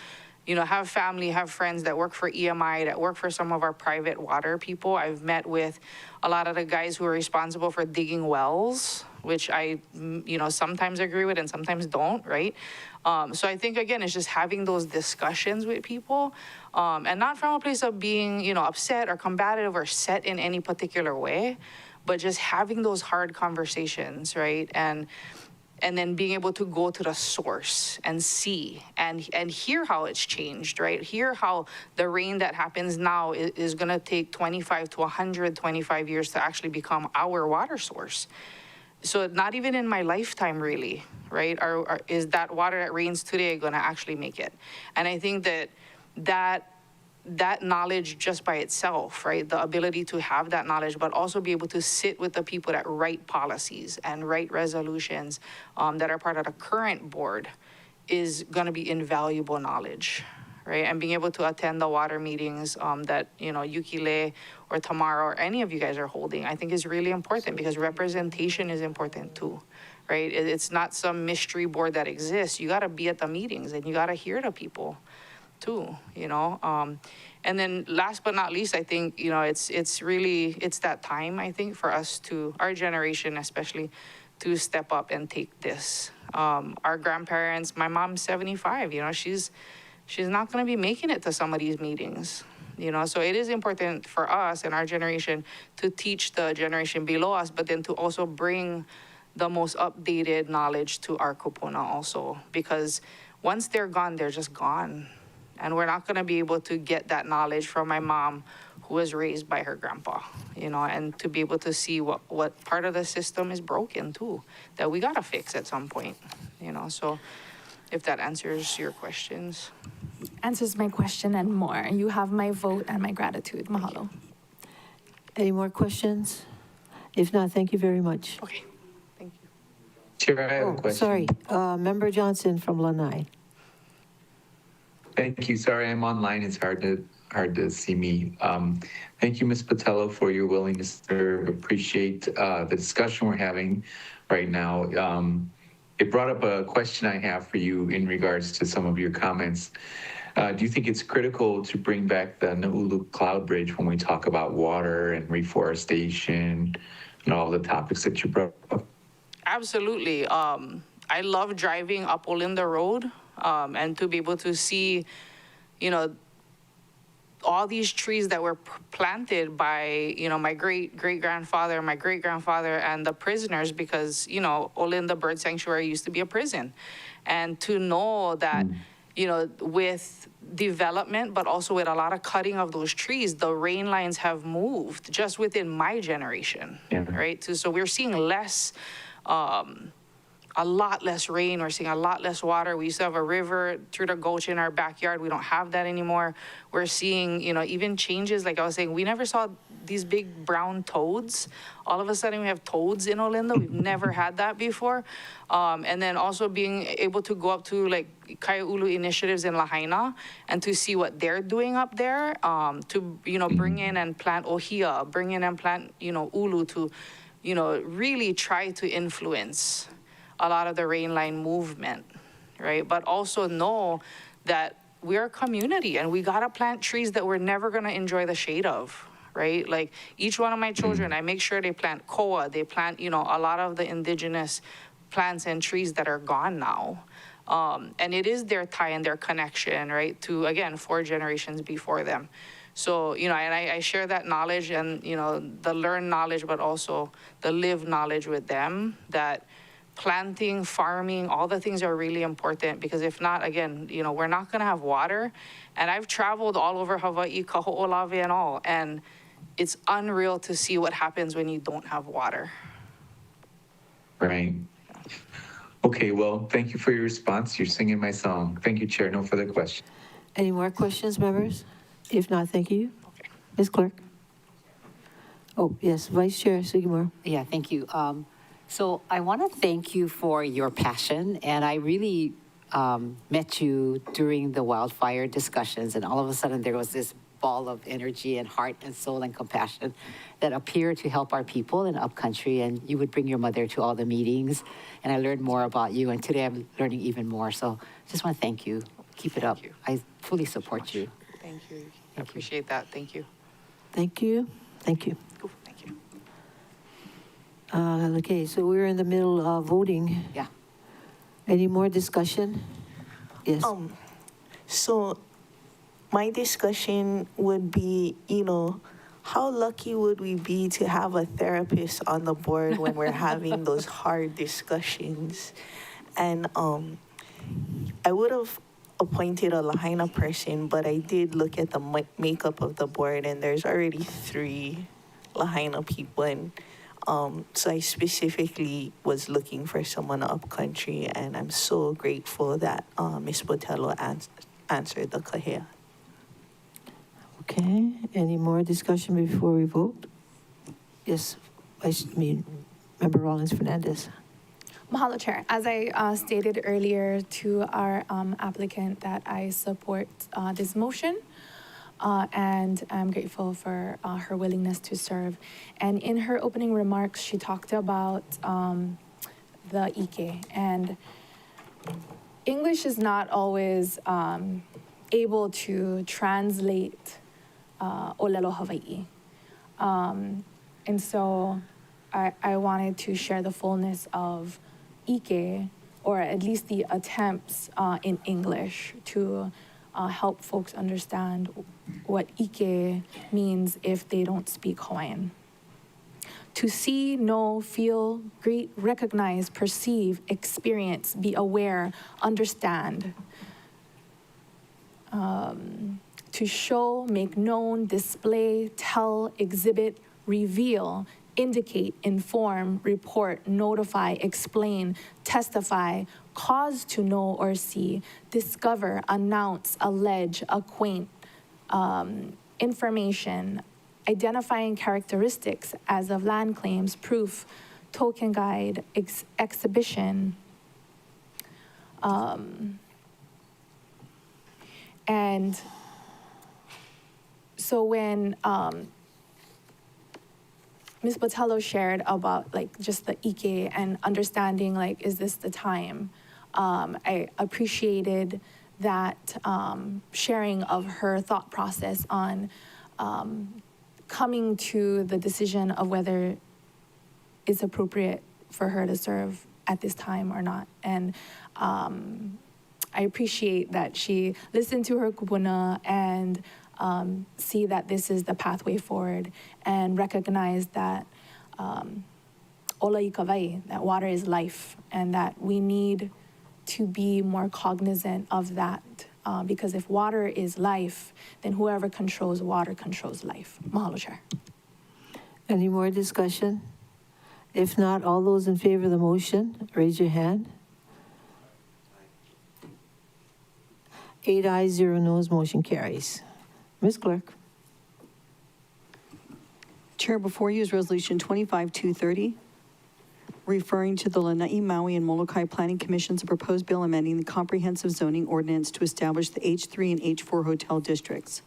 have family, have friends that work for EMI, that work for some of our private water people. I've met with a lot of the guys who are responsible for digging wells, which I, sometimes agree with and sometimes don't, right? So I think, again, it's just having those discussions with people, and not from a place of being, upset or combative or set in any particular way, but just having those hard conversations, right? And then being able to go to the source and see and hear how it's changed, right? Hear how the rain that happens now is going to take 25 to 125 years to actually become our water source. So not even in my lifetime, really, right? Is that water that rains today going to actually make it? And I think that knowledge just by itself, right? The ability to have that knowledge, but also be able to sit with the people that write policies and write resolutions that are part of the current board is going to be invaluable knowledge, right? And being able to attend the water meetings that, Yukile or Tamara or any of you guys are holding, I think is really important because representation is important too, right? It's not some mystery board that exists. You got to be at the meetings and you got to hear the people too, and then last but not least, I think, it's that time, I think, for us our generation especially, to step up and take this. Our grandparents, my mom's 75, she's not going to be making it to some of these meetings, so it is important for us and our generation to teach the generation below us, but then to also bring the most updated knowledge to our kupuna also, because once they're gone, they're just gone. And we're not going to be able to get that knowledge from my mom, who was raised by her grandpa, and to be able to see what part of the system is broken too, that we got to fix at some point, So if that answers your questions. Answers my question and more. You have my vote and my gratitude. Mahalo. Any more questions? If not, thank you very much. Okay, thank you. Chair, I have a question. Sorry, Member Johnson from Lanai. Thank you. Sorry, I'm online. It's hard to see me. Thank you, Ms. Patello, for your willingness to serve. Appreciate the discussion we're having right now. It brought up a question I have for you in regards to some of your comments. Do you think it's critical to bring back the Naulu Cloud Bridge when we talk about water and reforestation and all the topics that you brought up? Absolutely. I love driving up Olinda Road and to be able to see, you know, all these trees that were planted by, you know, my great-grandfather, my great-grandfather, and the prisoners, because, you know, Olinda Bird Sanctuary used to be a prison. And to know that, you know, with development, but also with a lot of cutting of those trees, the rain lines have moved just within my generation, right? So we're seeing less, a lot less rain. We're seeing a lot less water. We used to have a river through the gulch in our backyard. We don't have that anymore. We're seeing, you know, even changes. Like I was saying, we never saw these big brown toads. All of a sudden we have toads in Olinda. We've never had that before. And then also being able to go up to like Kaia'ulu initiatives in Lahaina and to see what they're doing up there, to, you know, bring in and plant ohia, bring in and plant, you know, ulu, to, you know, really try to influence a lot of the rain line movement, right? But also know that we're a community and we gotta plant trees that we're never gonna enjoy the shade of, right? Like each one of my children, I make sure they plant koa, they plant, you know, a lot of the indigenous plants and trees that are gone now. And it is their tie and their connection, right? To, again, 4 generations before them. So, you know, and I share that knowledge and, you know, the learned knowledge, but also the lived knowledge with them, that planting, farming, all the things are really important, because if not, again, you know, we're not gonna have water. And I've traveled all over Hawaii, Kaho'olawe and all, and it's unreal to see what happens when you don't have water. Right. Okay, well, thank you for your response. You're singing my song. Thank you, Chair. No further questions. Any more questions, members? If not, thank you. Ms. Clerk? Oh, yes, Vice Chair Sigmore. Yeah, thank you. So I want to thank you for your passion, and I really met you during the wildfire discussions, and all of a sudden there was this ball of energy and heart and soul and compassion that appeared to help our people in upcountry, and you would bring your mother to all the meetings, and I learned more about you, and today I'm learning even more, so just want to thank you. Keep it up. I fully support you. Thank you. I appreciate that. Thank you. Thank you. Thank you. Cool. Thank you. Okay, so we're in the middle of voting. Yeah. Any more discussion? Yes. So my discussion would be, you know, how lucky would we be to have a therapist on the board when we're having those hard discussions? And I would have appointed a Lahaina person, but I did look at the makeup of the board, and there's already 3 Lahaina people, and so I specifically was looking for someone upcountry, and I'm so grateful that Ms. Botello answered the kahea. Okay, any more discussion before we vote? Yes, Member Rollins-Fernandez. Mahalo, Chair. As I stated earlier to our applicant, that I support this motion, and I'm grateful for her willingness to serve. And in her opening remarks, she talked about the ike, and English is not always able to translate Olelo Hawaii. And so I wanted to share the fullness of ike, or at least the attempts in English to help folks understand what ike means if they don't speak Hawaiian. To see, know, feel, greet, recognize, perceive, experience, be aware, understand. To show, make known, display, tell, exhibit, reveal, indicate, inform, report, notify, explain, testify, cause to know or see, discover, announce, allege, acquaint, information, identifying characteristics as of land claims, proof, token guide, exhibition, And so when Ms. Botello shared about like just the Ike and understanding like, is this the time? I appreciated that sharing of her thought process on coming to the decision of whether it's appropriate for her to serve at this time or not. And I appreciate that she listened to her kupuna and see that this is the pathway forward and recognize that ola i kawai, that water is life, and that we need to be more cognizant of that. Because if water is life, then whoever controls water controls life. Mahalo, Chair. Any more discussion? If not, all those in favor of the motion, raise your hand. 8 ayes, 0 noes, motion carries. Ms. Clerk. Chair, before you is Resolution 25-230, referring to the Lanai, Maui, and Molokai Planning Commissions, a proposed bill amending the comprehensive zoning ordinance to establish the H3 and H4 hotel districts.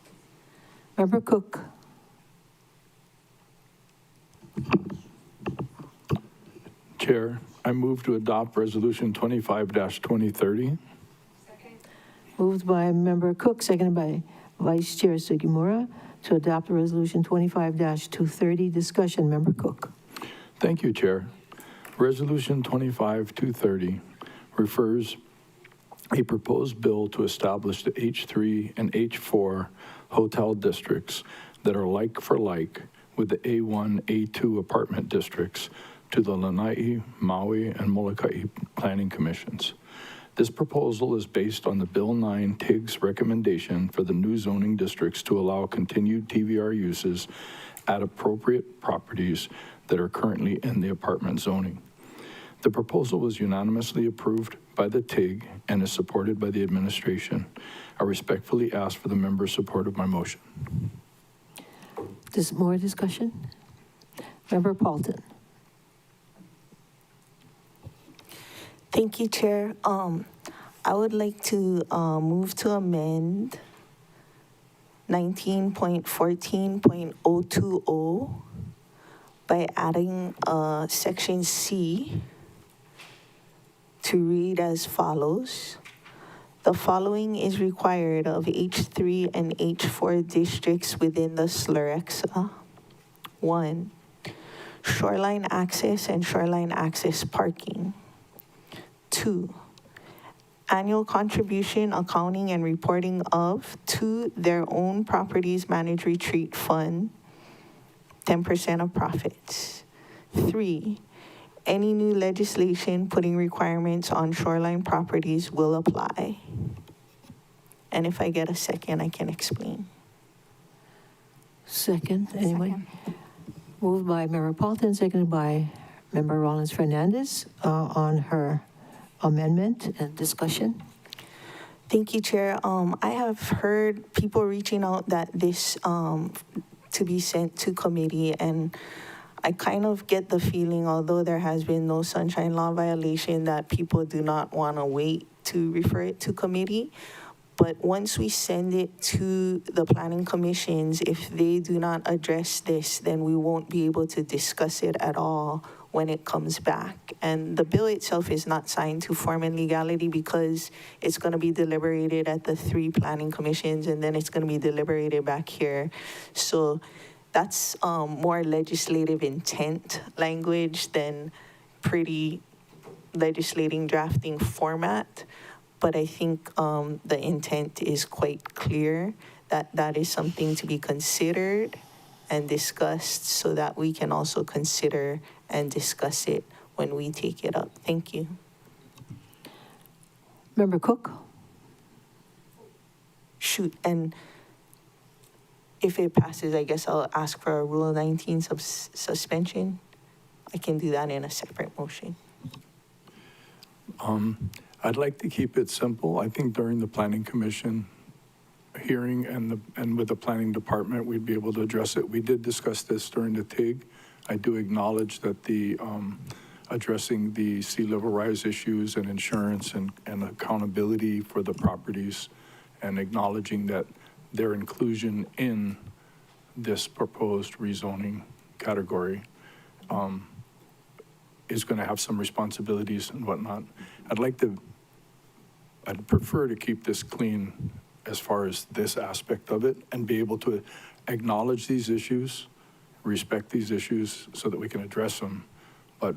Member Cook. Chair, I move to adopt Resolution 25-2030. Moved by Member Cook, seconded by Vice Chair Sugimura to adopt Resolution 25-230. Discussion, Member Cook. Thank you, Chair. Resolution 25-230 refers a proposed bill to establish the H3 and H4 hotel districts that are like for like with the A1, A2 apartment districts to the Lanai, Maui, and Molokai Planning Commissions. This proposal is based on the Bill 9 TIG's recommendation for the new zoning districts to allow continued TVR uses at appropriate properties that are currently in the apartment zoning. The proposal was unanimously approved by the TIG and is supported by the administration. I respectfully ask for the members' support of my motion. More discussion? Member Paulton. Thank you, Chair. I would like to move to amend 19.14.020 by adding section C to read as follows. The following is required of H3 and H4 districts within the SLREXA. 1, shoreline access and shoreline access parking. 2, annual contribution, accounting, and reporting of to their own properties managed retreat fund, 10% of profits. 3, any new legislation putting requirements on shoreline properties will apply. And if I get a second, I can explain. Second, anyone? Moved by Member Paulton, seconded by Member Rollins Fernandez on her amendment and discussion. Thank you, Chair. I have heard people reaching out that this to be sent to committee, and I kind of get the feeling, although there has been no sunshine law violation, that people do not want to wait to refer it to committee. But once we send it to the planning commissions, if they do not address this, then we won't be able to discuss it at all when it comes back. And the bill itself is not signed to form and legality because it's going to be deliberated at the 3 planning commissions, and then it's going to be deliberated back here. So that's more legislative intent language than pretty legislating drafting format. But I think the intent is quite clear that that is something to be considered and discussed so that we can also consider and discuss it when we take it up. Thank you. Member Cook? Shoot, and if it passes, I guess I'll ask for a Rule 19 suspension. I can do that in a separate motion. I'd like to keep it simple. I think during the Planning Commission hearing and with the Planning Department, we'd be able to address it. We did discuss this during the TIG. I do acknowledge that the addressing the sea level rise issues and insurance and accountability for the properties and acknowledging that their inclusion in this proposed rezoning category is going to have some responsibilities and whatnot. I'd prefer to keep this clean as far as this aspect of it and be able to acknowledge these issues, respect these issues so that we can address them. But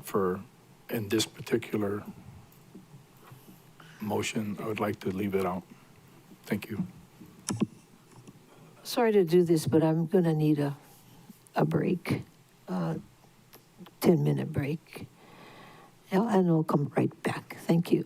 in this particular motion, I would like to leave it out. Thank you. Sorry to do this, but I'm going to need a break, 10-minute break. And we'll come right back. Thank you.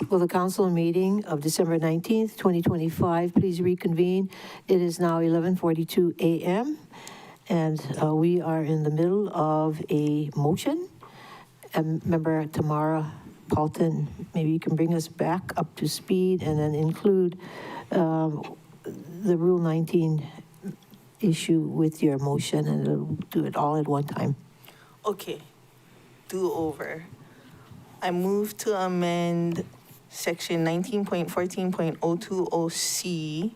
Will the council meeting of December 19th, 2025, please reconvene? It is now 11:42 a.m., and we are in the middle of a motion. And Member Tamara Paulton, maybe you can bring us back up to speed and then include the Rule 19 issue with your motion, and it'll do it all at one time. Okay, do over. I move to amend section 19.14.020C.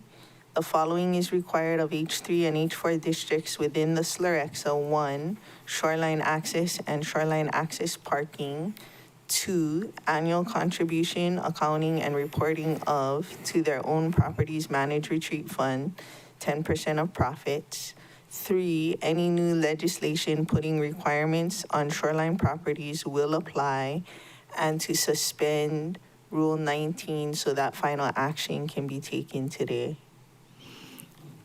The following is required of H3 and H4 districts within the SLREXA. 1, shoreline access and shoreline access parking. 2, annual contribution, accounting, and reporting of to their own properties managed retreat fund, 10% of profits. 3, any new legislation putting requirements on shoreline properties will apply, and to suspend Rule 19 so that final action can be taken today.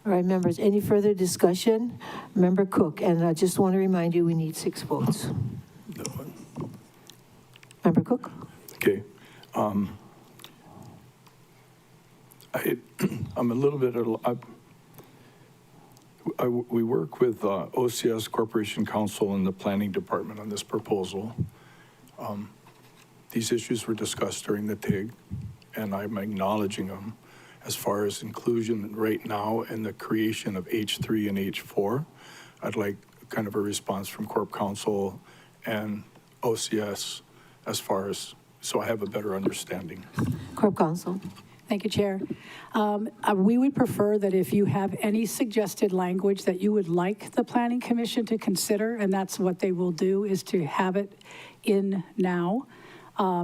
All right, members, any further discussion? Member Cook, and I just want to remind you, we need 6 votes. Member Cook? Okay. I'm a little bit, we work with OCS Corporation Council and the Planning Department on this proposal. These issues were discussed during the TIG, and I'm acknowledging them as far as inclusion right now and the creation of H3 and H4. I'd like kind of a response from Corp Council and OCS as far as, so I have a better understanding. Corp Council. Thank you, Chair. We would prefer that if you have any suggested language that you would like the Planning Commission to consider, and that's what they will do, is to have it in now,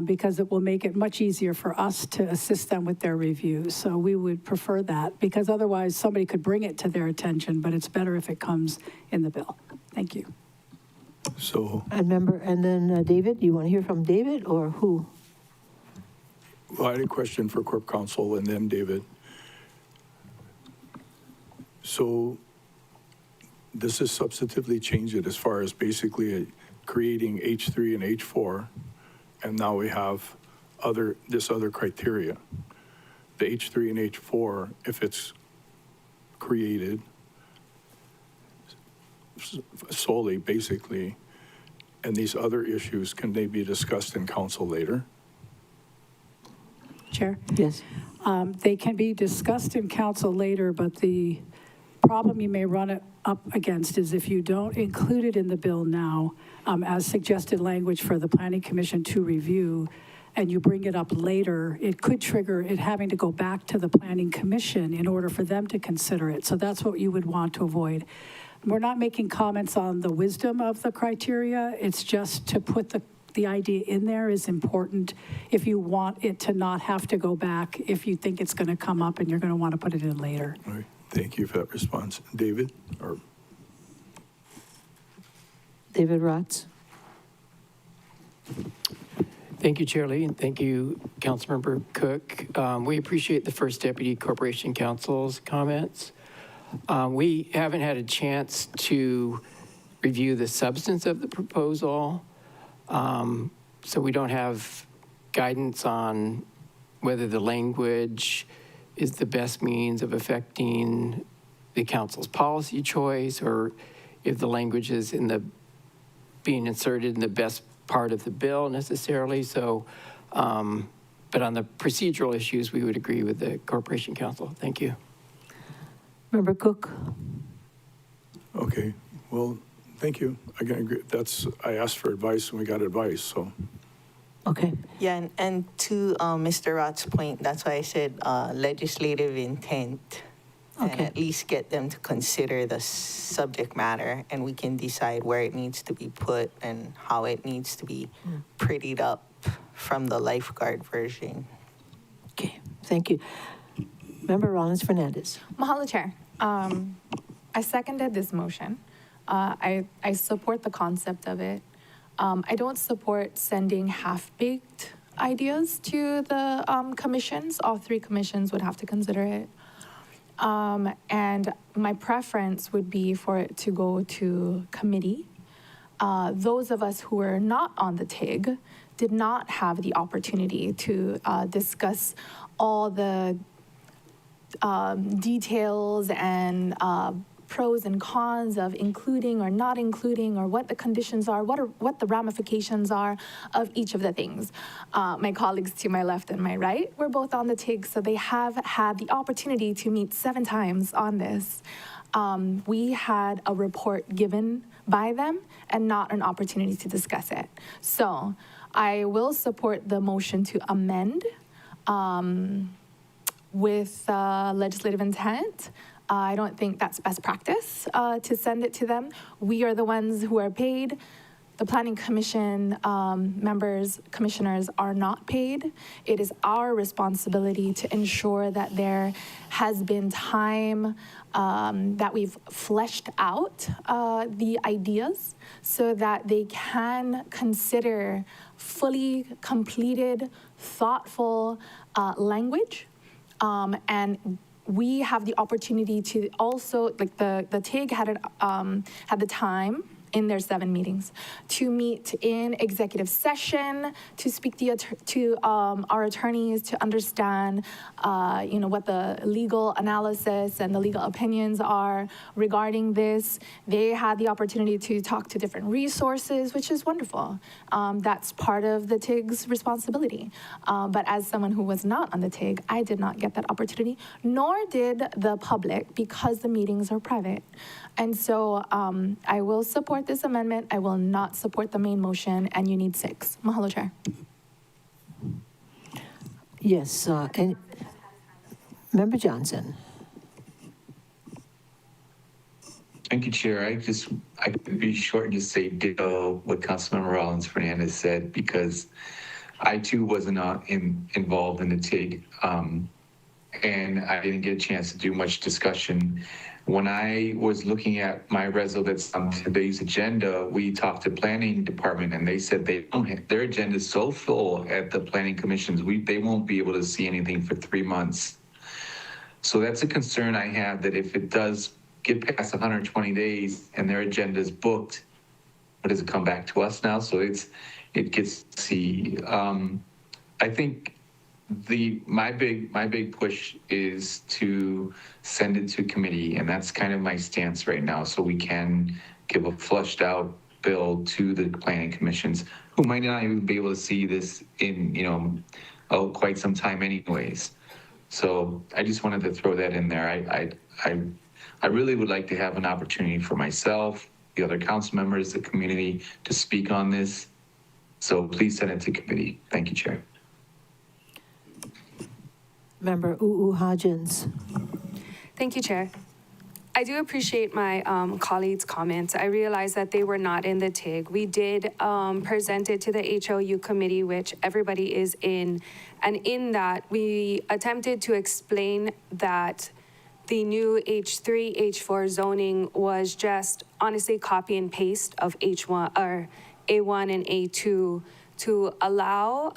because it will make it much easier for us to assist them with their review. So we would prefer that, because otherwise somebody could bring it to their attention, but it's better if it comes in the bill. Thank you. So. And then David, you want to hear from David or who? Well, I had a question for Corp Council and then David. So this is substantively changed it as far as basically creating H3 and H4, and now we have this other criteria. The H3 and H4, if it's created solely, basically, and these other issues, can they be discussed in council later? Chair? Yes. They can be discussed in council later, but the problem you may run it up against is if you don't include it in the bill now as suggested language for the Planning Commission to review, and you bring it up later, it could trigger it having to go back to the Planning Commission in order for them to consider it. So that's what you would want to avoid. We're not making comments on the wisdom of the criteria. It's just to put the idea in there is important if you want it to not have to go back if you think it's going to come up and you're going to want to put it in later. All right, thank you for that response. David? David Rotz. Thank you, Chair Lee, and thank you, Councilmember Cook. We appreciate the First Deputy Corporation Counsel's comments. We haven't had a chance to review the substance of the proposal. So we don't have guidance on whether the language is the best means of affecting the council's policy choice, or if the language is being inserted in the best part of the bill necessarily. So, but on the procedural issues, we would agree with the Corporation Council. Thank you. Member Cook. Okay, well, thank you. I can agree. I asked for advice and we got advice, so. Okay. Yeah, and to Mr. Roth's point, that's why I said legislative intent. Okay. And at least get them to consider the subject matter, and we can decide where it needs to be put and how it needs to be prettied up from the lifeguard version. Okay, thank you. Member Rollins Fernandez. Mahalo, Chair. I seconded this motion. I support the concept of it. I don't support sending half-baked ideas to the commissions. All 3 commissions would have to consider it. And my preference would be for it to go to committee. Those of us who were not on the TIG did not have the opportunity to discuss all the details and pros and cons of including or not including, or what the conditions are, what the ramifications are of each of the things. My colleagues to my left and my right were both on the TIG, so they have had the opportunity to meet 7 times on this. We had a report given by them and not an opportunity to discuss it. So I will support the motion to amend with legislative intent. I don't think that's best practice to send it to them. We are the ones who are paid. The Planning Commission commissioners are not paid. It is our responsibility to ensure that there has been time that we've fleshed out the ideas so that they can consider fully completed, thoughtful language. And we have the opportunity to also, like the TIG had the time in their 7 meetings to meet in executive session, to speak to our attorneys, to understand, what the legal analysis and the legal opinions are regarding this. They had the opportunity to talk to different resources, which is wonderful. That's part of the TIG's responsibility. But as someone who was not on the TIG, I did not get that opportunity, nor did the public, because the meetings are private. And so I will support this amendment. I will not support the main motion, and you need 6. Mahalo, Chair. Yes, and Member Johnson. Thank you, Chair. I could be short and just say ditto what Councilmember Rollins Fernandez said, because I too wasn't involved in the TIG, and I didn't get a chance to do much discussion. When I was looking at my resolution that's on today's agenda, we talked to Planning Department, and they said their agenda is so full at the Planning Commissions, they won't be able to see anything for 3 months. So that's a concern I have, that if it does get past 120 days and their agenda is booked, what does it come back to us now? So it gets to see. I think my big push is to send it to committee, and that's kind of my stance right now, so we can give a flushed out bill to the planning commissions, who might not even be able to see this in quite some time anyways. So I just wanted to throw that in there. I really would like to have an opportunity for myself, the other council members, the community, to speak on this. So please send it to committee. Thank you, Chair. Member Hodgins. Thank you, Chair. I do appreciate my colleagues' comments. I realize that they were not in the TIG. We did present it to the HOU committee, which everybody is in. And in that, we attempted to explain that the new H3, H4 zoning was just honestly copy and paste of H1 or A1 and A2 to allow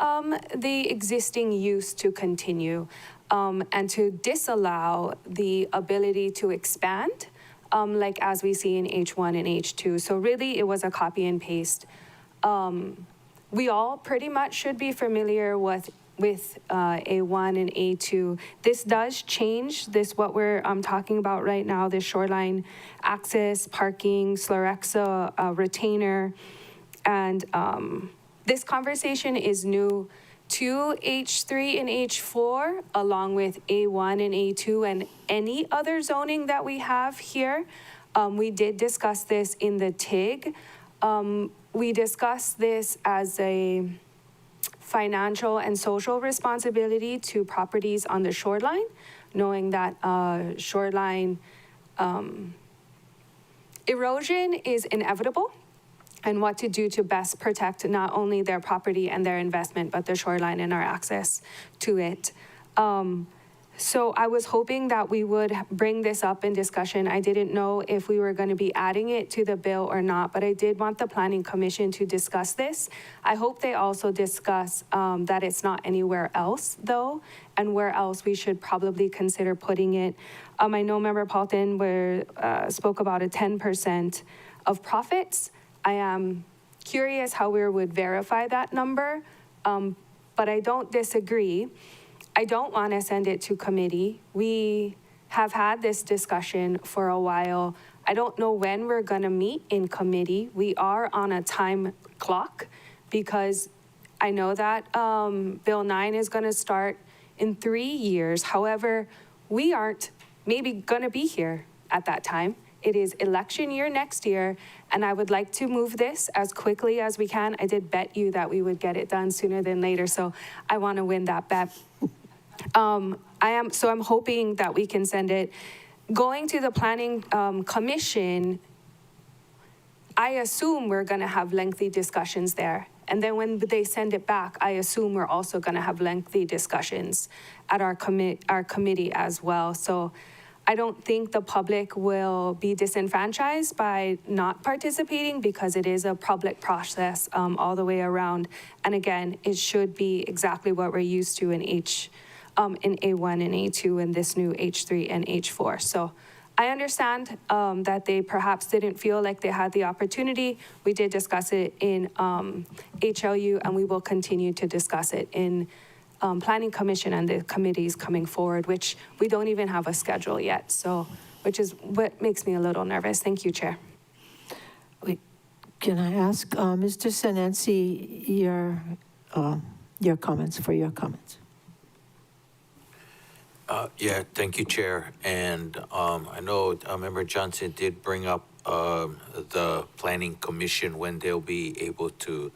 the existing use to continue. And to disallow the ability to expand, like as we see in H1 and H2. So really, it was a copy and paste. We all pretty much should be familiar with A1 and A2. This does change what we're talking about right now, the shoreline access, parking, Slerexa retainer. And this conversation is new to H3 and H4, along with A1 and A2 and any other zoning that we have here. We did discuss this in the TIG. We discussed this as a financial and social responsibility to properties on the shoreline, knowing that shoreline erosion is inevitable, and what to do to best protect not only their property and their investment, but the shoreline and our access to it. So I was hoping that we would bring this up in discussion. I didn't know if we were going to be adding it to the bill or not, but I did want the Planning Commission to discuss this. I hope they also discuss that it's not anywhere else, though, and where else we should probably consider putting it. I know Member Paulton spoke about a 10% of profits. I am curious how we would verify that number. but I don't disagree. I don't want to send it to committee. We have had this discussion for a while. I don't know when we're going to meet in committee. We are on a time clock because I know that Bill 9 is going to start in 3 years. However, we aren't maybe going to be here at that time. It is election year next year, and I would like to move this as quickly as we can. I did bet you that we would get it done sooner than later, so I want to win that bet. I'm hoping that we can send it. Going to the Planning Commission, I assume we're going to have lengthy discussions there. And then when they send it back, I assume we're also going to have lengthy discussions at our committee as well. So I don't think the public will be disenfranchised by not participating because it is a public process all the way around. And again, it should be exactly what we're used to in A1 and A2 and this new H3 and H4. So I understand that they perhaps didn't feel like they had the opportunity. We did discuss it in HLU, and we will continue to discuss it in Planning Commission and the committees coming forward, which we don't even have a schedule yet. So, which is what makes me a little nervous. Thank you, Chair. Wait, can I ask Mr. Senensi your comments? Yeah, thank you, Chair. And I know Member Johnson did bring up the Planning Commission when they'll be able to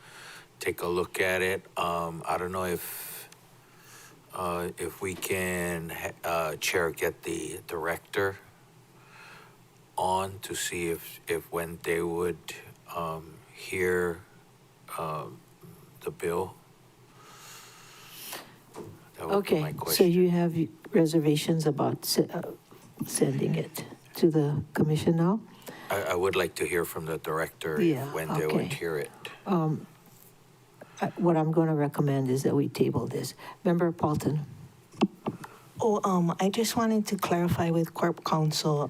take a look at it. I don't know if we can, Chair, get the director on to see if when they would hear the bill. That would be my Okay, so question. you have reservations about sending it to the commission now? I would like to hear from the director Yeah, when they would okay. hear it. What I'm going to recommend is that we table this. Member Paulton. I just wanted to clarify with Corp Counsel.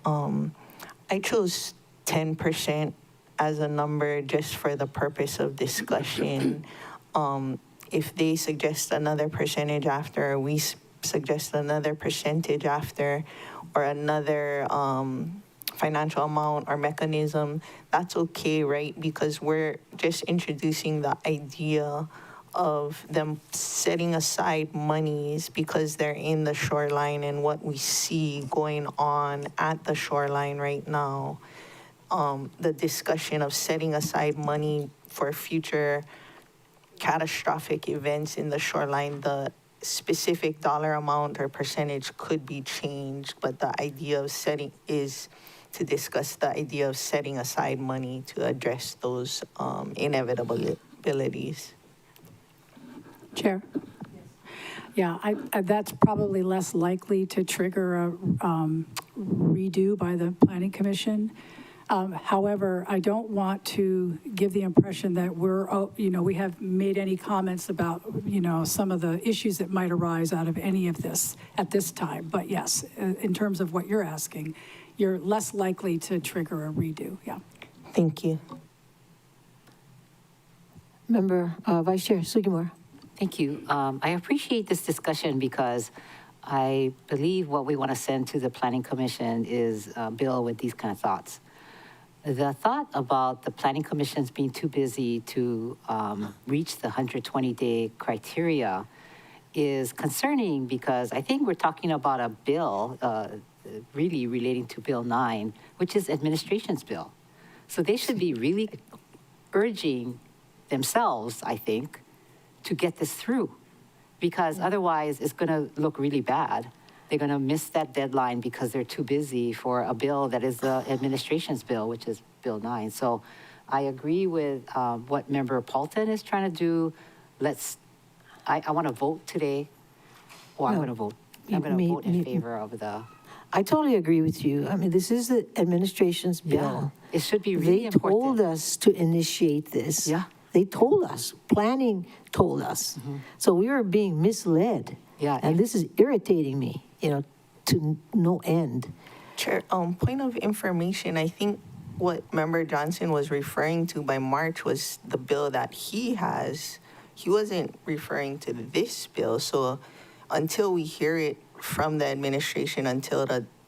I chose 10% as a number just for the purpose of discussion. If they suggest another percentage after, we suggest another percentage after, or another financial amount or mechanism, that's okay, right? Because we're just introducing the idea of them setting aside monies because they're in the shoreline and what we see going on at the shoreline right now. The discussion of setting aside money for future catastrophic events in the shoreline, the specific dollar amount or percentage could be changed, but the idea of setting is to discuss the idea of setting aside money to address those inevitabilities. Chair? Yeah, that's probably less likely to trigger a redo by the Planning Commission. However, I don't want to give the impression that we have made any comments about, some of the issues that might arise out of any of this at this time. But yes, in terms of what you're asking, you're less likely to trigger a redo, yeah. Thank you. Member Vice Chair Sugimura. Thank you. I appreciate this discussion because I believe what we want to send to the Planning Commission is a bill with these kind of thoughts. The thought about the Planning Commission's being too busy to reach the 120-day criteria is concerning because I think we're talking about a bill really relating to Bill 9, which is administration's bill. So they should be really urging themselves, I think, to get this through because otherwise it's going to look really bad. They're going to miss that deadline because they're too busy for a bill that is the administration's bill, which is Bill 9. So I agree with what Member Paulton is trying to do. I want to vote today. I'm going to vote. I'm going to vote in favor of the... I totally agree with you. I mean, this is the administration's bill. Yeah, it should be really important. They told us to initiate this. Yeah. They told us. Planning told us. Mm-hmm. So we were being misled. Yeah. And this is irritating me, to no end. Chair, point of information, I think what Member Johnson was referring to by March was the bill that he has. he wasn't referring to this bill. So until we hear it from the administration,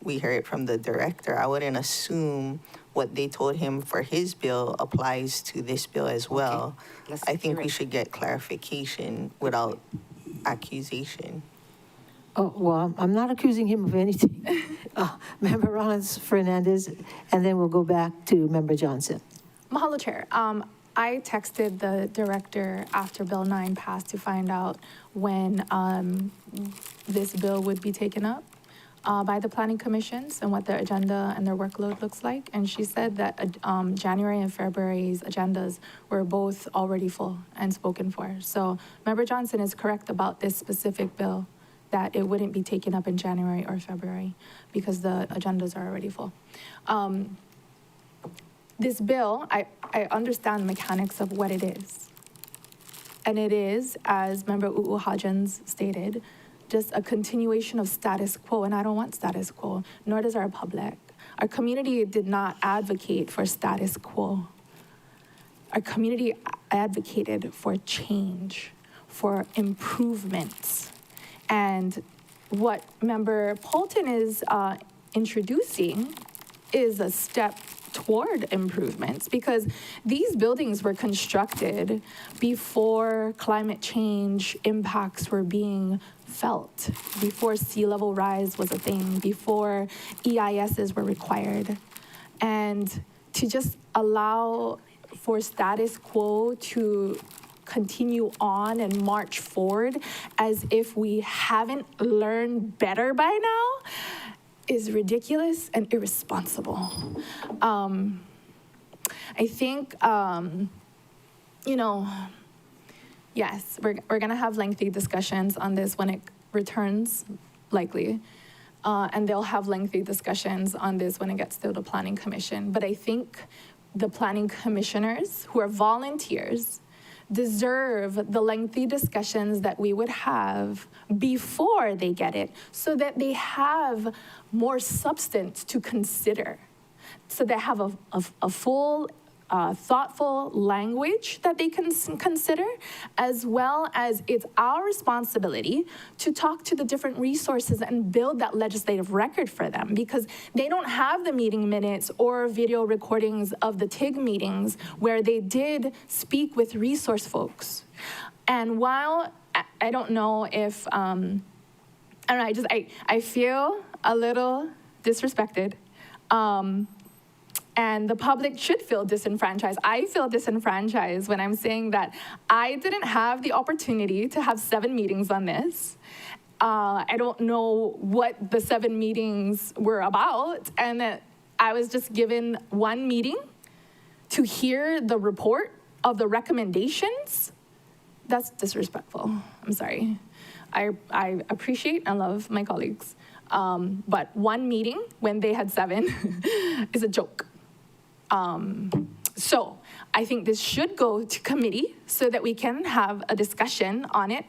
we hear it from the director, I wouldn't assume what they told him for his bill applies to this bill as well. Let's I think hear we it. should get clarification without accusation. Oh, well, I'm not accusing him of anything. Member Rollins Fernandez, and then we'll go back to Member Johnson. Mahalo, Chair. I texted the director after Bill 9 passed to find out when this bill would be taken up by the planning commissions and what their agenda and their workload looks like. And she said that January and February's agendas were both already full and spoken for. So Member Johnson is correct about this specific bill, that it wouldn't be taken up in January or February because the agendas are already full. This bill, I understand the mechanics of what it is. And it is, as Member Uuhajans stated, just a continuation of status quo, and I don't want status quo, nor does our public. Our community did not advocate for status quo. Our community advocated for change, for improvements. And what Member Poulton is introducing is a step toward improvements, because these buildings were constructed before climate change impacts were being felt, before sea level rise was a thing, before EISs were required. And to just allow for status quo to continue on and march forward as if we haven't learned better by now is ridiculous and irresponsible. I think, yes, we're gonna have lengthy discussions on this when it returns, likely. And they'll have lengthy discussions on this when it gets to the Planning Commission. But I think the planning commissioners, who are volunteers, deserve the lengthy discussions that we would have before they get it, so that they have more substance to consider, so they have a full, thoughtful language that they can consider, as well as it's our responsibility to talk to the different resources and build that legislative record for them, because they don't have the meeting minutes or video recordings of the TIG meetings where they did speak with resource folks. And while I don't know if, I feel a little disrespected. And the public should feel disenfranchised. I feel disenfranchised when I'm saying that I didn't have the opportunity to have 7 meetings on this. I don't know what the 7 meetings were about, and that I was just given 1 meeting to hear the report of the recommendations. That's disrespectful. I'm sorry. I appreciate and love my colleagues. But 1 meeting when they had 7 is a joke. So I think this should go to committee so that we can have a discussion on it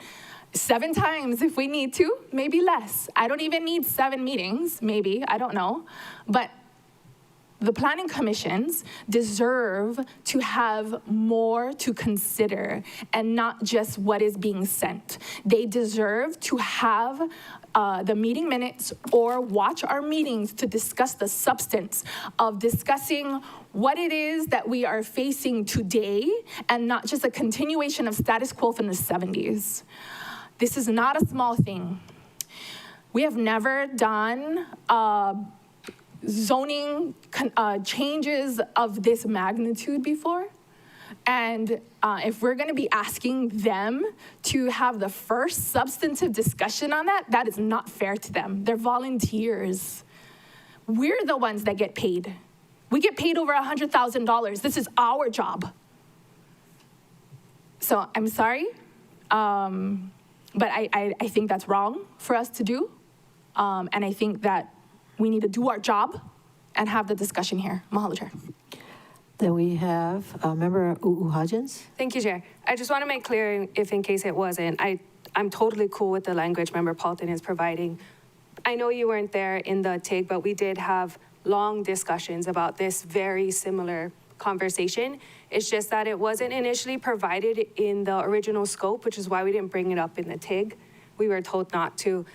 7 times if we need to, maybe less. I don't even need 7 meetings, maybe, I don't know. But the planning commissions deserve to have more to consider and not just what is being sent. They deserve to have the meeting minutes or watch our meetings to discuss the substance of discussing what it is that we are facing today and not just a continuation of status quo from the 70s. This is not a small thing. We have never done zoning changes of this magnitude before. And if we're gonna be asking them to have the first substantive discussion on that, that is not fair to them. They're volunteers. We're the ones that get paid. We get paid over $100,000. This is our job. So I'm sorry, but I think that's wrong for us to do. And I think that we need to do our job and have the discussion here. Mahalo, Chair. Then we have Member Uuhajans. Thank you, Chair. I just want to make clear, if in case it wasn't, I'm totally cool with the language Member Poulton is providing. I know you weren't there in the TIG, but we did have long discussions about this very similar conversation. It's just that it wasn't initially provided in the original scope, which is why we didn't bring it up in the TIG. We were told not to.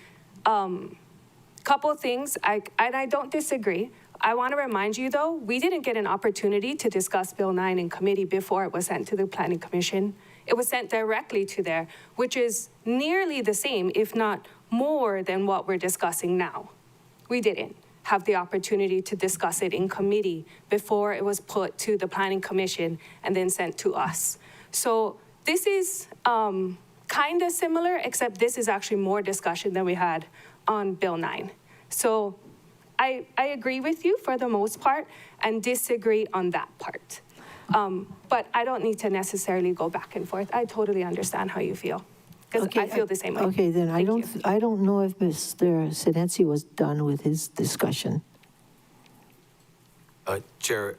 Couple things, and I don't disagree. I want to remind you, though, we didn't get an opportunity to discuss Bill 9 in committee before it was sent to the Planning Commission. It was sent directly to there, which is nearly the same, if not more than what we're discussing now. We didn't have the opportunity to discuss it in committee before it was put to the Planning Commission and then sent to us. So this is kind of similar, except this is actually more discussion than we had on Bill 9. So I agree with you for the most part and disagree on that part. But I don't need to necessarily go back and forth. I totally understand how you feel, because I feel the same way. Okay, then I don't know if Mr. Senenzi was done with his discussion. Chair,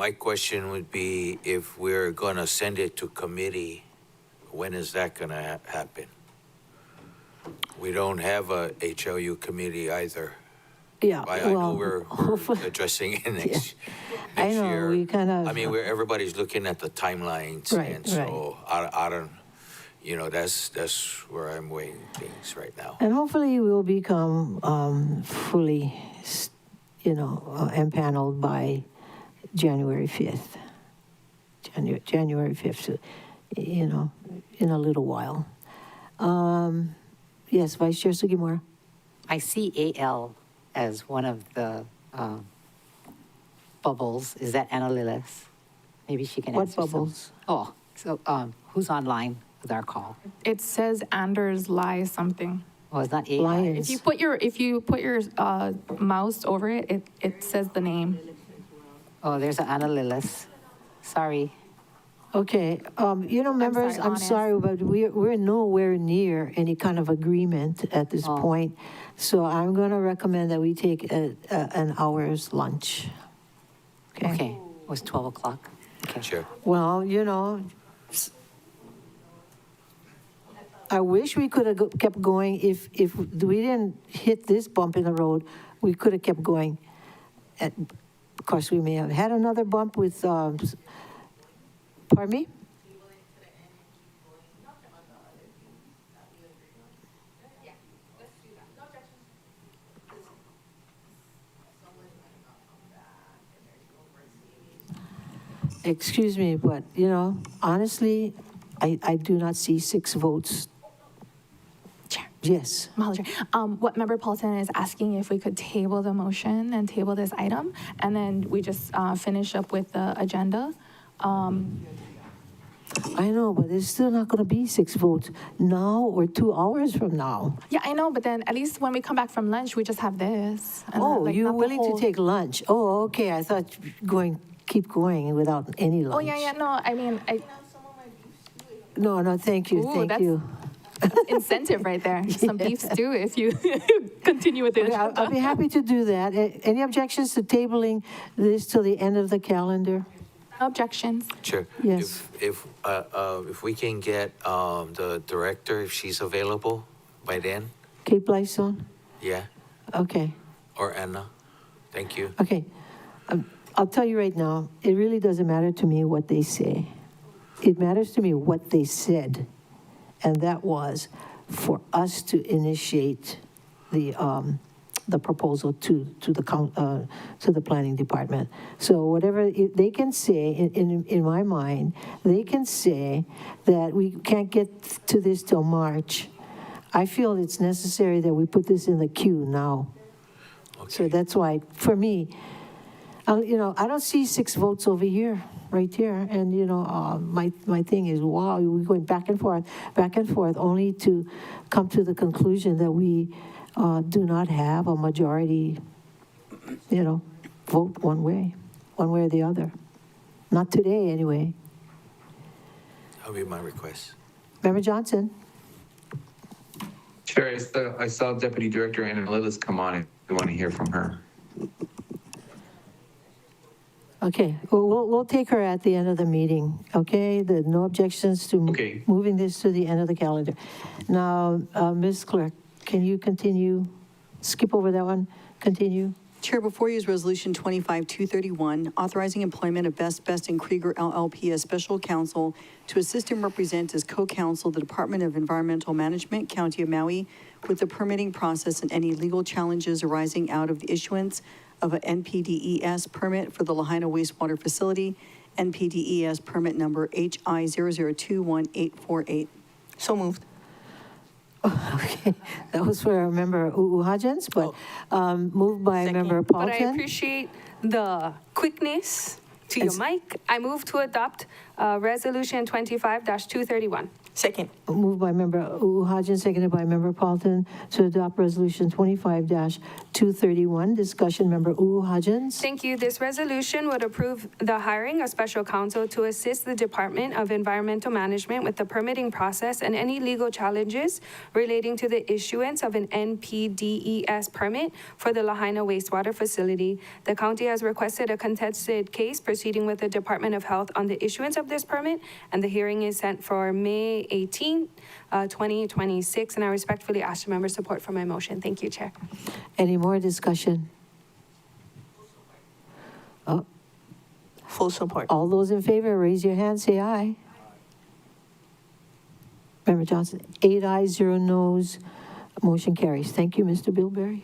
my question would be, if we're going to send it to committee, when is that going to happen? We don't have a HLU committee either. Yeah, I know we're addressing it next I know, year. we kind of. I mean, everybody's looking at the timelines, Right, and so I don't, that's where I'm weighing things right now. And hopefully we'll become fully, empaneled by January 5th. January 5th, in a little while. Yes, Vice Chair Sugimura. I see AL as one of the bubbles. Is that Anna Lillis? Maybe she can What answer some. bubbles? Oh, so who's online with our call? It says Anders Lie something. Oh, it's not AL. Lions. If you put your mouse over it, it says the name. Oh, there's an Anna Lillis. Sorry. Okay, members, I'm honest. sorry, but we're nowhere near any kind of agreement at this point. So I'm going to recommend that we take an hour's lunch. Okay. It was 12 o'clock. Okay. Sure. Well, I wish we could have kept going. If we didn't hit this bump in the road, we could have kept going. Of course, we may have had another bump with, pardon me? Excuse me, but, honestly, I do not see 6 votes. Chair. Yes. Mahalo Chair. What Member Paulson is asking if we could table the motion and table this item, and then we just finish up with the agenda. I know, but it's still not going to be 6 votes now or 2 hours from now. Yeah, I know, but then at least when we come back from lunch, we just have this. And Oh, then, you're not the willing whole- to take lunch? Oh, okay, I thought keep going without any lunch. Oh, yeah, no, I mean, No, thank you, Ooh, thank that's- you. that's incentive right there. Some beef stew if you continue with it. Okay, I'll be happy to do that. Any objections to tabling this till the end of the calendar? No objections. Sure. Yes. If we can get the director, if she's available by then, Kate Blyson? yeah, Okay, or Anna. Thank you. okay. I'll tell you right now, it really doesn't matter to me what they say. It matters to me what they said, and that was for us to initiate the proposal to the planning department. So whatever they can say, in my mind, they can say that we can't get to this till March. I feel it's necessary that we put this in the queue now. Okay. So that's why, for me, I don't see 6 votes over here, right here. And, my thing is, wow, we're going back and forth, only to come to the conclusion that we do not have a majority, vote one way or the other. Not today, anyway. That'll be my request. Member Johnson? Chair, I saw Deputy Director Anna Lillis come on. I want to hear from her. Okay, we'll take her at the end of the meeting, okay? No objections to Okay. moving this to the end of the calendar. Now, Ms. Clerk, can you continue? Skip over that one, continue? Chair, before you is Resolution 25-231, authorizing employment of Best and Krieger LLP as special counsel to assist and represent as co-counsel the Department of Environmental Management, County of Maui, with the permitting process and any legal challenges arising out of the issuance of an NPDES permit for the Lahaina wastewater facility, NPDES permit number HI 00218848. So moved. Okay, that was for Member Hodgins, but moved by Member But I Paulton. appreciate the quickness to your mic. I move to adopt Resolution 25-231. Second. Moved by Member Hodgins, seconded by Member Paulton to adopt Resolution 25-231. Discussion, Member Hodgins. Thank you. This resolution would approve the hiring of special counsel to assist the Department of Environmental Management with the permitting process and any legal challenges relating to the issuance of an NPDES permit for the Lahaina wastewater facility. The county has requested a contested case proceeding with the Department of Health on the issuance of this permit, and the hearing is set for May 18, 2026, and I respectfully ask for member support for my motion. Thank you, Chair. Any more discussion? Oh, Full support. all those in favor, raise your hand, say aye. Member Johnson, 8 ayes, 0 noes. Motion carries. Thank you, Mr. Bilberry.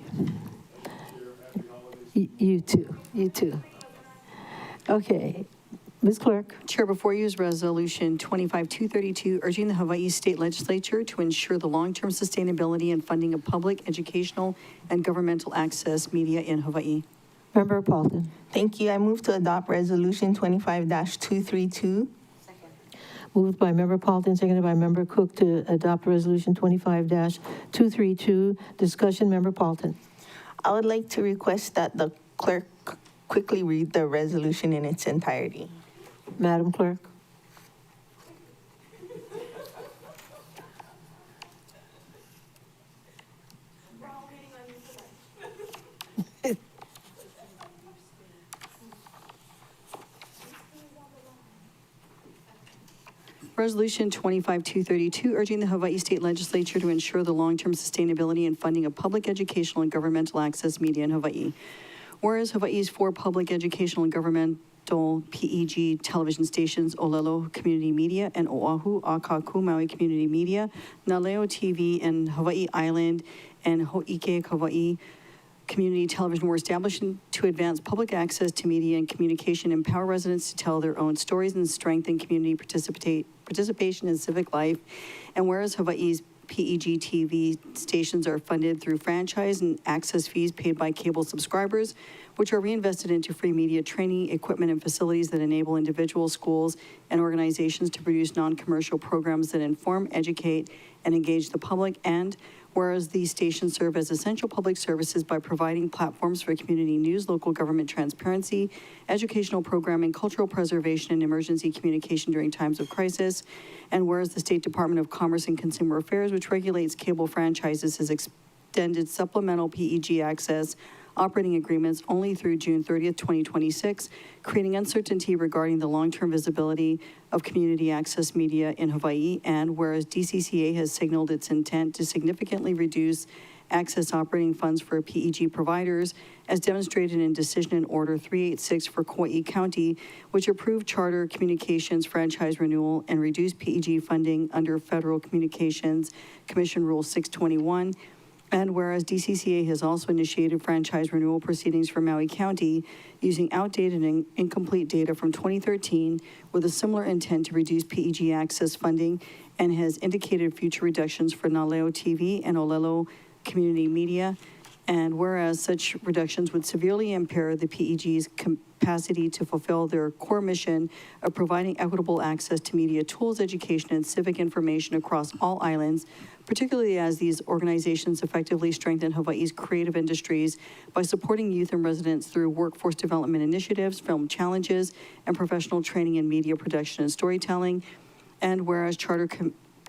You too, you too. Okay, Ms. Clerk. Chair, before you is Resolution 25-232, urging the Hawaii State Legislature to ensure the long-term sustainability and funding of public, educational, and governmental access media in Hawaii. Member Paulton. Thank you. I move to adopt Resolution 25-232. Moved by Member Paulton, seconded by Member Cook to adopt Resolution 25-232. Discussion, Member Paulton. I would like to request that the clerk quickly read the resolution in its entirety. Madam Clerk. Resolution 25-232, urging the Hawaii State Legislature to ensure the long-term sustainability and funding of public educational and governmental access media in Hawaii. Whereas Hawaii's 4 public educational and governmental PEG television stations, Olelo Community Media and Oahu Akaku Maui Community Media, Naleo TV and Hawaii Island and Ho'ike Hawaii Community Television were established to advance public access to media and communication, empower residents to tell their own stories, and strengthen community participation in civic life. And whereas Hawaii's PEG TV stations are funded through franchise and access fees paid by cable subscribers, which are reinvested into free media training, equipment, and facilities that enable individuals, schools, and organizations to produce non-commercial programs that inform, educate, and engage the public. And whereas these stations serve as essential public services by providing platforms for community news, local government transparency, educational programming, cultural preservation, and emergency communication during times of crisis. And whereas the State Department of Commerce and Consumer Affairs, which regulates cable franchises, has extended supplemental PEG access operating agreements only through June 30th, 2026, creating uncertainty regarding the long-term visibility of community access media in Hawaii. And whereas DCCA has signaled its intent to significantly reduce access operating funds for PEG providers, as demonstrated in Decision and Order 386 for Kauai County, which approved Charter Communications franchise renewal and reduced PEG funding under Federal Communications Commission Rule 621. And whereas DCCA has also initiated franchise renewal proceedings for Maui County using outdated and incomplete data from 2013 with a similar intent to reduce PEG access funding, and has indicated future reductions for Naleo TV and Olelo Community Media. And whereas such reductions would severely impair the PEG's capacity to fulfill their core mission of providing equitable access to media tools, education, and civic information across all islands, particularly as these organizations effectively strengthen Hawaii's creative industries by supporting youth and residents through workforce development initiatives, film challenges, and professional training in media production and storytelling. And whereas Charter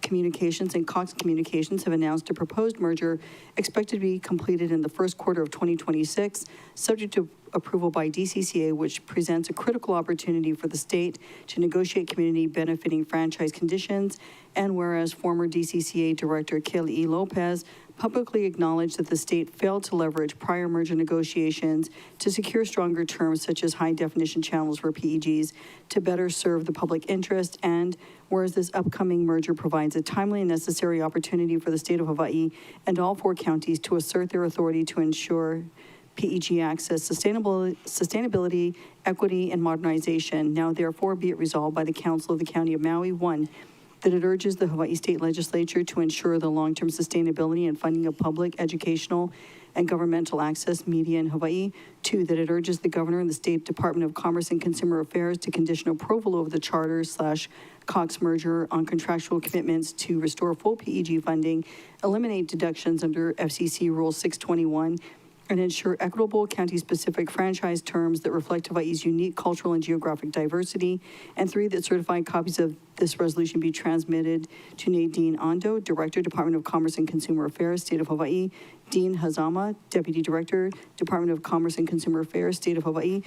Communications and Cox Communications have announced a proposed merger expected to be completed in the first quarter of 2026, subject to approval by DCCA, which presents a critical opportunity for the state to negotiate community benefiting franchise conditions. And whereas former DCCA Director Kelly E. Lopez, publicly acknowledge that the state failed to leverage prior merger negotiations to secure stronger terms such as high-definition channels for PEGs to better serve the public interest, and whereas this upcoming merger provides a timely and necessary opportunity for the state of Hawaii and all 4 counties to assert their authority to ensure PEG access, sustainability, equity, and modernization. Now therefore be it resolved by the Council of the County of Maui, 1, that it urges the Hawaii State Legislature to ensure the long-term sustainability and funding of public, educational, and governmental access media in Hawaii. 2, that it urges the Governor and the State Department of Commerce and Consumer Affairs to condition approval of the charter/Cox merger on contractual commitments to restore full PEG funding, eliminate deductions under FCC Rule 621, and ensure equitable county-specific franchise terms that reflect Hawaii's unique cultural and geographic diversity. And 3, that certified copies of this resolution be transmitted to Nadine Ando, Director, Department of Commerce and Consumer Affairs, State of Hawaii, Dean Hazama, Deputy Director, Department of Commerce and Consumer Affairs, State of Hawaii,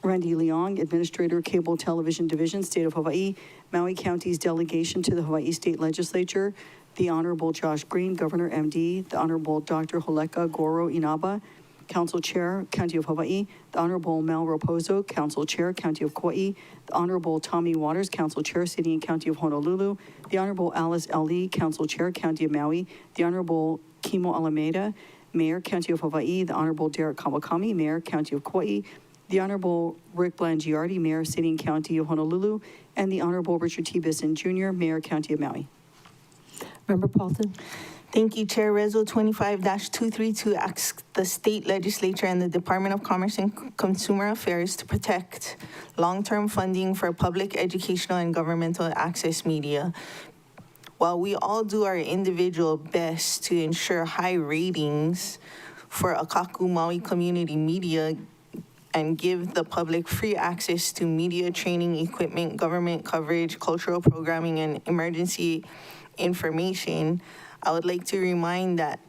Randy Leong, Administrator, Cable Television Division, State of Hawaii, Maui County's delegation to the Hawaii State Legislature, the Honorable Josh Green, Governor MD, the Honorable Dr. Holeka Goro Inaba, Council Chair, County of Hawaii, the Honorable Mel Raposo, Council Chair, County of Kauai, the Honorable Tommy Waters, Council Chair, City and County of Honolulu, the Honorable Alice L. Lee, Council Chair, County of Maui, the Honorable Kimo Alameda, Mayor, County of Hawaii, the Honorable Derek Kawakami, Mayor, County of Kauai, the Honorable Rick Blangiardi, Mayor, City and County of Honolulu, and the Honorable Richard T. Bisson Jr., Mayor, County of Maui. Member Paulton? Thank you, Chair. Resol 25-232 asks the state legislature and the Department of Commerce and Consumer Affairs to protect long-term funding for public, educational, and governmental access media. While we all do our individual best to ensure high ratings for Akaku Maui community media and give the public free access to media training equipment, government coverage, cultural programming, and emergency information, I would like to remind that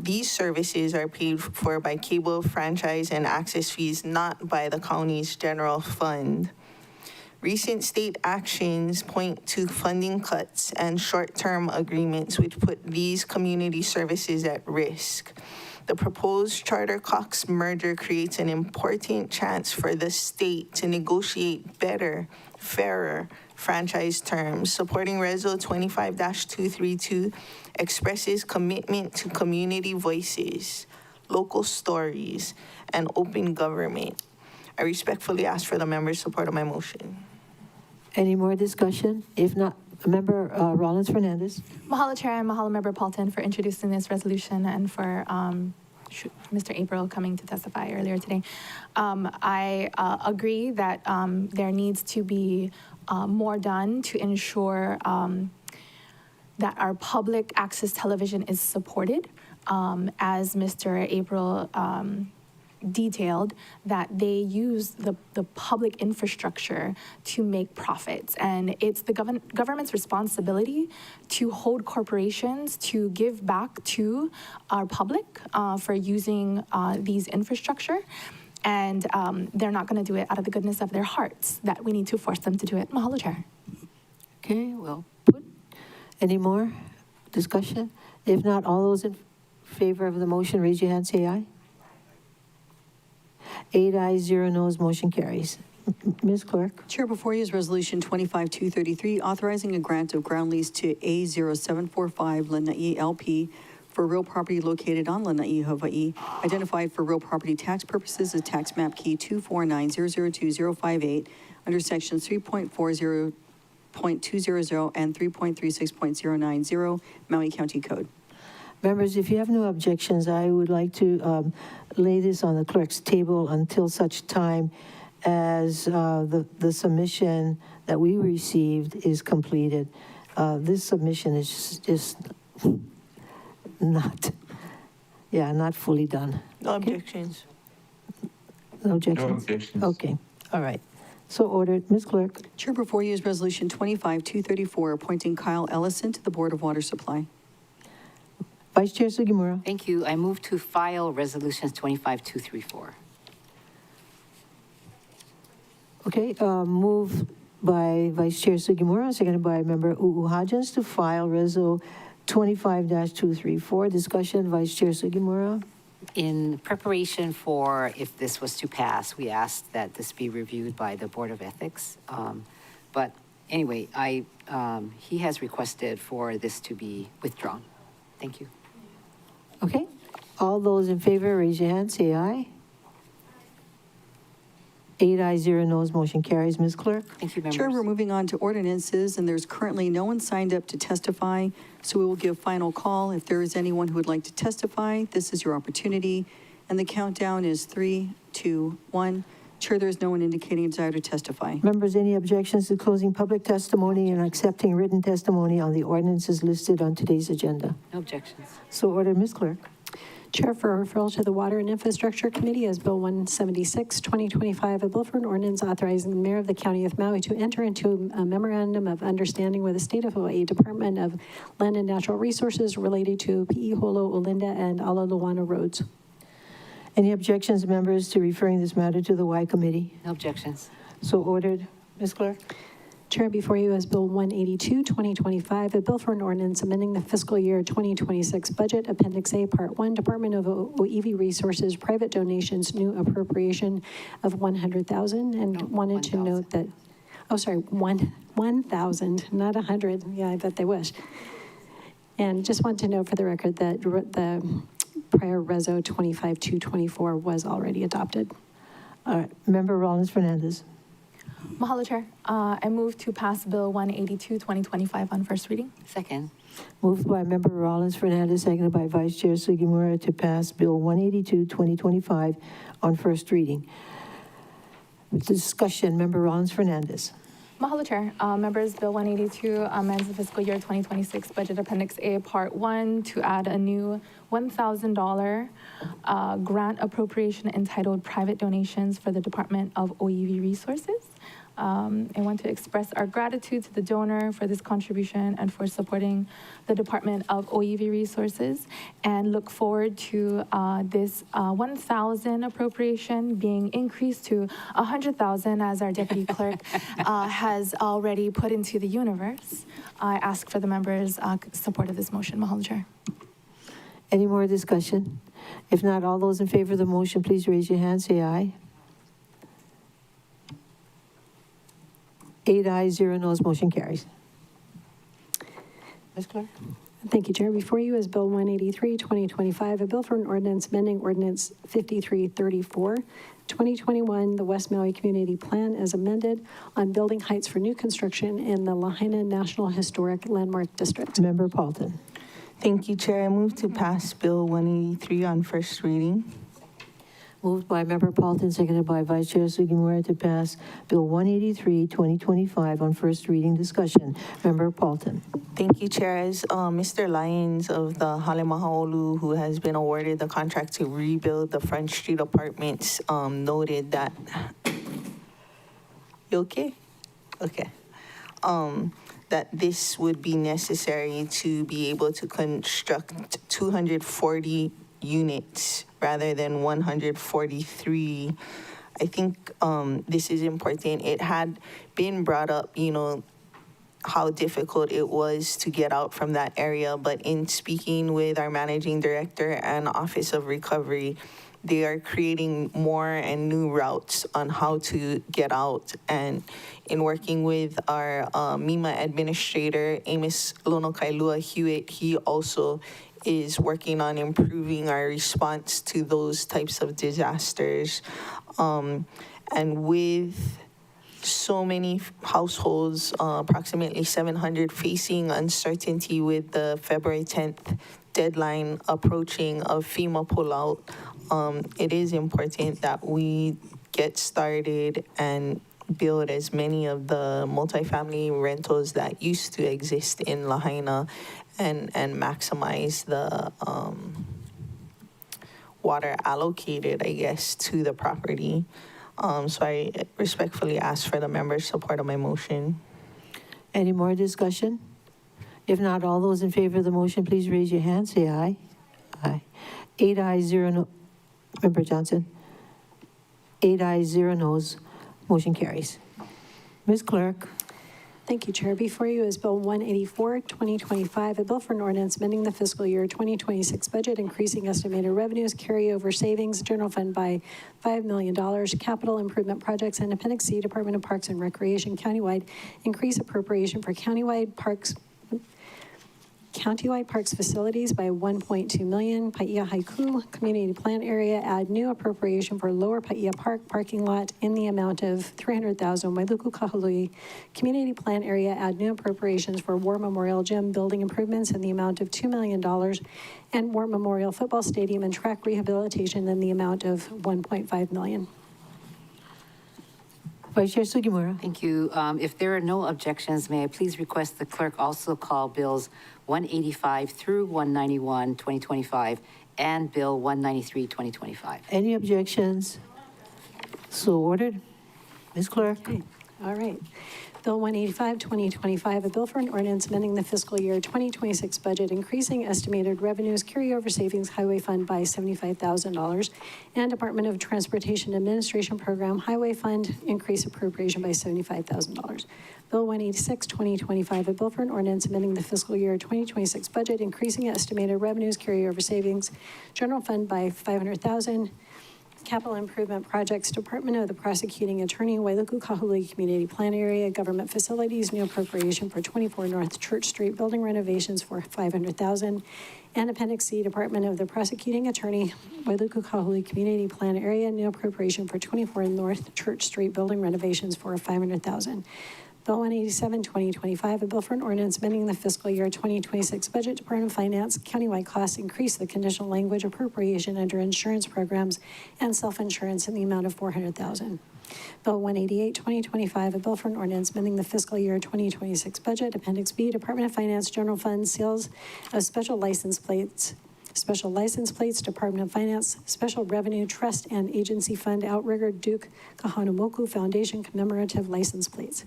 these services are paid for by cable franchise and access fees, not by the county's general fund. Recent state actions point to funding cuts and short-term agreements which put these community services at risk. The proposed Charter-Cox merger creates an important chance for the state to negotiate better, fairer franchise terms. Supporting Resol 25-232 expresses commitment to community voices, local stories, and open government. I respectfully ask for the members' support of my motion. Any more discussion? If not, Member Rollins Fernandez. Mahalo, Chair, and mahalo, Member Paulton, for introducing this resolution and for Mr. April coming to testify earlier today. I agree that there needs to be more done to ensure that our public access television is supported, as Mr. April detailed, that they use the public infrastructure to make profits. And it's the government's responsibility to hold corporations to give back to our public for using these infrastructure. And they're not going to do it out of the goodness of their hearts, that we need to force them to do it. Mahalo, Chair. Okay, well put. Any more discussion? If not, all those in favor of the motion, raise your hand, say aye. 8 ayes, 0 noes, motion carries. Ms. Clerk. Chair, before you is Resolution 25-233, authorizing a grant of ground lease to A0745 Lanai LP for real property located on Lanai, Hawaii, identified for real property tax purposes as tax map key 249002058 under sections 3.40.200 and 3.36.090 Maui County Code. Members, if you have no objections, I would like to lay this on the clerk's table until such time as the submission that we received is completed. This submission is just not fully done. No objections. No objections? No objections. Okay, all right. So ordered. Ms. Clerk. Chair, before you is Resolution 25-234, appointing Kyle Ellison to the Board of Water Supply. Vice Chair Sugimura. Thank you. I move to file resolutions 25-234. Okay, moved by Vice Chair Sugimura, seconded by Member U'uhajans to file Reso 25-234, discussion, Vice Chair Sugimura. In preparation for if this was to pass, we asked that this be reviewed by the Board of Ethics. But anyway, he has requested for this to be withdrawn. Thank you. Okay, all those in favor, raise your hand, say aye. 8 ayes, 0 noes, motion carries. Ms. Clerk? Thank you, members. Chair, we're moving on to ordinances, and there's currently no one signed up to testify, so we will give final call. If there is anyone who would like to testify, this is your opportunity. And the countdown is 3, 2, 1. Chair, there is no one indicating a desire to testify. Members, any objections to closing public testimony and accepting written testimony on the ordinances listed on today's agenda? No objections. So ordered, Ms. Clerk. Chair, for referral to the Water and Infrastructure Committee is Bill 176, 2025, a bill for an ordinance authorizing the mayor of the County of Maui to enter into a memorandum of understanding with the State of Hawaii Department of Land and Natural Resources related to Pi'iholo, Olinda, and Alaluana roads. Any objections, members, to referring this matter to the Y Committee? No objections. So ordered, Ms. Clerk. Chair, before you is Bill 182, 2025, a bill for an ordinance amending the fiscal year 2026 budget, Appendix A, Part 1, Department of OEV Resources, private donations, new appropriation of $100,000, and wanted to note that, oh, sorry, 1,000, not 100. Yeah, I bet they wish. And just want to note for the record that the prior Reso 25-224 was already adopted. All right, Member Rollins Fernandez. Mahalo, Chair. I move to pass Bill 182, 2025 on first reading. Second. Moved by Member Rollins Fernandez, seconded by Vice Chair Sugimura to pass Bill 182, 2025 on first reading. Discussion, Member Rollins Fernandez. Mahalo, Chair. Members, Bill 182 amends the fiscal year 2026 budget Appendix A, Part 1 to add a new $1,000 grant appropriation entitled Private Donations for the Department of OEV Resources. I want to express our gratitude to the donor for this contribution and for supporting the Department of OEV Resources, and look forward to this 1,000 appropriation being increased to 100,000 as our Deputy Clerk has already put into the universe. I ask for the members' support of this motion. Mahalo, Chair. Any more discussion? If not, all those in favor of the motion, please raise your hand, say aye. 8 ayes, 0 noes, motion carries. Ms. Clerk? Thank you, Chair. Before you is Bill 183, 2025, a bill for an ordinance amending Ordinance 5334, 2021, the West Maui Community Plan as amended on building heights for new construction in the Lahaina National Historic Landmark District. Member Paulton. Thank you, Chair. I move to pass Bill 183 on first reading. Moved by Member Paulton, seconded by Vice Chair Sugimura to pass Bill 183, 2025 on first reading. Discussion. Member Paulton. Thank you, Chair. As Mr. Lyons of the Halemahaolu, who has been awarded the contract to rebuild the Front Street apartments, noted that... You okay? Okay. That this would be necessary to be able to construct 240 units rather than 143. I think this is important. It had been brought up, how difficult it was to get out from that area, but in speaking with our managing director and Office of Recovery, they are creating more and new routes on how to get out. And in working with our MEMA administrator, Amos Lonokailua Hewitt, he also is working on improving our response to those types of disasters. And with so many households, approximately 700, facing uncertainty with the February 10th deadline approaching of FEMA pullout, it is important that we get started and build as many of the multifamily rentals that used to exist in Lahaina and maximize the water allocated, I guess, to the property. So I respectfully ask for the members' support of my motion. Any more discussion? If not, all those in favor of the motion, please raise your hand. Say aye. Aye. 8 ayes, 0 no. Member Johnson. 8 ayes, 0 noes. Motion carries. Ms. Clerk. Thank you, Chair. Before you is Bill 184, 2025, a bill for an ordinance amending the fiscal year 2026 budget, increasing estimated revenues, carryover savings, general fund by $5 million, capital improvement projects, and Appendix C, Department of Parks and Recreation countywide, increase appropriation for countywide parks facilities by 1.2 million. Paia Haiku Community Plan Area, add new appropriation for Lower Paia Park parking lot in the amount of 300,000. Wailuku Kahului Community Plan Area, add new appropriations for War Memorial Gym building improvements in the amount of $2 million, and War Memorial Football Stadium and track rehabilitation in the amount of 1.5 million. Vice Chair Sugimura. Thank you. If there are no objections, may I please request the clerk also call bills 185 through 191, 2025, and Bill 193, 2025. Any objections? So ordered. Ms. Clerk. Okay. All right. Bill 185, 2025, a bill for an ordinance amending the fiscal year 2026 budget, increasing estimated revenues, carryover savings highway fund by $75,000, and Department of Transportation Administration Program highway fund increase appropriation by $75,000. Bill 186, 2025, a bill for an ordinance amending the fiscal year 2026 budget, increasing estimated revenues, carryover savings, general fund by $500,000, capital improvement projects, Department of the Prosecuting Attorney, Wailuku Kahului Community Plan Area, government facilities, new appropriation for 24 North Church Street building renovations for $500,000, and Appendix C, Department of the Prosecuting Attorney, Wailuku Kahului Community Plan Area, new appropriation for 24 North Church Street building renovations for $500,000. Bill 187, 2025, a bill for an ordinance amending the fiscal year 2026 budget, Department of Finance, countywide costs, increase the conditional language appropriation under insurance programs and self-insurance in the amount of $400,000. Bill 188, 2025, a bill for an ordinance amending the fiscal year 2026 budget, Appendix B, Department of Finance, General Fund, sales of special license plates, Department of Finance, Special Revenue Trust and Agency Fund, Outrigger Duke Kahanumoku Foundation commemorative license plates.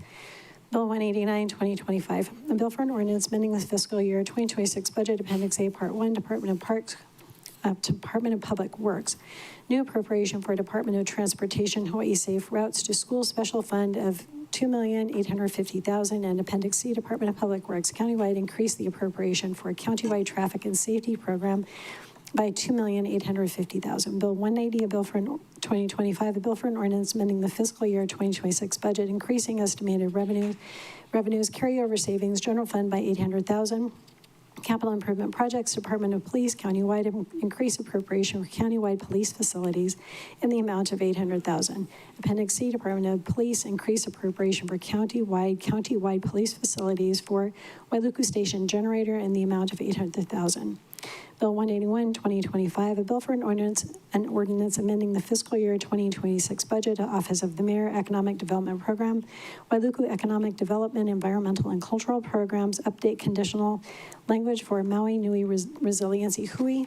Bill 189, 2025, a bill for an ordinance amending the fiscal year 2026 budget, Appendix A, Part 1, Department of Parks, Department of Public Works, new appropriation for Department of Transportation Hawaii Safe Routes to School Special Fund of $2,850,000, and Appendix C, Department of Public Works, countywide increase the appropriation for a countywide traffic and safety program by $2,850,000. Bill 190, a bill for 2025, a bill for an ordinance amending the fiscal year 2026 budget, increasing estimated revenues, carryover savings, general fund by $800,000. Capital improvement projects, Department of Police, countywide increase appropriation for countywide police facilities in the amount of $800,000. Appendix C, Department of Police, increase appropriation for countywide police facilities for Wailuku Station generator in the amount of $800,000. Bill 181, 2025, a bill for an ordinance amending the fiscal year 2026 budget, Office of the Mayor Economic Development Program, Wailuku Economic Development, Environmental and Cultural Programs, update conditional language for Maui Nui Resiliency Hui.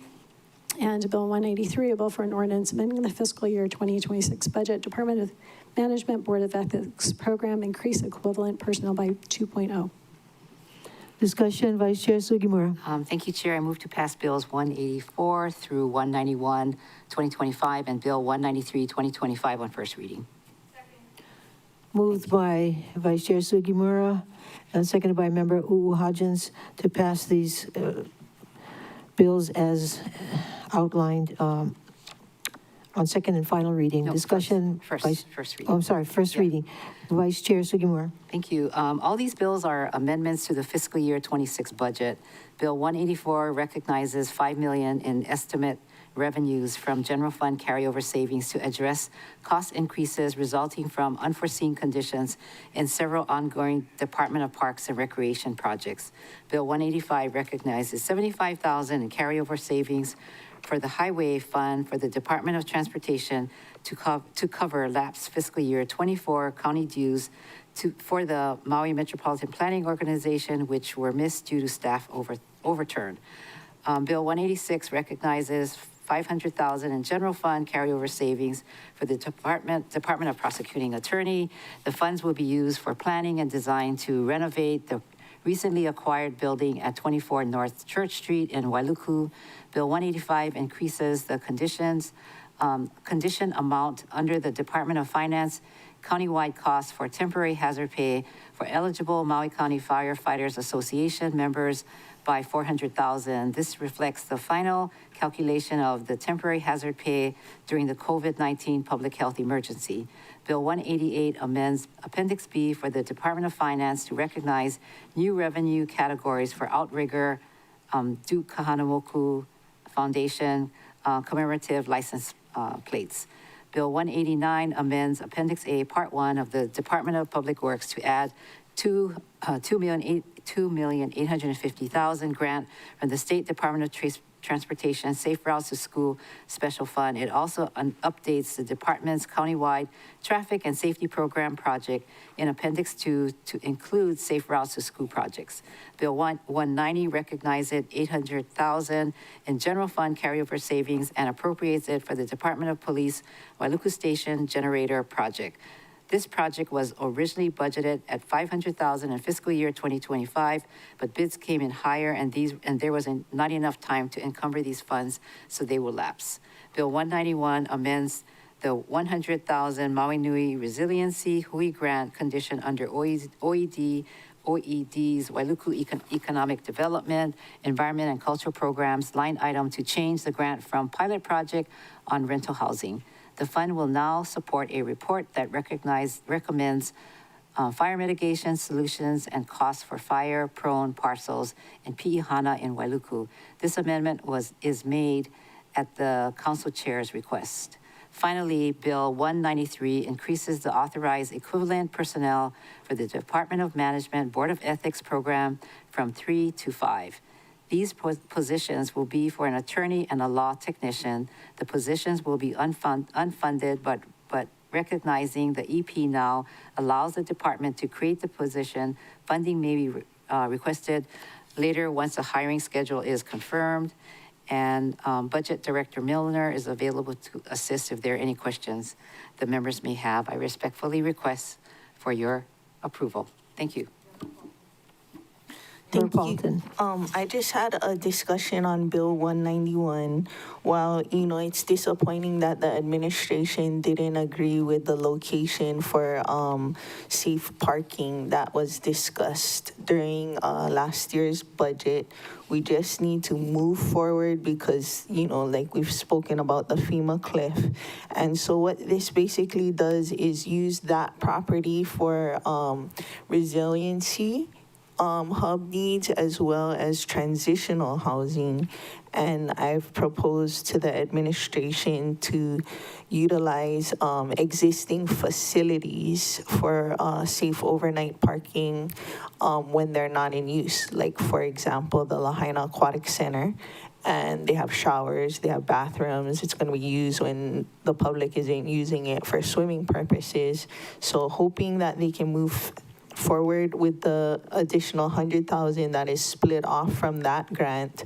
And Bill 183, a bill for an ordinance amending the fiscal year 2026 budget, Department of Management Board of Ethics Program, increase equivalent personnel by 2.0. Discussion, Vice Chair Sugimura. Thank you, Chair. I move to pass bills 184 through 191, 2025, and Bill 193, 2025 on first reading. Moved by Vice Chair Sugimura and seconded by Member Hodgins to pass these bills as outlined on second and final reading. No, Discussion. First reading. Oh, I'm sorry, first reading. Vice Chair Sugimura. Thank you. All these bills are amendments to the fiscal year 26 budget. Bill 184 recognizes $5 million in estimate revenues from general fund carryover savings to address cost increases resulting from unforeseen conditions in several ongoing Department of Parks and Recreation projects. Bill 185 recognizes $75,000 in carryover savings for the highway fund for the Department of Transportation to cover lapsed fiscal year 24 county dues for the Maui Metropolitan Planning Organization, which were missed due to staff overturn. Bill 186 recognizes $500,000 in general fund carryover savings for the Department of Prosecuting Attorney. The funds will be used for planning and design to renovate the recently acquired building at 24 North Church Street in Wailuku. Bill 185 increases the condition amount under the Department of Finance countywide costs for temporary hazard pay for eligible Maui County Firefighters Association members by $400,000. This reflects the final calculation of the temporary hazard pay during the COVID-19 public health emergency. Bill 188 amends Appendix B for the Department of Finance to recognize new revenue categories for outrigger, Duke Kahanamoku Foundation commemorative license plates. Bill 189 amends Appendix A, Part 1 of the Department of Public Works to add $2,850,000 grant from the State Department of Transportation Safe Routes to School Special Fund. It also updates the department's countywide traffic and safety program project in Appendix 2 to include Safe Routes to School projects. Bill 190 recognizes $800,000 in general fund carryover savings and appropriates it for the Department of Police Wailuku Station Generator Project. This project was originally budgeted at $500,000 in fiscal year 2025, but bids came in higher and there was not enough time to encumber these funds, so they will lapse. Bill 191 amends the $100,000 Maui Nui Resiliency Hui Grant condition under OED's Wailuku Economic Development, Environment and Cultural Programs line item to change the grant from pilot project on rental housing. The fund will now support a report that recommends fire mitigation solutions and costs for fire-prone parcels in Pi'ihana in Wailuku. This amendment is made at the council chair's request. Finally, Bill 193 increases the authorized equivalent personnel for the Department of Management Board of Ethics program from 3 to 5. These positions will be for an attorney and a law technician. The positions will be unfunded, but recognizing the EP now allows the department to create the position. Funding may be requested later once the hiring schedule is confirmed. And Budget Director Milner is available to assist if there are any questions the members may have. I respectfully request for your approval. Thank you. Thank you. I just had a discussion on Bill 191. While, it's disappointing that the administration didn't agree with the location for safe parking that was discussed during last year's budget, we just need to move forward because, like we've spoken about the FEMA cliff. And so what this basically does is use that property for resiliency hub needs as well as transitional housing. And I've proposed to the administration to utilize existing facilities for safe overnight parking when they're not in use. Like, for example, the Lahaina Aquatic Center. And they have showers, they have bathrooms. It's going to be used when the public isn't using it for swimming purposes. So hoping that they can move forward with the additional $100,000 that is split off from that grant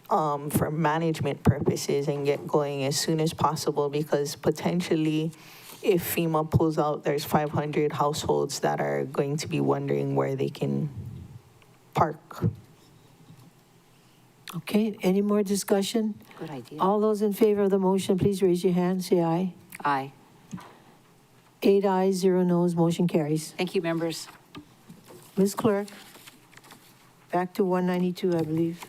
for management purposes and get going as soon as possible, because potentially if FEMA pulls out, there's 500 households that are going to be wondering where they can park. Okay, any more discussion? Good idea. All those in favor of the motion, please raise your hand, say aye. Aye. 8 ayes, 0 noes, motion carries. Thank you, members. Ms. Clerk, back to 192, I believe.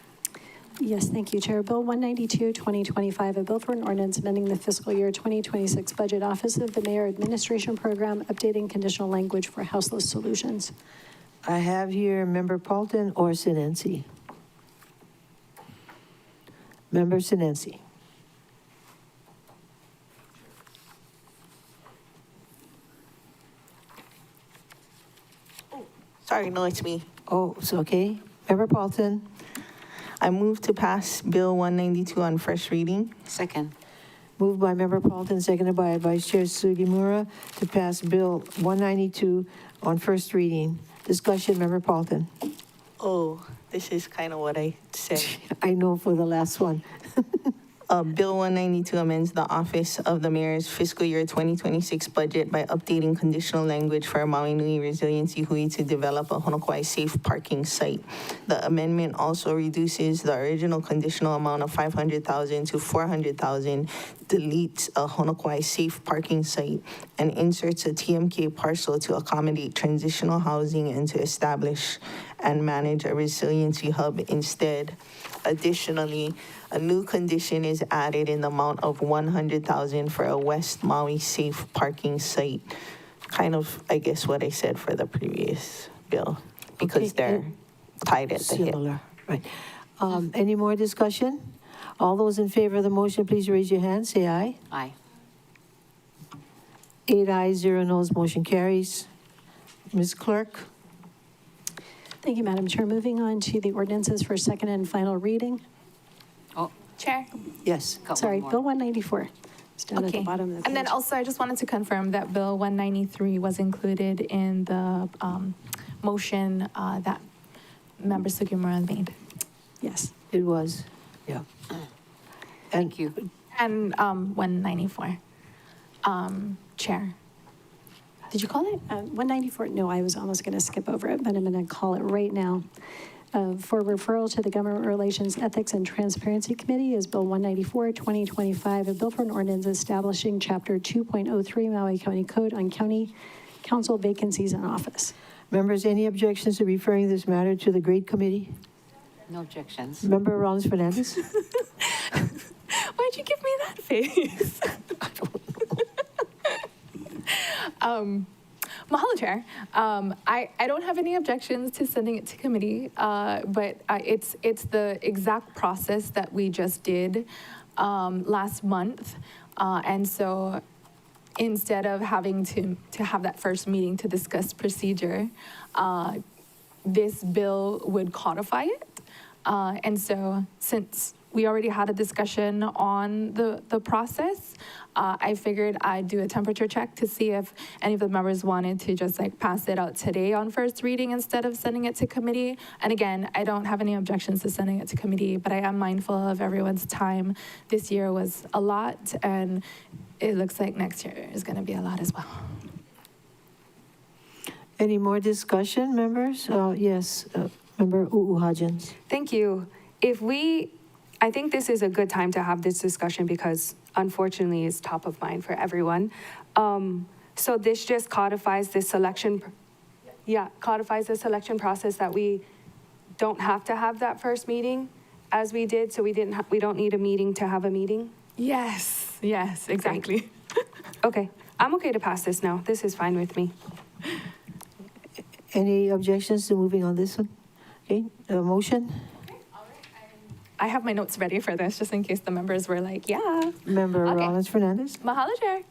Yes, thank you, Chair. Bill 192, 2025, a bill for an ordinance amending the fiscal year 2026 budget Office of the Mayor Administration Program, updating conditional language for houseless solutions. I have here Member Paulton or Sinensi. Member Sinensi. Sorry, no, it's me. Oh, it's okay. Member Paulton. I move to pass Bill 192 on first reading. Second. Moved by Member Paulton, seconded by Vice Chair Sugimura to pass Bill 192 on first reading. Discussion, Member Paulton. Oh, this is kind of what I said. I know for the last one. Bill 192 amends the Office of the Mayor's fiscal year 2026 budget by updating conditional language for Maui Nui Resiliency Hui to develop a Honokwai safe parking site. The amendment also reduces the original conditional amount of 500,000 to 400,000, deletes a Honokwai safe parking site, and inserts a TMK parcel to accommodate transitional housing and to establish and manage a resiliency hub instead. Additionally, a new condition is added in the amount of 100,000 for a West Maui safe parking site. Kind of, I guess, what I said for the previous bill, because Okay, they're tied at the hip. Similar, right. Any more discussion? All those in favor of the motion, please raise your hand, say aye. Aye. 8 ayes, 0 noes, motion carries. Ms. Clerk? Thank you, Madam Chair. Moving on to the ordinances for second and final reading. Oh, Chair. Yes. got Sorry, one more. Bill 194. It's down at the Okay. bottom of the page. And then also, I just wanted to confirm that Bill 193 was included in the motion that Member Sugimura made. Yes. It was, yeah. Thank you. And 194. Chair. Did you call it? 194, no, I was almost going to skip over it, but I'm going to call it right now. For referral to the Government Relations Ethics and Transparency Committee is Bill 194, 2025, a bill for an ordinance establishing Chapter 2.03 Maui County Code on County Council vacancies in office. Members, any objections to referring this matter to the Great Committee? No objections. Member Rollins Fernandez? Why'd you give me that face? Mahalo, Chair. I don't have any objections to sending it to committee, but it's the exact process that we just did last month. And so instead of having to have that first meeting to discuss procedure, this bill would codify it. And so since we already had a discussion on the process, I figured I'd do a temperature check to see if any of the members wanted to just like pass it out today on first reading instead of sending it to committee. And again, I don't have any objections to sending it to committee, but I am mindful of everyone's time. This year was a lot, and it looks like next year is going to be a lot as well. Any more discussion, members? Yes, Member Uuhajens. Thank you. I think this is a good time to have this discussion because unfortunately it's top of mind for everyone. So this just codifies the selection process that we don't have to have that first meeting as we did, so we don't need a meeting to have a meeting? Yes, exactly. Okay, I'm okay to pass this now. This is fine with me. Any objections to moving on this one? Okay, motion? I have my notes ready for this, just in case the members were like, yeah. Member Okay. Rollins Fernandez? Mahalo, Chair.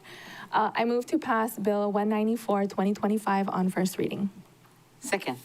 I move to pass Bill 194, 2025 on first reading. Second.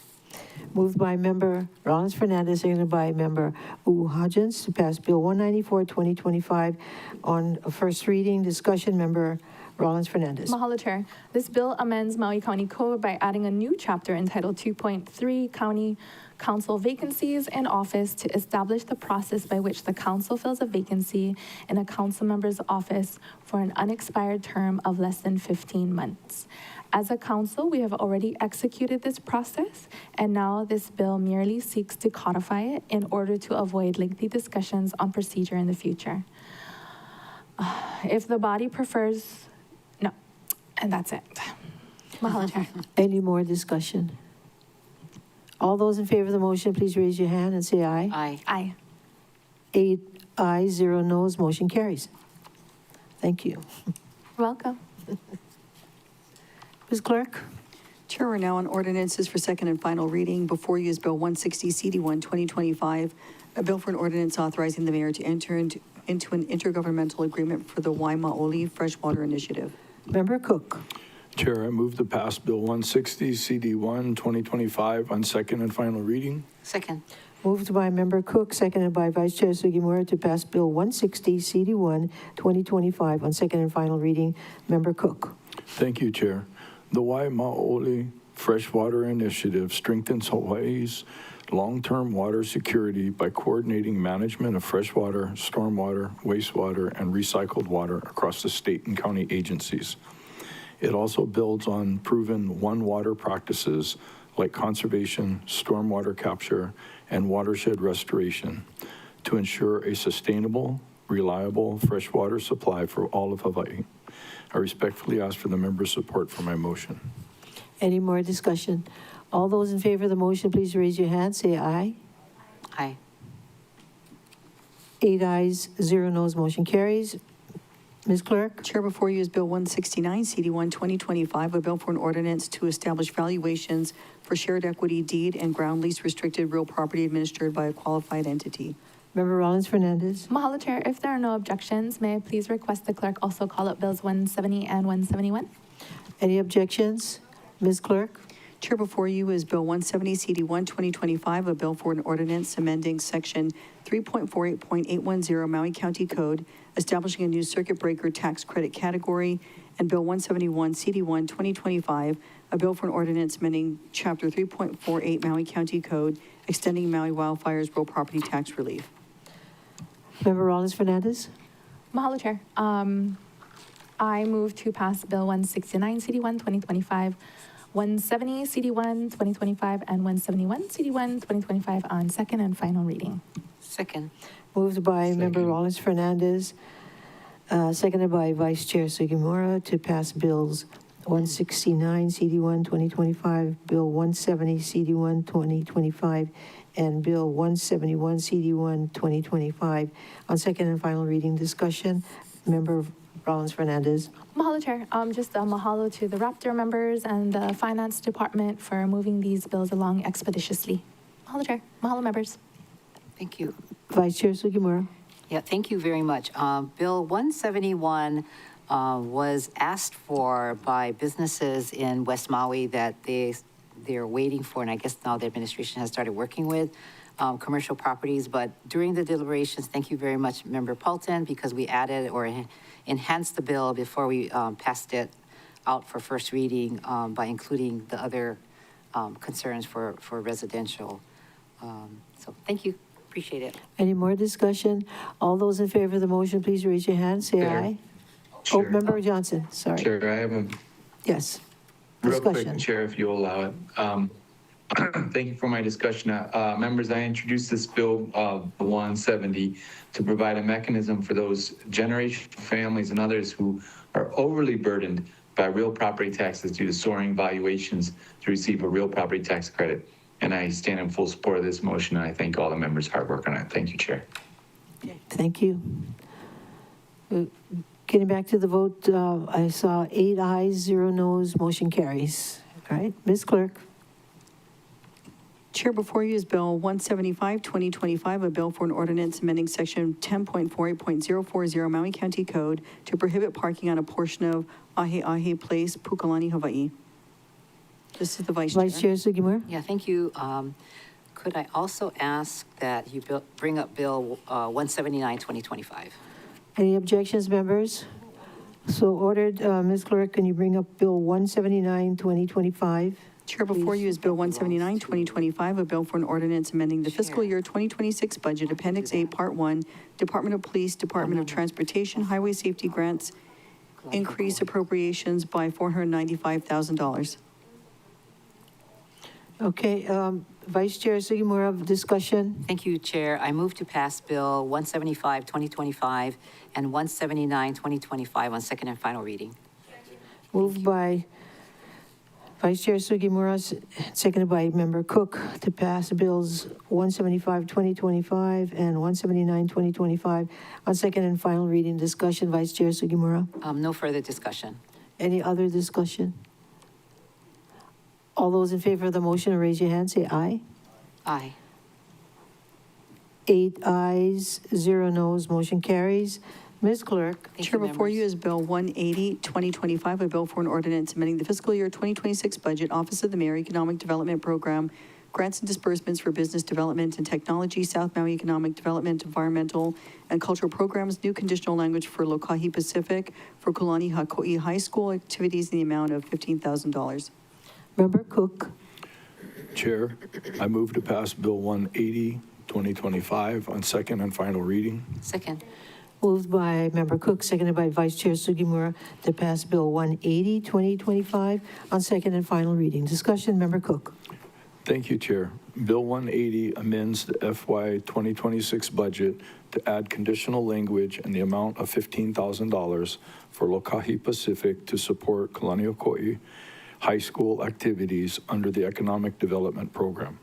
Moved by Member Rollins Fernandez, seconded by Member Uuhajens to pass Bill 194, 2025 on first reading. Discussion, Member Rollins Fernandez. Mahalo, Chair. This bill amends Maui County Code by adding a new chapter entitled 2.3 County Council Vacancies in Office to establish the process by which the council fills a vacancy in a council member's office for an unexpired term of less than 15 months. As a council, we have already executed this process, and now this bill merely seeks to codify it in order to avoid lengthy discussions on procedure in the future. If the body prefers, no, and that's it. Mahalo, Chair. Any more discussion? All those in favor of the motion, please raise your hand and say aye. Aye. Aye. 8 ayes, 0 noes, motion carries. Thank you. Welcome. Ms. Clerk? Chair, we're now on ordinances for second and final reading. Before you is Bill 160 CD1 2025, a bill for an ordinance authorizing the mayor to enter into an intergovernmental agreement for the Waimaoli Freshwater Initiative. Member Cook? Chair, I move to pass Bill 160, CD1, 2025 on second and final reading. Second. Moved by Member Cook, seconded by Vice Chair Sugimura to pass Bill 160, CD1, 2025 on second and final reading. Member Cook. Thank you, Chair. The Waimaoli Freshwater Initiative strengthens Hawaii's long-term water security by coordinating management of freshwater, stormwater, wastewater, and recycled water across the state and county agencies. It also builds on proven One Water practices like conservation, stormwater capture, and watershed restoration to ensure a sustainable, reliable freshwater supply for all of Hawaii. I respectfully ask for the members' support for my motion. Any more discussion? All those in favor of the motion, please raise your hand. Say aye. Aye. 8 ayes, 0 noes, motion carries. Ms. Clerk? Chair, before you is Bill 169, CD1 2025, a bill for an ordinance to establish valuations for shared equity deed and ground lease restricted real property administered by a qualified entity. Member Rollins Fernandez. Mahalo, Chair. If there are no objections, may I please request the clerk also call up Bills 170 and 171? Any objections? Ms. Clerk? Chair, before you is Bill 170, CD1 2025, a bill for an ordinance amending Section 3.48.810 Maui County Code, establishing a new circuit breaker tax credit category, and Bill 171, CD1 2025, a bill for an ordinance amending Chapter 3.48 Maui County Code, extending Maui wildfires real property tax relief. Member Rollins Fernandez. Mahalo, Chair. I move to pass Bill 169, CD1 2025, 170 CD1 2025, and 171 CD1 2025 on second and final reading. Second. Moved by Member Rollins Fernandez, seconded by Vice Chair Sugimura to pass Bills 169 CD1 2025, Bill 170 CD1 2025, and Bill 171 CD1 2025 on second and final reading. Discussion. Member Rollins Fernandez. Mahalo, Chair. Just a mahalo to the Raptor members and the Finance Department for moving these bills along expeditiously. Mahalo, Chair. Mahalo, members. Thank you. Vice Chair Sugimura. Yeah, thank you very much. Bill 171 was asked for by businesses in West Maui that they're waiting for, and I guess now the administration has started working with commercial properties. But during the deliberations, thank you very much, Member Paulton, because we added or enhanced the bill before we passed it out for first reading by including the other concerns for residential. So thank you. Appreciate it. Any more discussion? All those in favor of the motion, please raise your hand. Say aye. Sure. Oh, Member Johnson, sorry. Chair, I have a Yes. real quick, Discussion. Chair, if you'll allow it. Thank you for my discussion. Members, I introduced this bill 170 to provide a mechanism for those generational families and others who are overly burdened by real property taxes due to soaring valuations to receive a real property tax credit. And I stand in full support of this motion, and I thank all the members' hard work on it. Thank you, Chair. Thank you. Getting back to the vote, I saw 8 ayes, 0 noes, motion carries. All right, Ms. Clerk. Chair, before you is Bill 175, 2025, a bill for an ordinance amending Section 10.48.040 Maui County Code to prohibit parking on a portion of Ahe Place, Pukalani, Hawaii. This is the Vice Chair. Vice Chair Sugimura. Yeah, thank you. Could I also ask that you bring up Bill 179, 2025? Any objections, members? So ordered. Ms. Clerk, can you bring up Bill 179, 2025? Chair, before you is Bill 179, 2025, a bill for an ordinance amending the fiscal year 2026 budget, Appendix A, Part 1, Department of Police, Department of Transportation, Highway Safety Grants, increase appropriations by $495,000. Okay, Vice Chair Sugimura, discussion. Thank you, Chair. I move to pass Bill 175, 2025, and 179, 2025 on second and final reading. Moved by Vice Chair Sugimura, seconded by Member Cook, to pass Bills 175, 2025, and 179, 2025 on second and final reading. Discussion, Vice Chair Sugimura. No further discussion. Any other discussion? All those in favor of the motion, raise your hand. Say aye. Aye. 8 ayes, 0 noes, motion carries. Ms. Clerk. Chair, before you is Bill 180, 2025, a bill for an ordinance amending the fiscal year 2026 budget, Office of the Mayor Economic Development Program, grants and disbursements for business development and technology, South Maui Economic Development, environmental and cultural programs, new conditional language for Lokahi Pacific, for Kulani Hako'i High School activities in the amount of $15,000. Member Cook. Chair, I move to pass Bill 180, 2025 on second and final reading. Second. Moved by Member Cook, seconded by Vice Chair Sugimura to pass Bill 180, 2025 on second and final reading. Discussion, Member Cook. Thank you, Chair. Bill 180 amends the FY 2026 budget to add conditional language in the amount of $15,000 for Lokahi Pacific to support Kalaniokoi High School activities under the Economic Development Program.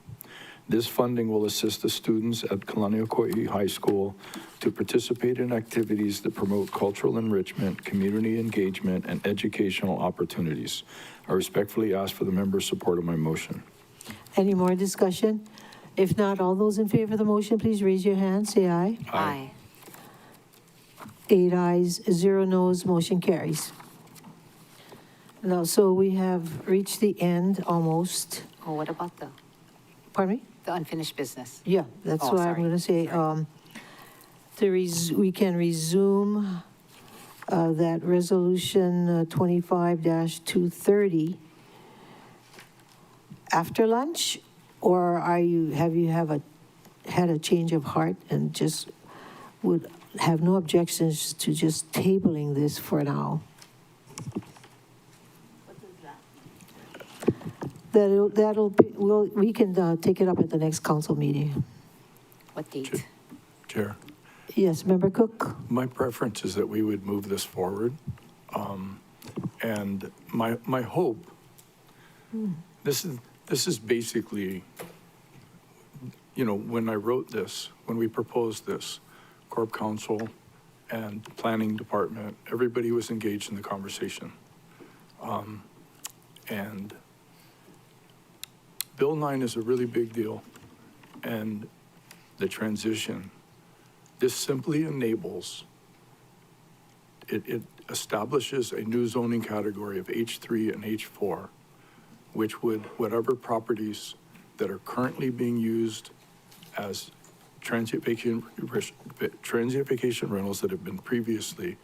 This funding will assist the students at Kalaniokoi High School to participate in activities that promote cultural enrichment, community engagement, and educational opportunities. I respectfully ask for the members' support of my motion. Any more discussion? If not, all those in favor of the motion, please raise your hand. Say aye. Aye. 8 ayes, 0 noes, motion carries. Now, so we have reached the end almost. Oh, what about the Pardon me? unfinished business? Yeah, that's Oh, what I'm sorry. going to say. We can resume that resolution 25-230 after lunch, or have you had a change of heart and just would have no objections to just tabling this for now? We can take it up at the next council meeting. What date? Chair, Yes, Member Cook? my preference is that we would move this forward. And my hope, this is basically, when I wrote this, when we proposed this, Corp Council and Planning Department, everybody was engaged in the conversation. And Bill 9 is a really big deal, and the transition, this simply enables, it establishes a new zoning category of H3 and H4, which would, whatever properties that are currently being used as transient vacation rentals that have been previously,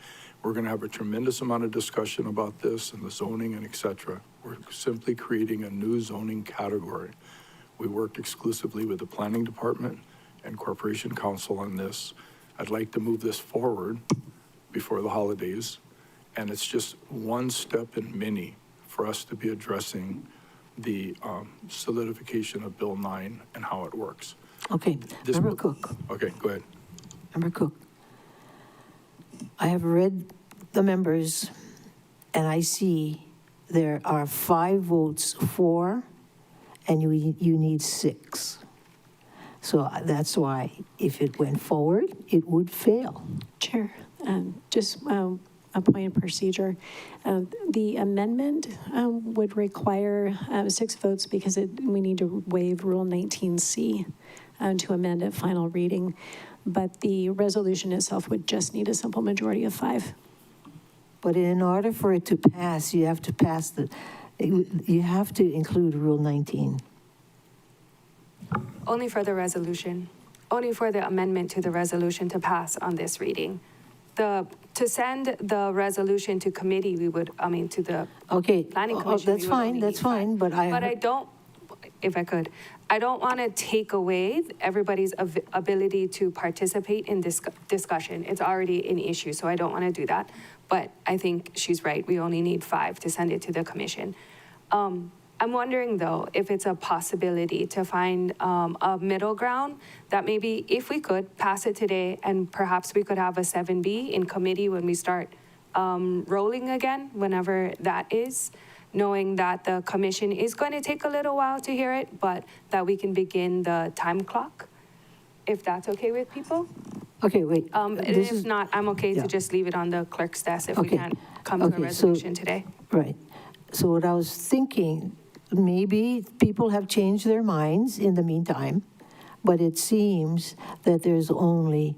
we're going to have a tremendous amount of discussion about this and the zoning and et cetera. We're simply creating a new zoning category. We worked exclusively with the Planning Department and Corporation Council on this. I'd like to move this forward before the holidays, and it's just one step in many for us to be addressing the solidification of Bill 9 and how it works. Okay, Member Cook. Okay, go ahead. Member Cook. I have read the members, and I see there are 5 votes for, and you need 6. So that's why if it went forward, it would fail. Chair, just a point of procedure. The amendment would require 6 votes because we need to waive Rule 19C to amend at final reading. But the resolution itself would just need a simple majority of 5. But in order for it to pass, you have to you have to include Rule 19. Only for the resolution, only for the amendment to the resolution to pass on this reading. To send the resolution to committee, to the planning commission. That's fine, but I don't, if I could, I don't want to take away everybody's ability to participate in this discussion. It's already an issue, so I don't want to do that. But I think she's right. We only need 5 to send it to the commission. I'm wondering, though, if it's a possibility to find a middle ground that maybe if we could pass it today and perhaps we could have a 7B in committee when we start rolling again, whenever that is, knowing that the commission is going to take a little while to hear it, but that we can begin the time clock, if that's okay with people. Okay, wait. If not, I'm okay to just leave it on the clerk's desk if we can't come to a resolution today. Right. So what I was thinking, maybe people have changed their minds in the meantime, but it seems that there's only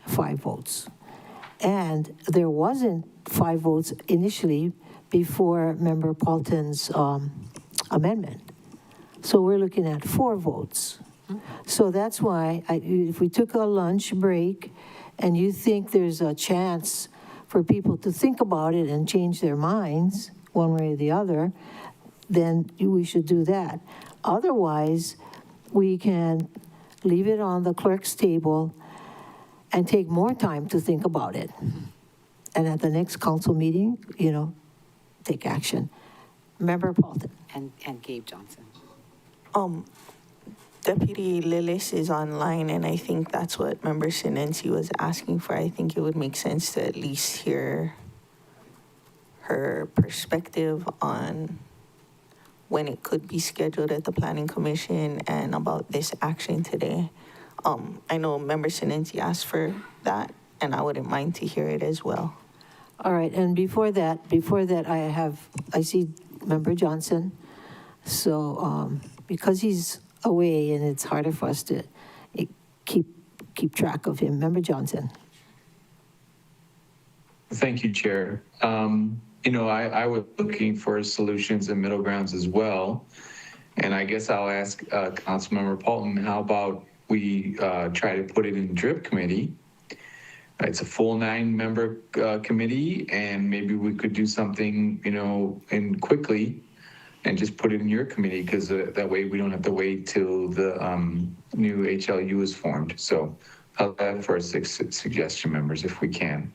5 votes. And there wasn't 5 votes initially before Member Paulton's amendment. So we're looking at 4 votes. So that's why if we took a lunch break and you think there's a chance for people to think about it and change their minds one way or the other, then we should do that. Otherwise, we can leave it on the clerk's table and take more time to think about it. And at the next council meeting, take action. Member Paulton. And Gabe Johnson. Deputy Lillis is online, and I think that's what Member Sinensi was asking for. I think it would make sense to at least hear her perspective on when it could be scheduled at the Planning Commission and about this action today. I know Member Sinensi asked for that, and I wouldn't mind to hear it as well. All right, and before that, I see Member Johnson. So because he's away and it's harder for us to keep track of him. Member Johnson. Thank you, Chair. I was looking for solutions and middle grounds as well. And I guess I'll ask Councilmember Paulton, how about we try to put it in DRIP committee? It's a full 9-member committee, and maybe we could do something, and quickly, and just put it in your committee, because that way we don't have to wait till the new HLU is formed. So I'll have for a suggestion, members, if we can.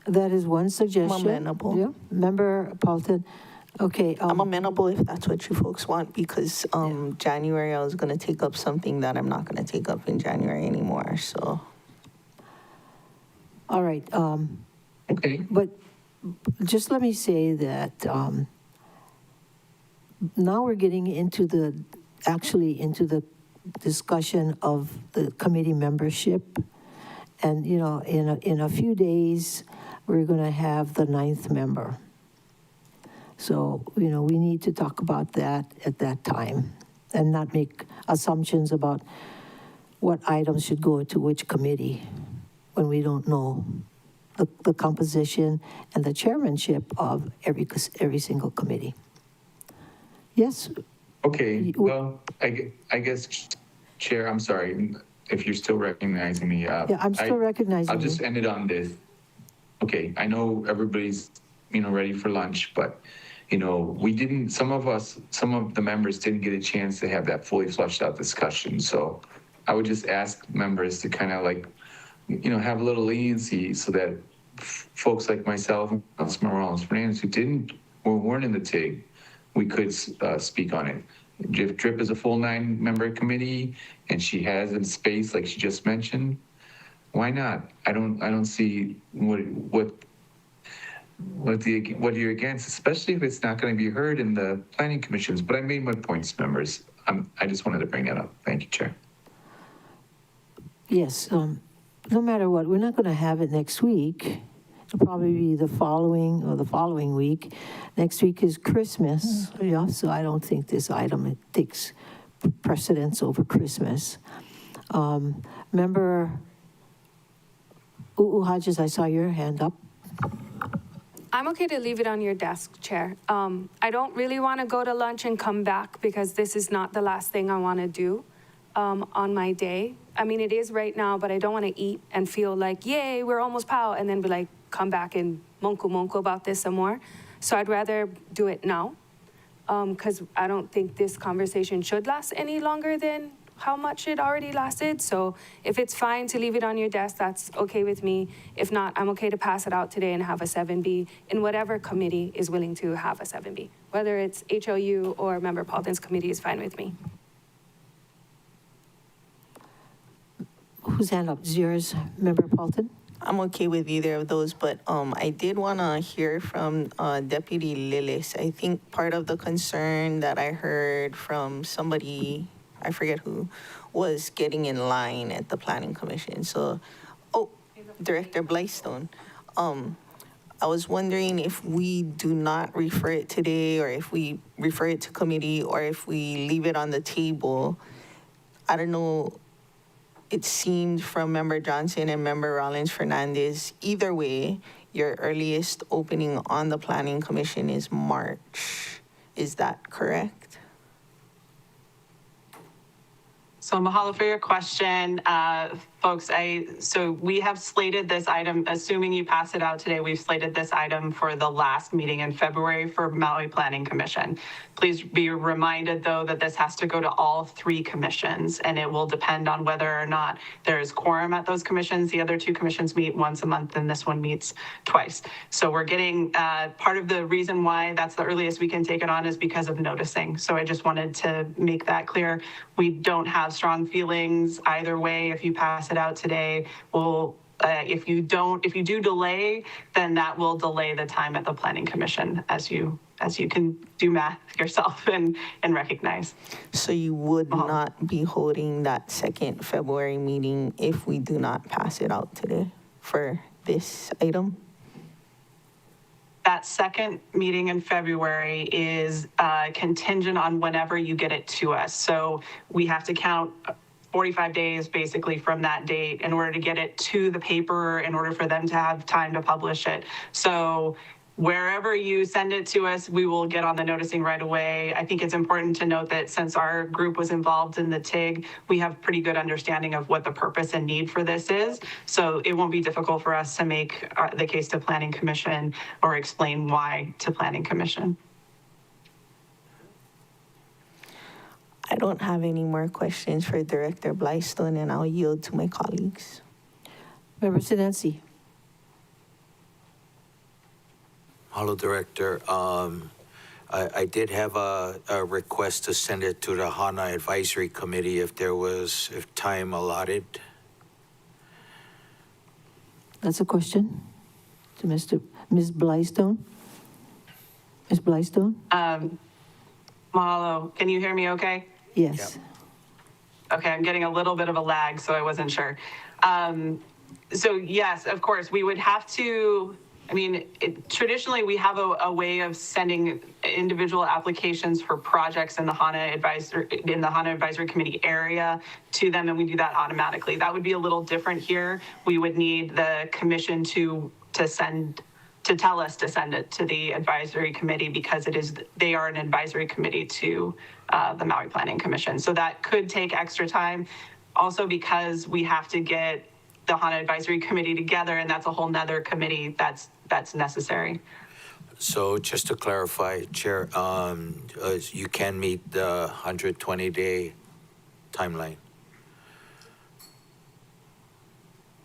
That is one suggestion. I'm amenable. Yeah. Member Paulton. Okay. I'm amenable if that's what you folks want, because January I was going to take up something that I'm not going to take up in January anymore. So. All right. Okay. But just let me say that now we're getting into the discussion of the committee membership. And, in a few days, we're going to have the 9th member. So, we need to talk about that at that time and not make assumptions about what items should go to which committee when we don't know the composition and the chairmanship of every single committee. Yes? Okay, well, I guess, Chair, I'm sorry, if you're still recognizing me. Yeah, I'm still recognizing I'll just end it on this. Okay, I know everybody's, ready for lunch, but, some of the members didn't get a chance to have that fully fleshed out discussion. So I would just ask members to kind of have a little leniency so that folks like myself and Councilman Morales-Fernandez who weren't in the TIG, we could speak on it. If DRIP is a full 9-member committee and she has a space like she just mentioned, why not? I don't see what you're against, especially if it's not going to be heard in the planning commissions. But I made my points, members. I just wanted to bring that up. Thank you, Chair. Yes. No matter what, we're not going to have it next week. It'll probably be the following week. Next week is Christmas, so I don't think this item takes precedence over Christmas. Member Hodges, I saw your hand up. I'm okay to leave it on your desk, Chair. I don't really want to go to lunch and come back because this is not the last thing I want to do on my day. I mean, it is right now, but I don't want to eat and feel like, yay, we're almost POW, and then be like, come back and monko about this some more. So I'd rather do it now because I don't think this conversation should last any longer than how much it already lasted. So if it's fine to leave it on your desk, that's okay with me. If not, I'm okay to pass it out today and have a 7B in whatever committee is willing to have a 7B. Whether it's HLU or Member Paulton's committee is fine with me. Whose hand up? Is yours, Member Paulton? I'm okay with either of those, but I did want to hear from Deputy Lillis. I think part of the concern that I heard from somebody, I forget who, was getting in line at the Planning Commission. So, Director Blystone. I was wondering if we do not refer it today, or if we refer it to committee, or if we leave it on the table. I don't know. It seemed from Member Johnson and Member Rollins-Fernandez, either way, your earliest opening on the Planning Commission is March. Is that correct? So mahalo for your question. folks, so we have slated this item, assuming you pass it out today, we've slated this item for the last meeting in February for Maui Planning Commission. Please be reminded, though, that this has to go to all 3 commissions, and it will depend on whether or not there is quorum at those commissions. The other 2 commissions meet once a month, and this one meets twice. So we're getting, part of the reason why that's the earliest we can take it on is because of noticing. So I just wanted to make that clear. We don't have strong feelings either way. If you pass it out today, we'll, if you do delay, then that will delay the time at the Planning Commission, as you can do math yourself and recognize. So you would not be holding that second February meeting if we do not pass it out today for this item? That second meeting in February is contingent on whenever you get it to us. So we have to count 45 days basically from that date in order to get it to the paper, in order for them to have time to publish it. So wherever you send it to us, we will get on the noticing right away. I think it's important to note that since our group was involved in the TIG, we have pretty good understanding of what the purpose and need for this is. So it won't be difficult for us to make the case to Planning Commission or explain why to Planning Commission. I don't have any more questions for Director Blystone, and I'll yield to my colleagues. Member Sinensi. Hello, Director. I did have a request to send it to the HANA Advisory Committee if time allotted. That's a question to Ms. Blystone. Ms. Blystone? Mahalo, can you hear me okay? Yes. Yep. Okay, I'm getting a little bit of a lag, so I wasn't sure. So yes, of course, we would have to, traditionally we have a way of sending individual applications for projects in the HANA Advisory Committee area to them, and we do that automatically. That would be a little different here. We would need the commission to tell us to send it to the advisory committee because they are an advisory committee to the Maui Planning Commission. So that could take extra time. Also because we have to get the HANA Advisory Committee together, and that's a whole nother committee that's necessary. So just to clarify, Chair, you can meet the 120-day timeline.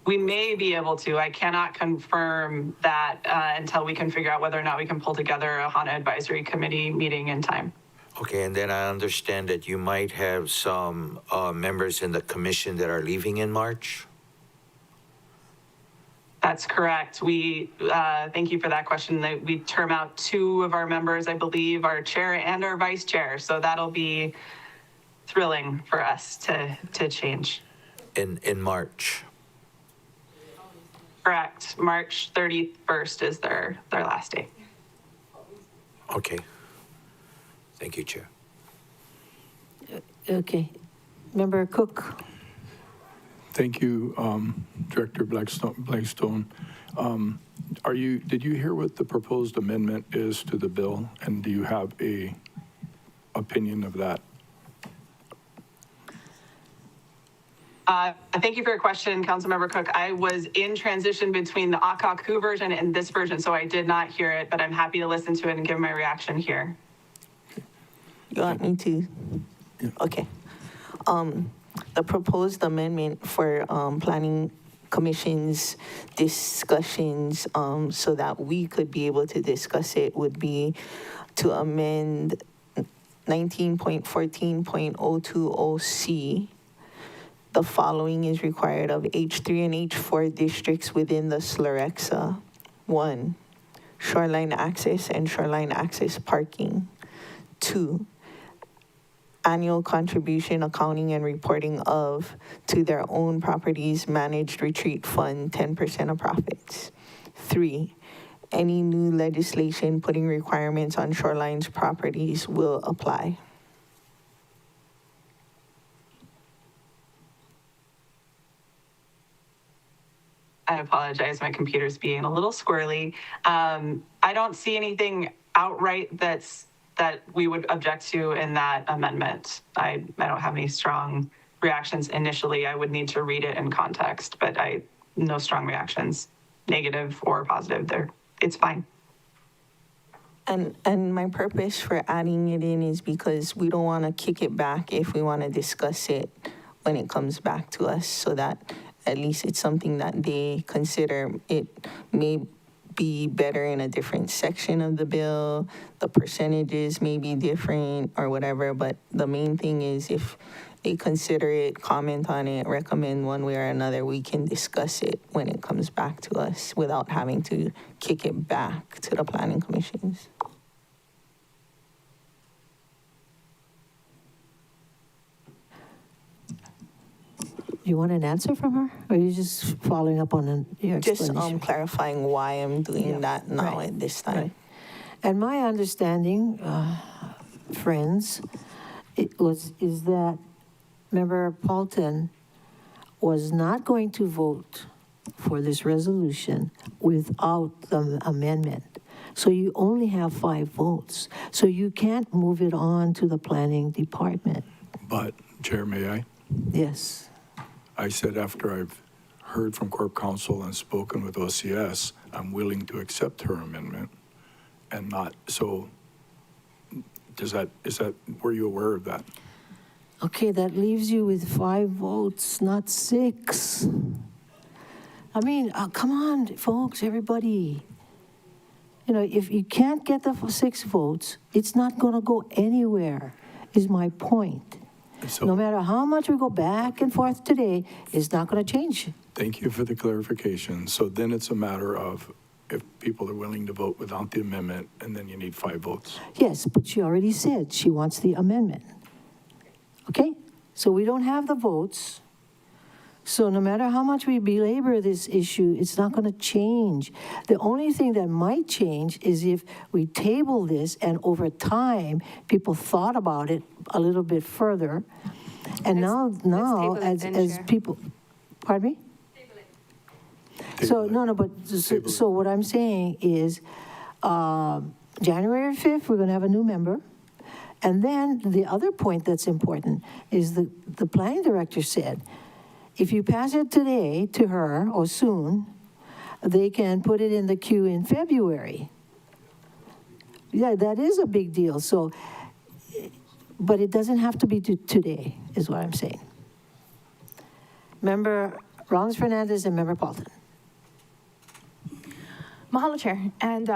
We may be able to. I cannot confirm that until we can figure out whether or not we can pull together a HANA Advisory Committee meeting in time. Okay, and then I understand that you might have some members in the commission that are leaving in March? That's correct. We thank you for that question. We term out 2 of our members, I believe, our chair and our vice chair. So that'll be thrilling for us to change. In March? Correct. March 31st is their last day. Okay. Thank you, Chair. Okay. Member Cook. Thank you, Director Blystone. Did you hear what the proposed amendment is to the bill, and do you have a opinion of that? Thank you for your question, Councilmember Cook. I was in transition between the Akaku version and this version, so I did not hear it, but I'm happy to listen to it and give my reaction here. You want me to? Yeah. Okay. The proposed amendment for Planning Commission's discussions so that we could be able to discuss it would be to amend 19.14.020C. The following is required of H3 and H4 districts within the Slerexa. 1, shoreline access and shoreline access parking. 2, annual contribution accounting and reporting to their own properties managed retreat fund 10% of profits. 3, any new legislation putting requirements on shorelines properties will apply. I apologize, my computer's being a little squirrely. I don't see anything outright that we would object to in that amendment. I don't have any strong reactions initially. I would need to read it in context, but no strong reactions, negative or positive. It's fine. And my purpose for adding it in is because we don't want to kick it back if we want to discuss it when it comes back to us, so that at least it's something that they consider. It may be better in a different section of the bill, the percentages may be different or whatever, but the main thing is if they consider it, comment on it, recommend one way or another, we can discuss it when it comes back to us without having to kick it back to the planning commissions. You want an answer from her, or are you just following up on your explanation? Just clarifying why I'm doing that now at this time. Right. And my understanding, friends, is that Member Paulton was not going to vote for this resolution without the amendment. So you only have 5 votes. So you can't move it on to the planning department. But, Chair, may I? Yes. I said after I've heard from Corp Counsel and spoken with OCS, I'm willing to accept her amendment and not, so were you aware of that? Okay, that leaves you with 5 votes, not 6. I mean, come on, folks, everybody. You know, if you can't get the 6 votes, it's not going to go anywhere, is my point. So, no matter how much we go back and forth today, it's not going to change. Thank you for the clarification. So then it's a matter of if people are willing to vote without the amendment, and then you need 5 votes. Yes, but she already said she wants the amendment. Okay? So we don't have the votes. So no matter how much we belabor this issue, it's not going to change. The only thing that might change is if we table this and over time, people thought about it a little bit further. And now as people, pardon me? So, so what I'm saying is January 5th, we're going to have a new member. And then the other point that's important is the planning director said, if you pass it today to her or soon, they can put it in the queue in February. Yeah, that is a big deal. So, but it doesn't have to be today, is what I'm saying. Member Rollins Fernandez and Member Paulton. Mahalo, Chair. And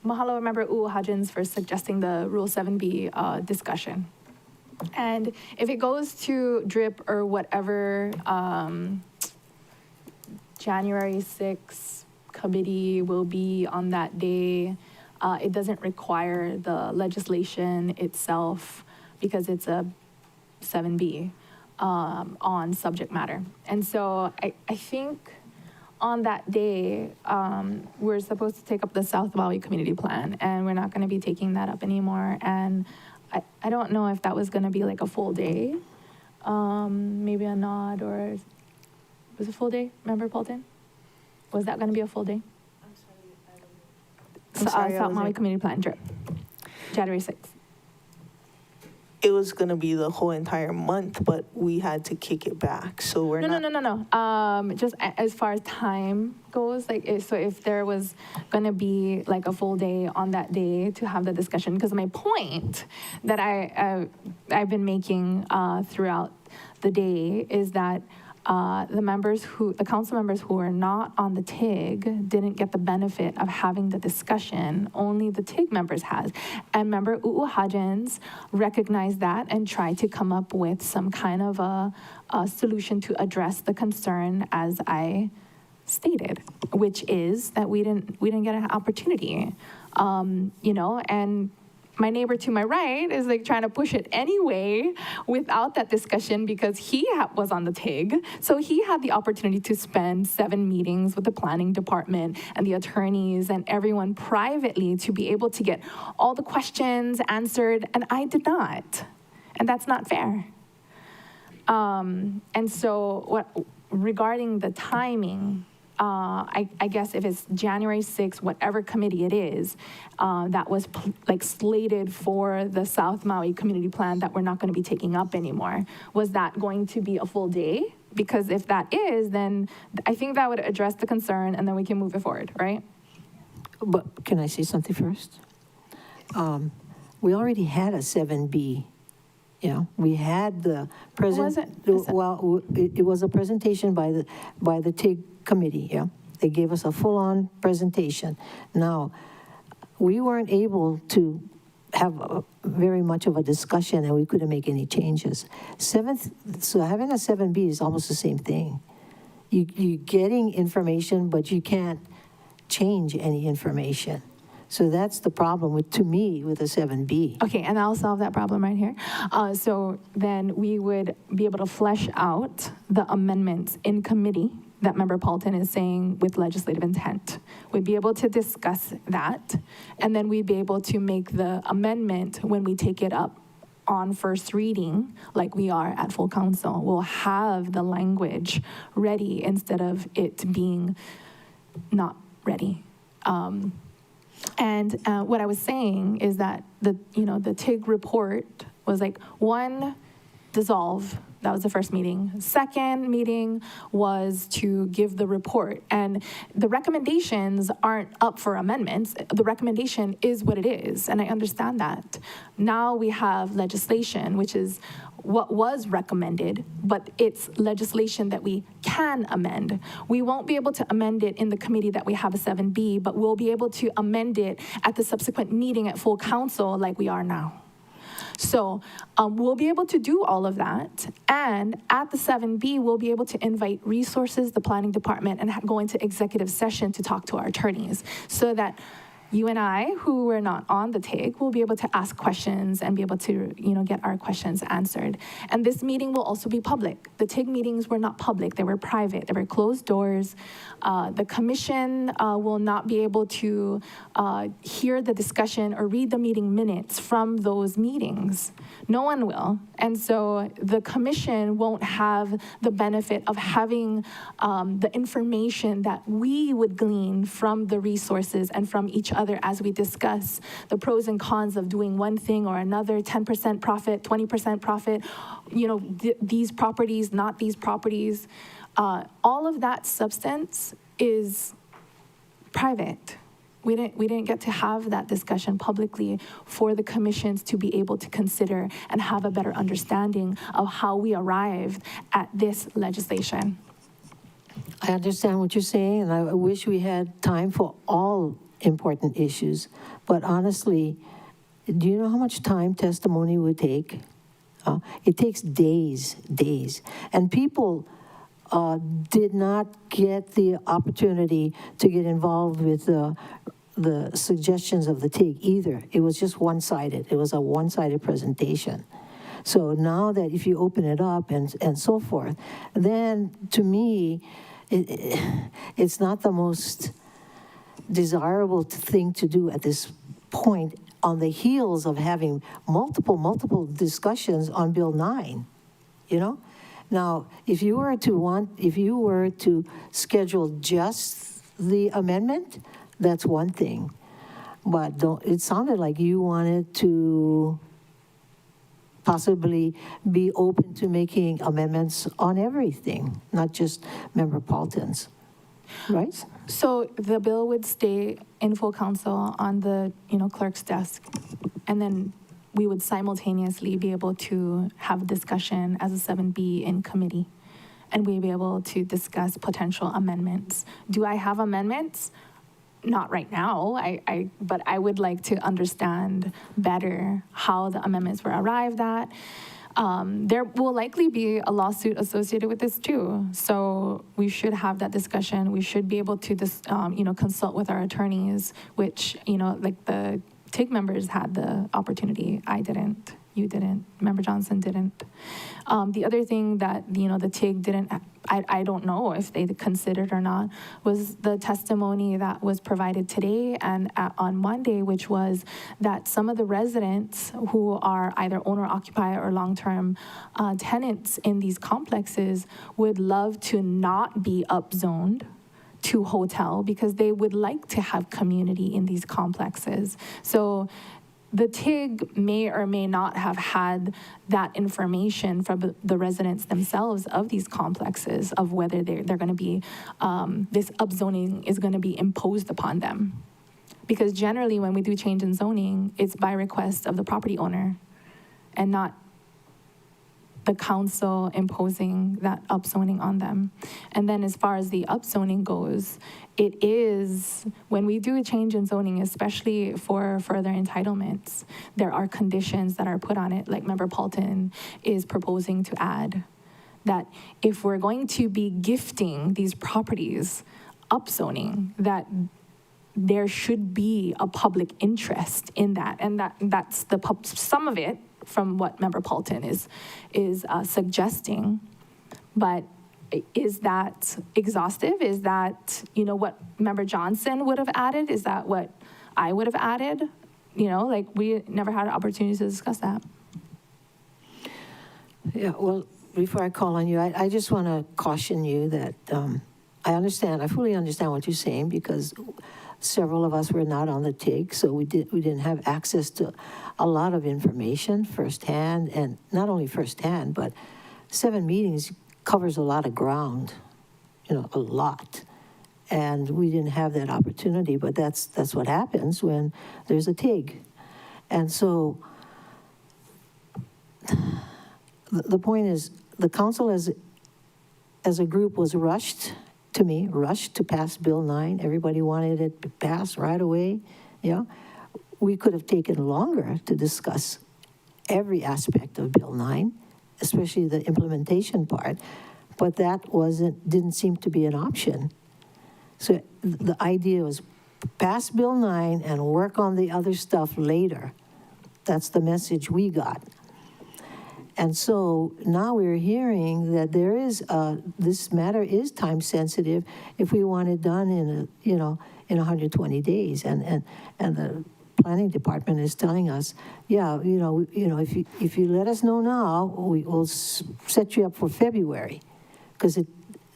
mahalo, Member Uohajins, for suggesting the Rule 7B discussion. And if it goes to DRIP or whatever January 6th committee will be on that day, it doesn't require the legislation itself because it's a 7B on subject matter. And so I think on that day, we're supposed to take up the South Maui Community Plan, and we're not going to be taking that up anymore. And I don't know if that was going to be like a full day, maybe a nod, or was it a full day, Member Paulton? Was that going to be a full day? I'm sorry, South Maui Community Plan, DRIP, January 6th. It was going to be the whole entire month, but we had to kick it back. So we're No. Just as far as time goes, like if there was going to be like a full day on that day to have the discussion, because my point that I've been making throughout the day is that the council members who were not on the TIG didn't get the benefit of having the discussion. Only the TIG members has. And Member Uohajins recognized that and tried to come up with some kind of a solution to address the concern as I stated, which is that we didn't get an opportunity, and my neighbor to my right is like trying to push it anyway without that discussion because he was on the TIG. So he had the opportunity to spend 7 meetings with the planning department and the attorneys and everyone privately to be able to get all the questions answered, and I did not. And that's not fair. And so regarding the timing, I guess if it's January 6th, whatever committee it is, that was like slated for the South Maui Community Plan that we're not going to be taking up anymore, was that going to be a full day? Because if that is, then I think that would address the concern, and then we can move it forward, right? But can I say something first? We already had a 7B. Yeah, we had the present. Well, it was a presentation by the TIG committee. Yeah, they gave us a full-on presentation. Now, we weren't able to have very much of a discussion, and we couldn't make any changes. So having a 7B is almost the same thing. You're getting information, but you can't change any information. So that's the problem to me with a 7B. Okay, and I'll solve that problem right here. So then we would be able to flesh out the amendments in committee that Member Paulton is saying with legislative intent. We'd be able to discuss that, and then we'd be able to make the amendment when we take it up on first reading, like we are at full council. We'll have the language ready instead of it being not ready. And what I was saying is that the TIG report was like one, dissolve. That was the first meeting. Second meeting was to give the report. And the recommendations aren't up for amendments. The recommendation is what it is, and I understand that. Now we have legislation, which is what was recommended, but it's legislation that we can amend. We won't be able to amend it in the committee that we have a 7B, but we'll be able to amend it at the subsequent meeting at full council like we are now. So we'll be able to do all of that. And at the 7B, we'll be able to invite resources, the planning department, and go into executive session to talk to our attorneys so that you and I, who were not on the TIG, will be able to ask questions and be able to, get our questions answered. And this meeting will also be public. The TIG meetings were not public. They were private. They were closed doors. The commission will not be able to hear the discussion or read the meeting minutes from those meetings. No one will. And so the commission won't have the benefit of having the information that we would glean from the resources and from each other as we discuss the pros and cons of doing one thing or another, 10% profit, 20% profit, these properties, not these properties. All of that substance is private. We didn't get to have that discussion publicly for the commissions to be able to consider and have a better understanding of how we arrived at this legislation. I understand what you're saying, and I wish we had time for all important issues. But honestly, do you know how much time testimony would take? It takes days. And people did not get the opportunity to get involved with the suggestions of the TIG either. It was just one-sided. It was a one-sided presentation. So now that if you open it up and so forth, then to me, it's not the most desirable thing to do at this point on the heels of having multiple discussions on Bill 9, Now, if you were to schedule just the amendment, that's one thing. But it sounded like you wanted to possibly be open to making amendments on everything, not just Member Paulton's, right? So the bill would stay in full council on the clerk's desk, and then we would simultaneously be able to have a discussion as a 7B in committee, and we'd be able to discuss potential amendments. Do I have amendments? Not right now, but I would like to understand better how the amendments were arrived at. There will likely be a lawsuit associated with this too. So we should have that discussion. We should be able to consult with our attorneys, which, like the TIG members had the opportunity. I didn't. You didn't. Member Johnson didn't. The other thing that, the TIG didn't, I don't know if they considered or not, was the testimony that was provided today and on Monday, which was that some of the residents who are either owner-occupier or long-term tenants in these complexes would love to not be upzoned to hotel because they would like to have community in these complexes. So the TIG may or may not have had that information from the residents themselves of these complexes of whether they're going to be, this upzoning is going to be imposed upon them. Because generally when we do change in zoning, it's by request of the property owner and not the council imposing that upzoning on them. And then as far as the upzoning goes, it is, when we do a change in zoning, especially for further entitlements, there are conditions that are put on it, like Member Paulton is proposing to add, that if we're going to be gifting these properties upzoning, that there should be a public interest in that. And that's some of it from what Member Paulton is suggesting. But is that exhaustive? Is that, what Member Johnson would have added? Is that what I would have added? We never had an opportunity to discuss that. Yeah, well, before I call on you, I just want to caution you that I fully understand what you're saying, because several of us were not on the TIG, so we didn't have access to a lot of information firsthand, and not only firsthand, but 7 meetings covers a lot of ground, a lot. And we didn't have that opportunity, but that's what happens when there's a TIG. And so the point is, the council as a group was rushed to pass Bill 9. Everybody wanted it to pass right away. We could have taken longer to discuss every aspect of Bill 9, especially the implementation part, but that didn't seem to be an option. So the idea was pass Bill 9 and work on the other stuff later. That's the message we got. And so now we're hearing that there is this matter is time sensitive if we want it done in 120 days, and the planning department is telling us, if you let us know now, we will set you up for February, because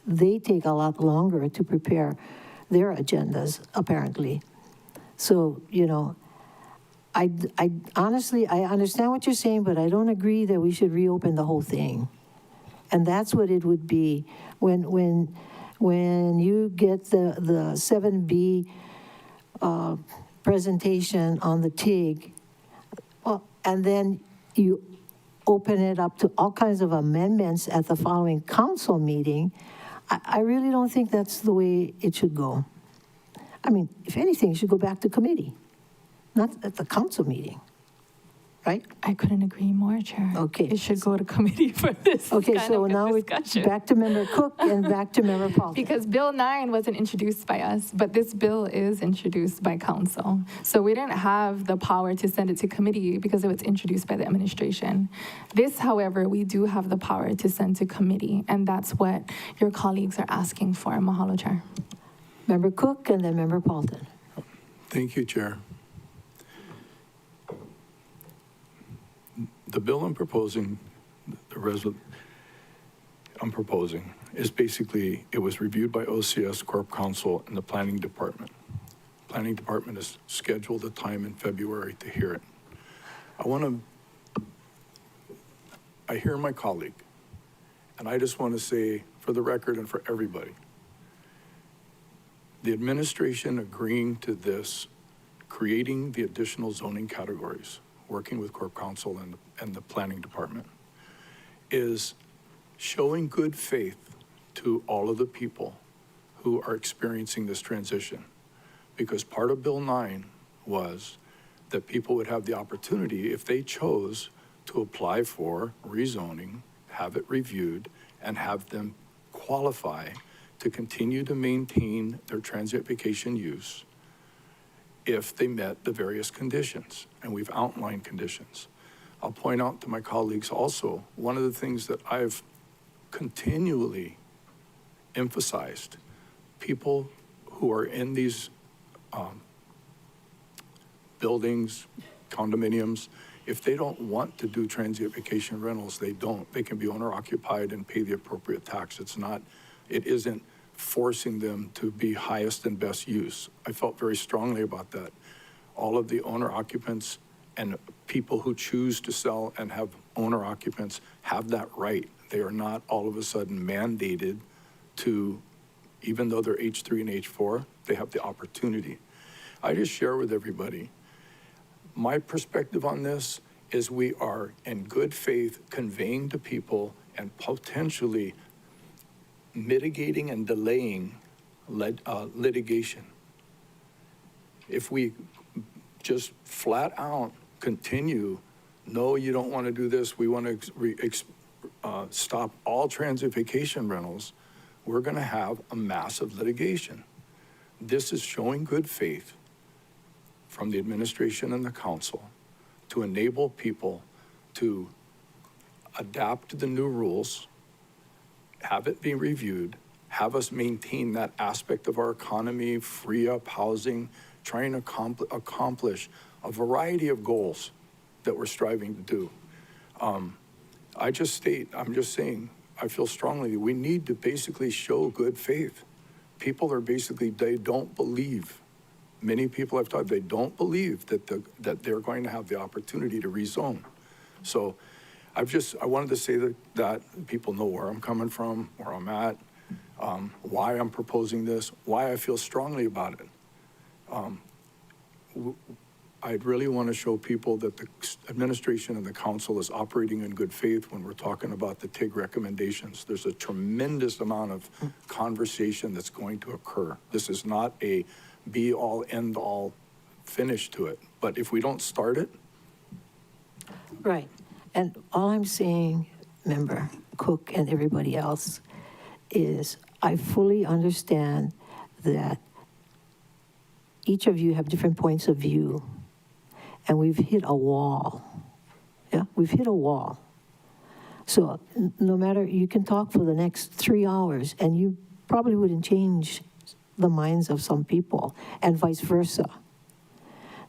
they take a lot longer to prepare their agendas apparently. So I honestly, I understand what you're saying, but I don't agree that we should reopen the whole thing. And that's what it would be when you get the 7B presentation on the TIG, and then you open it up to all kinds of amendments at the following council meeting. I really don't think that's the way it should go. I mean, if anything, it should go back to committee. Not at the council meeting, right? I couldn't agree more, Chair. Okay. It should go to committee for this Okay, kind so of now we're discussion. back to Member Cook and back to Member Paul. Because Bill 9 wasn't introduced by us, but this bill is introduced by council. So we didn't have the power to send it to committee because it was introduced by the administration. This, however, we do have the power to send to committee, and that's what your colleagues are asking for. Mahalo, Chair. Member Cook and then Member Paulton. Thank you, Chair. The bill I'm proposing, is basically, it was reviewed by OCS Corp Council and the Planning Department. Planning Department has scheduled a time in February to hear it. I hear my colleague, and I just want to say, for the record and for everybody, the administration agreeing to this, creating the additional zoning categories, working with Corp Council and the Planning Department, is showing good faith to all of the people who are experiencing this transition. Because part of Bill 9 was that people would have the opportunity, if they chose, to apply for rezoning, have it reviewed, and have them qualify to continue to maintain their transient vacation use if they met the various conditions, and we've outlined conditions. I'll point out to my colleagues also, one of the things that I've continually emphasized, people who are in these buildings, condominiums, if they don't want to do transient vacation rentals, they don't. They can be owner occupied and pay the appropriate tax. It isn't forcing them to be highest and best use. I felt very strongly about that. All of the owner occupants and people who choose to sell and have owner occupants have that right. They are not all of a sudden mandated to, even though they're H3 and H4, they have the opportunity. I just share with everybody, my perspective on this is we are in good faith conveying to people and potentially mitigating and delaying litigation. If we just flat out continue, no, you don't want to do this, we want to stop all transit vacation rentals, we're going to have a massive litigation. This is showing good faith from the administration and the council to enable people to adapt to the new rules, have it be reviewed, have us maintain that aspect of our economy, free up housing, trying to accomplish a variety of goals that we're striving to do. I'm just saying, I feel strongly we need to basically show good faith. People are basically, they don't believe. Many people I've talked, they don't believe that they're going to have the opportunity to rezone. So I wanted to say that people know where I'm coming from, where I'm at, why I'm proposing this, why I feel strongly about it. I really want to show people that the administration and the council is operating in good faith when we're talking about the TIG recommendations. There's a tremendous amount of conversation that's going to occur. This is not a be-all, end-all finish to it. But if we don't start it. Right. And all I'm saying, Member Cook and everybody else, is I fully understand that each of you have different points of view, and we've hit a wall. Yeah, we've hit a wall. So no matter, you can talk for the next 3 hours, and you probably wouldn't change the minds of some people, and vice versa.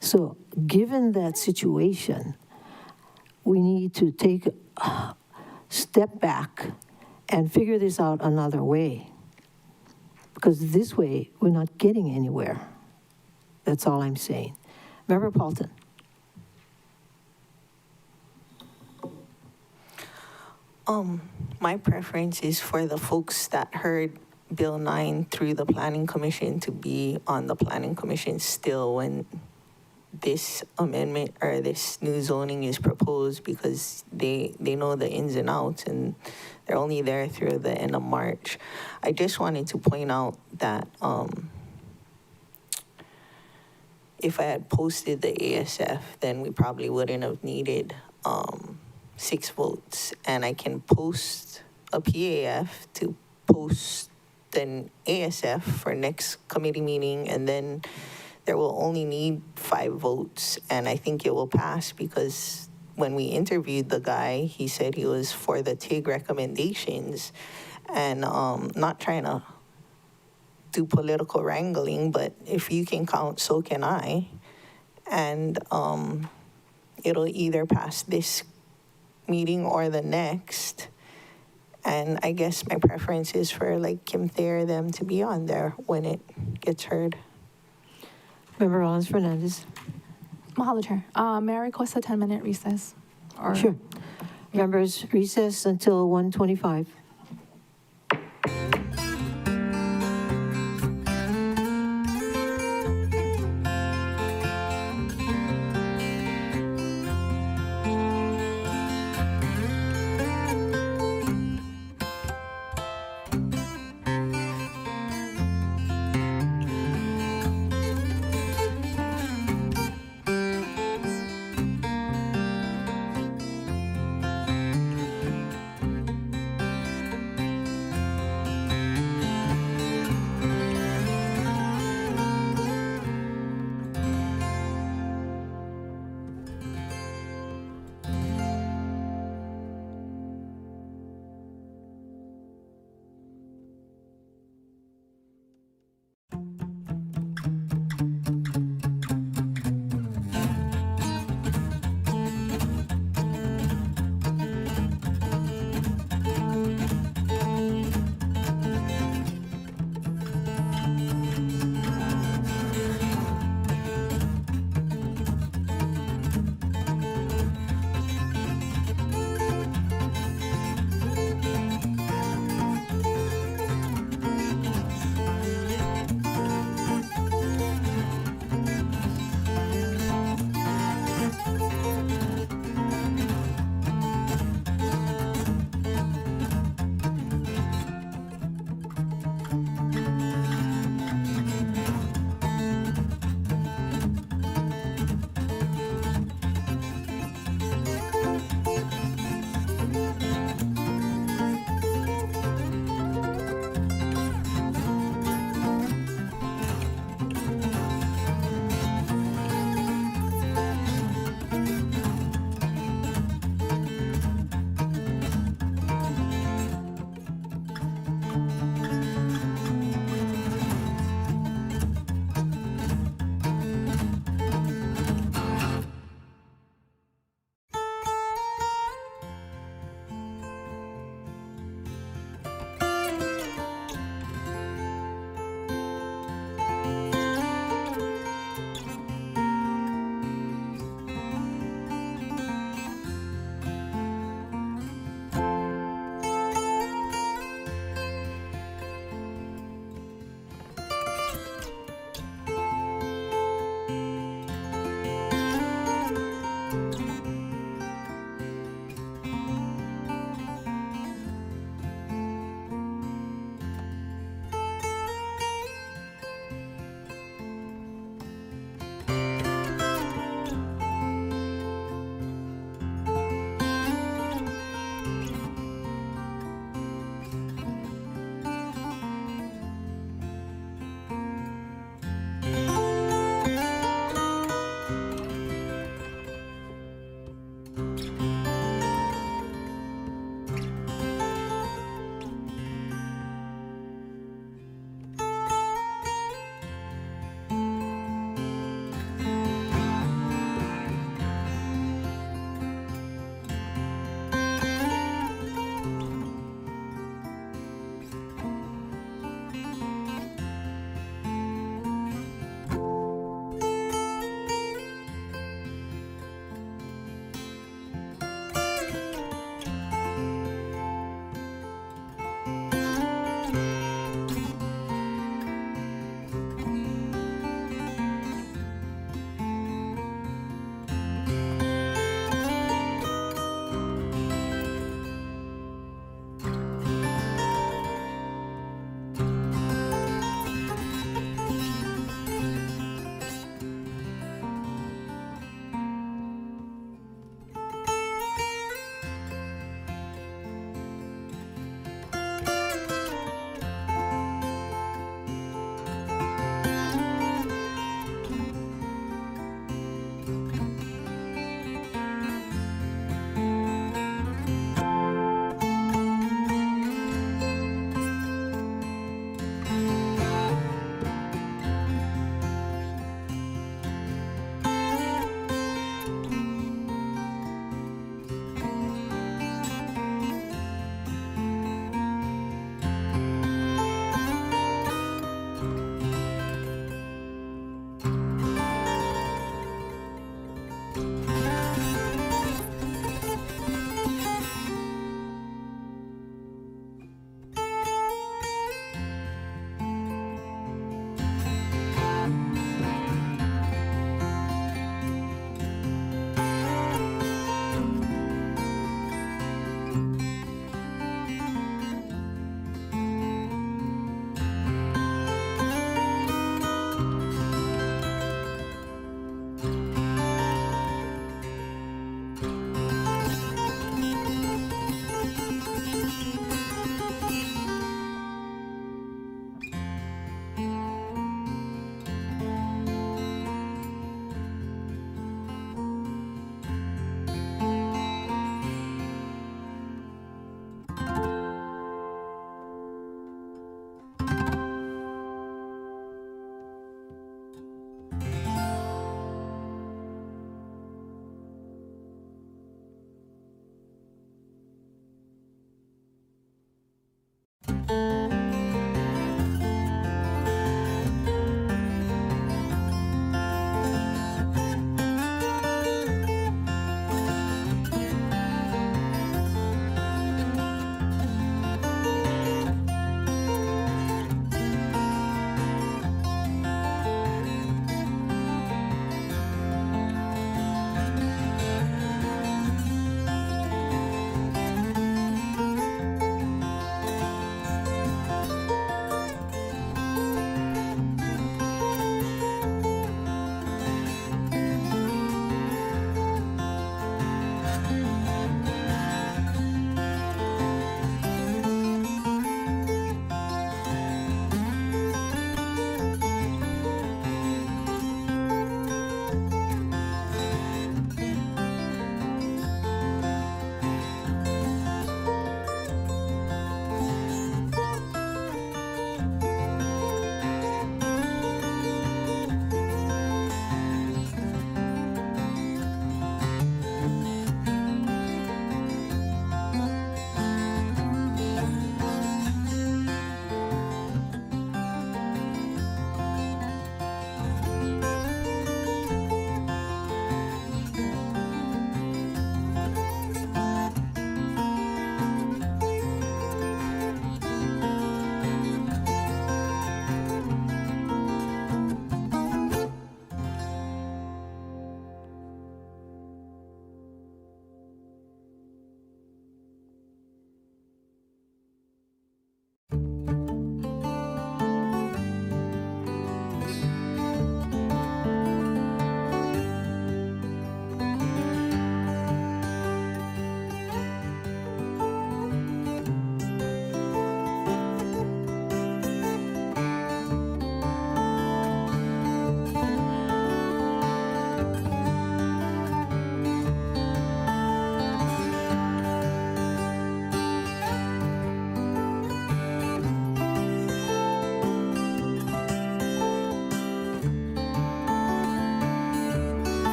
So given that situation, we need to take a step back and figure this out another way. Because this way, we're not getting anywhere. That's all I'm saying. Member Paulton. My preference is for the folks that heard Bill 9 through the Planning Commission to be on the Planning Commission still when this amendment or this new zoning is proposed, because they know the ins and outs and they're only there through the end of March. I just wanted to point out that if I had posted the ASF, then we probably wouldn't have needed 6 votes. And I can post a PAF to post an ASF for next committee meeting, and then there will only need 5 votes, and I think it will pass because when we interviewed the guy, he said he was for the TIG recommendations, and not trying to do political wrangling, but if you can count, so can I, and it'll either pass this meeting or the next, and I guess my preference is for like Kim Thayer them to be on there when it gets heard. Member Rollins-Fernandez. Mahalo, Chair. May I request a 10-minute recess? Sure. Members, recess until 1:25.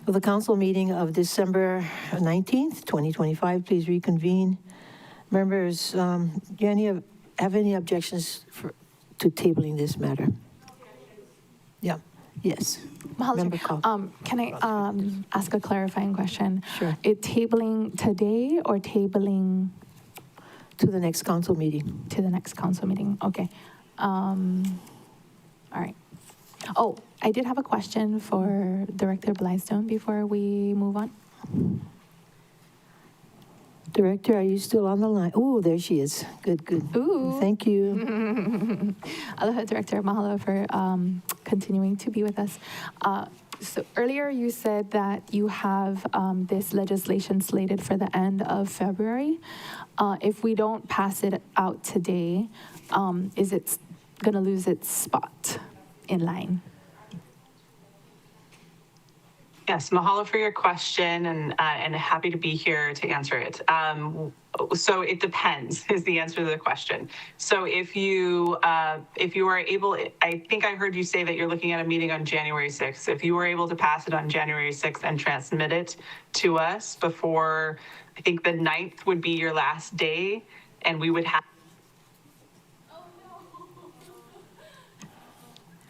For the council meeting of December 19th, 2025, please reconvene. Members, do you have any objections to tabling this matter? Yeah, yes. Member Cobb. Can I ask a clarifying question? Sure. It tabling today or tabling? To the next council meeting. To the next council meeting, okay. All right. Oh, I did have a question for Director Blystone before we move on. Director, are you still on the line? Oh, there she is. Good, good. Ooh. Thank you. Aloha, Director. Mahalo for continuing to be with us. So earlier you said that you have this legislation slated for the end of February. If we don't pass it out today, is it going to lose its spot in line? Yes, mahalo for your question, and happy to be here to answer it. So it depends is the answer to the question. So if you are able, I think I heard you say that you're looking at a meeting on January 6th. If you were able to pass it on January 6th and transmit it to us before, I think the 9th would be your last day, and we would have.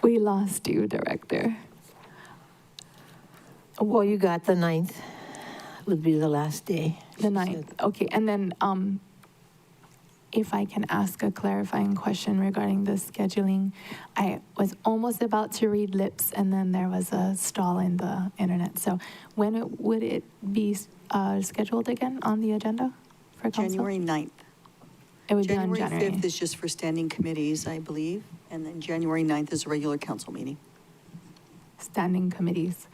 We lost you, Director. Well, you got the 9th would be the last day. The 9th, okay. And then if I can ask a clarifying question regarding the scheduling, I was almost about to read lips and then there was a stall in the internet. So when would it be scheduled again on the agenda for council? January 9th. It would January be on January 5th is just for standing committees, I believe, and then January 9th is a regular council meeting. Standing committees.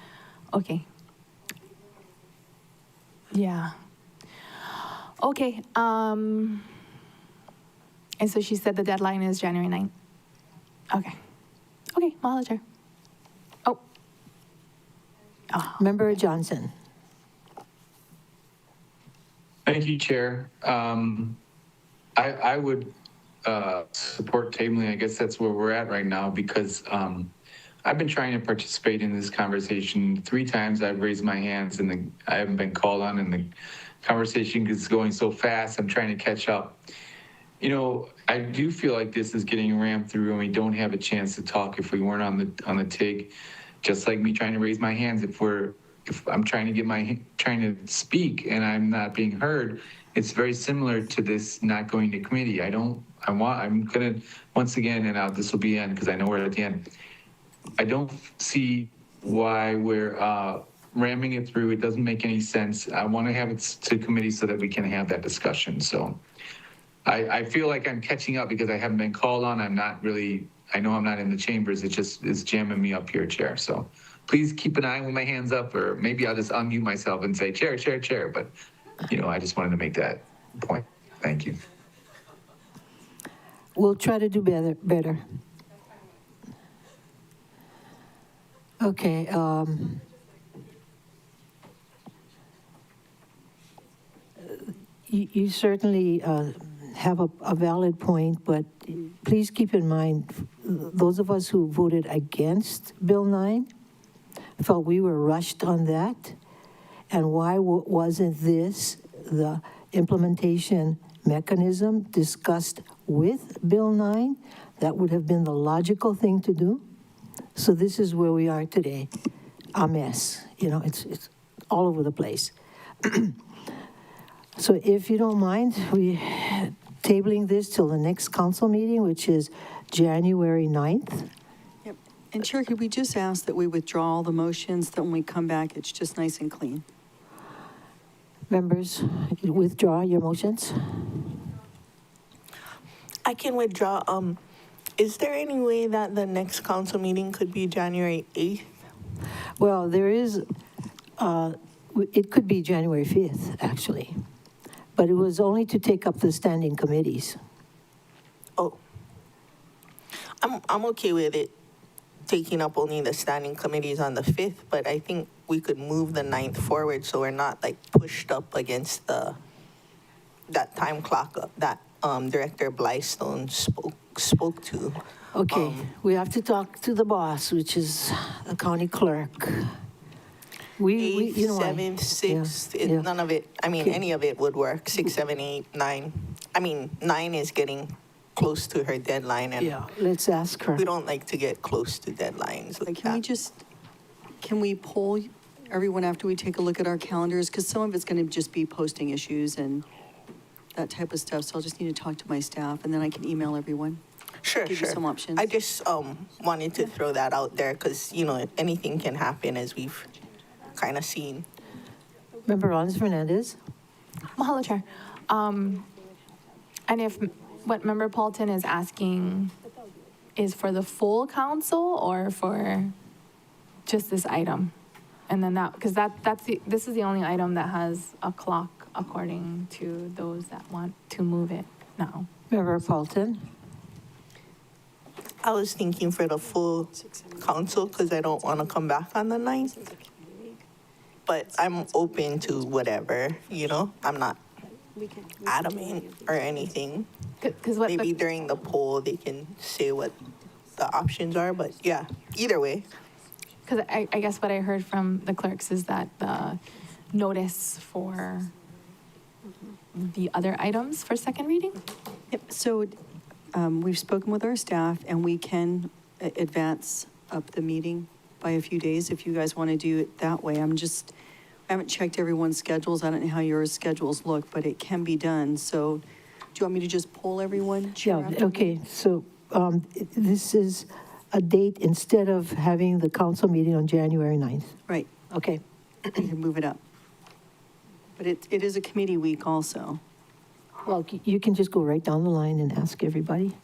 Okay. Yeah. Okay. And so she said the deadline is January 9th. Okay. Okay, mahalo, Chair. Oh. Member Johnson. Thank you, Chair. I would support tabling. I guess that's where we're at right now because I've been trying to participate in this conversation 3 times. I've raised my hands and I haven't been called on, and the conversation is going so fast. I'm trying to catch up. You know, I do feel like this is getting rammed through, and we don't have a chance to talk if we weren't on the TIG. Just like me trying to raise my hands, if I'm trying to speak and I'm not being heard, it's very similar to this not going to committee. I'm gonna once again, and this will be end because I know we're at the end. I don't see why we're ramming it through. It doesn't make any sense. I want to have it to committee so that we can have that discussion. So I feel like I'm catching up because I haven't been called on. I know I'm not in the chambers. It just is jamming me up here, Chair. So please keep an eye with my hands up, or maybe I'll just unmute myself and say, Chair, Chair, Chair. But, I just wanted to make that point. Thank you. We'll try to do better. Okay. You certainly have a valid point, but please keep in mind, those of us who voted against Bill 9 felt we were rushed on that. And why wasn't this the implementation mechanism discussed with Bill 9? That would have been the logical thing to do. So this is where we are today, a mess. It's all over the place. So if you don't mind, we tabling this till the next council meeting, which is January 9th. Yep. And Chair, could we just ask that we withdraw all the motions, that when we come back, it's just nice and clean? Members, withdraw your motions. I can withdraw. Is there any way that the next council meeting could be January 8th? Well, there is, it could be January 5th, actually. But it was only to take up the standing committees. Oh. I'm okay with it taking up only the standing committees on the 5th, but I think we could move the 9th forward so we're not pushed up against that time clock that Director Blystone spoke to. Okay, we have to talk to the boss, which is the county clerk. Eighth, you know, seventh, sixth, yeah. none of it, I mean, Okay. any of it would work. 6, 7, 8, 9. I mean, 9 is getting close to her deadline, and Yeah, let's ask her. we don't like to get close to deadlines like Can we that. can we poll everyone after we take a look at our calendars? Because some of it's going to just be posting issues and that type of stuff. So I'll just need to talk to my staff and then I can email everyone. Sure, Give you sure. some options. I just wanted to throw that out there because, you know, anything can happen as we've kind of seen. Member Rollins Fernandez? Mahalo, Chair. And if what Member Paulton is asking is for the full council or for just this item? And then because this is the only item that has a clock according to those that want to move it now. Member Paulton? I was thinking for the full council because I don't want to come back on the 9th. But I'm open to whatever, you know? I'm not adamant or anything. Maybe during the poll they can say what the options are, but yeah, either way. Because I guess what I heard from the clerks is that the notice for the other items for second reading? Yep, so we've spoken with our staff and we can advance up the meeting by a few days if you guys want to do it that way. I haven't checked everyone's schedules. I don't know how your schedules look, but it can be done. So do you want me to just poll everyone? Chair, Yeah, after? okay, so this is a date instead of having the council meeting on January 9th. Right. Okay. You can move it up. But it is a committee week also. Well, you can just go right down the line and ask everybody.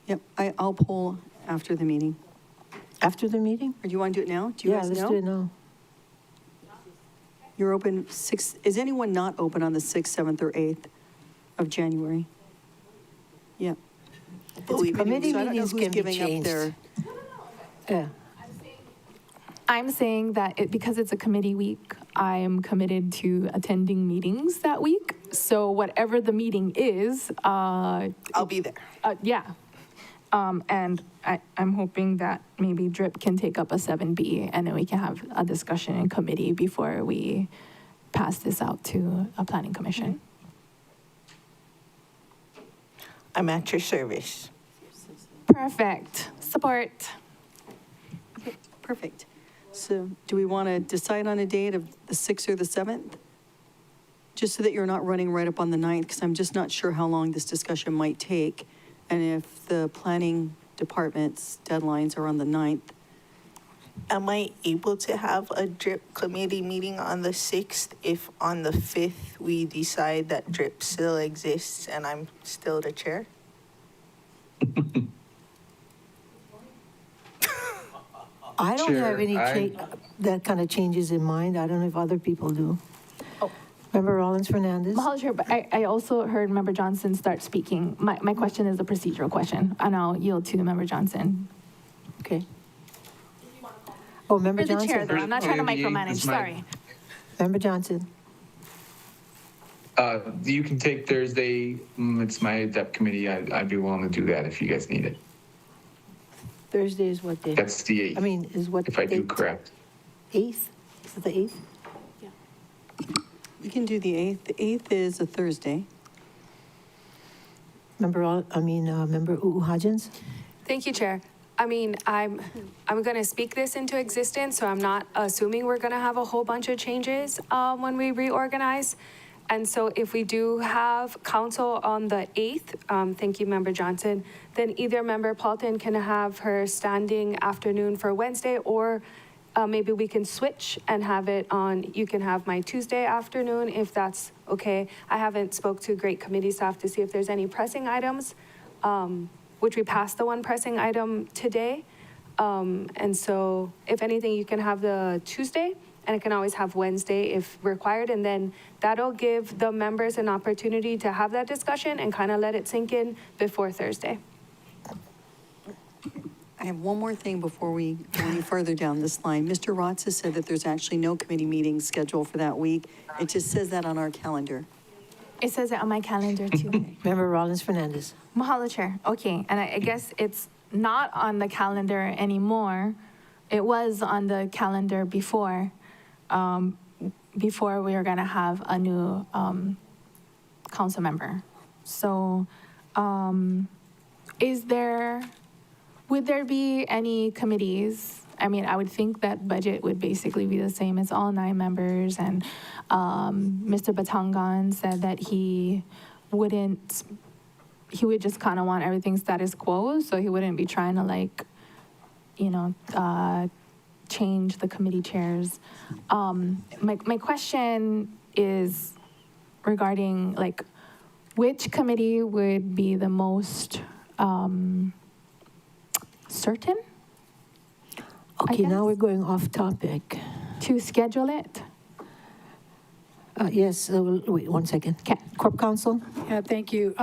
Yep, I'll poll after the meeting. After the meeting? Or do you want to do it now? Do you Yeah, guys let's know? do it now. You're open is anyone not open on the 6th, 7th, or 8th of January? Yep. But committee so I don't know meetings who's can be giving up changed. their. Yeah. I'm saying that because it's a committee week, I am committed to attending meetings that week. So whatever the meeting is, I'll be there. Yeah. And I'm hoping that maybe DRIP can take up a 7B and then we can have a discussion in committee before we pass this out to a planning commission. I'm at your service. Perfect. Support. Perfect. So do we want to decide on a date of the 6th or the 7th? Just so that you're not running right up on the 9th, because I'm just not sure how long this discussion might take. And if the planning department's deadlines are on the 9th. Am I able to have a DRIP committee meeting on the 6th if on the 5th we decide that DRIP still exists and I'm still the chair? I don't Chair, have any that kind of changes in mind. I don't know if other people do. Member Rollins Fernandez? Mahalo, Chair, but I also heard Member Johnson start speaking. My question is a procedural question, and I'll yield to Member Johnson. Okay. Oh, Member For the Johnson. chair, though. I'm not trying to Thursday, micromanage, is my- sorry. Member Johnson. You can take Thursday. It's my adept committee. I'd be willing to do that if you guys need it. Thursday is what day? That's the 8th. I mean, is what? If I do date? correct. 8th? Is it the 8th? We can do the 8th. The 8th is a Thursday. Member Uhajens? Thank you, Chair. I mean, I'm going to speak this into existence, so I'm not assuming we're going to have a whole bunch of changes when we reorganize. And so if we do have council on the 8th, thank you, Member Johnson, then either Member Paulton can have her standing afternoon for Wednesday, or maybe we can switch and have it on, you can have my Tuesday afternoon if that's okay. I haven't spoke to great committee staff to see if there's any pressing items, which we passed the one pressing item today. And so if anything, you can have the Tuesday, and it can always have Wednesday if required. And then that'll give the members an opportunity to have that discussion and kind of let it sink in before Thursday. I have one more thing before we go any further down this line. Mr. Rotz has said that there's actually no committee meetings scheduled for that week. It just says that on our calendar. It says it on my calendar, too. Member Rollins Fernandez. Mahalo, Chair. Okay, and I guess it's not on the calendar anymore. It was on the calendar before. before we were going to have a new council member. So would there be any committees? I mean, I would think that budget would basically be the same as all 9 members. And Mr. Batangan said that he would just kind of want everything status quo. So he wouldn't be trying to change the committee chairs. My question is regarding which committee would be the most certain? Okay, now we're going off topic. To schedule it? Yes, wait 1 second. Corp Counsel? Yeah, thank you.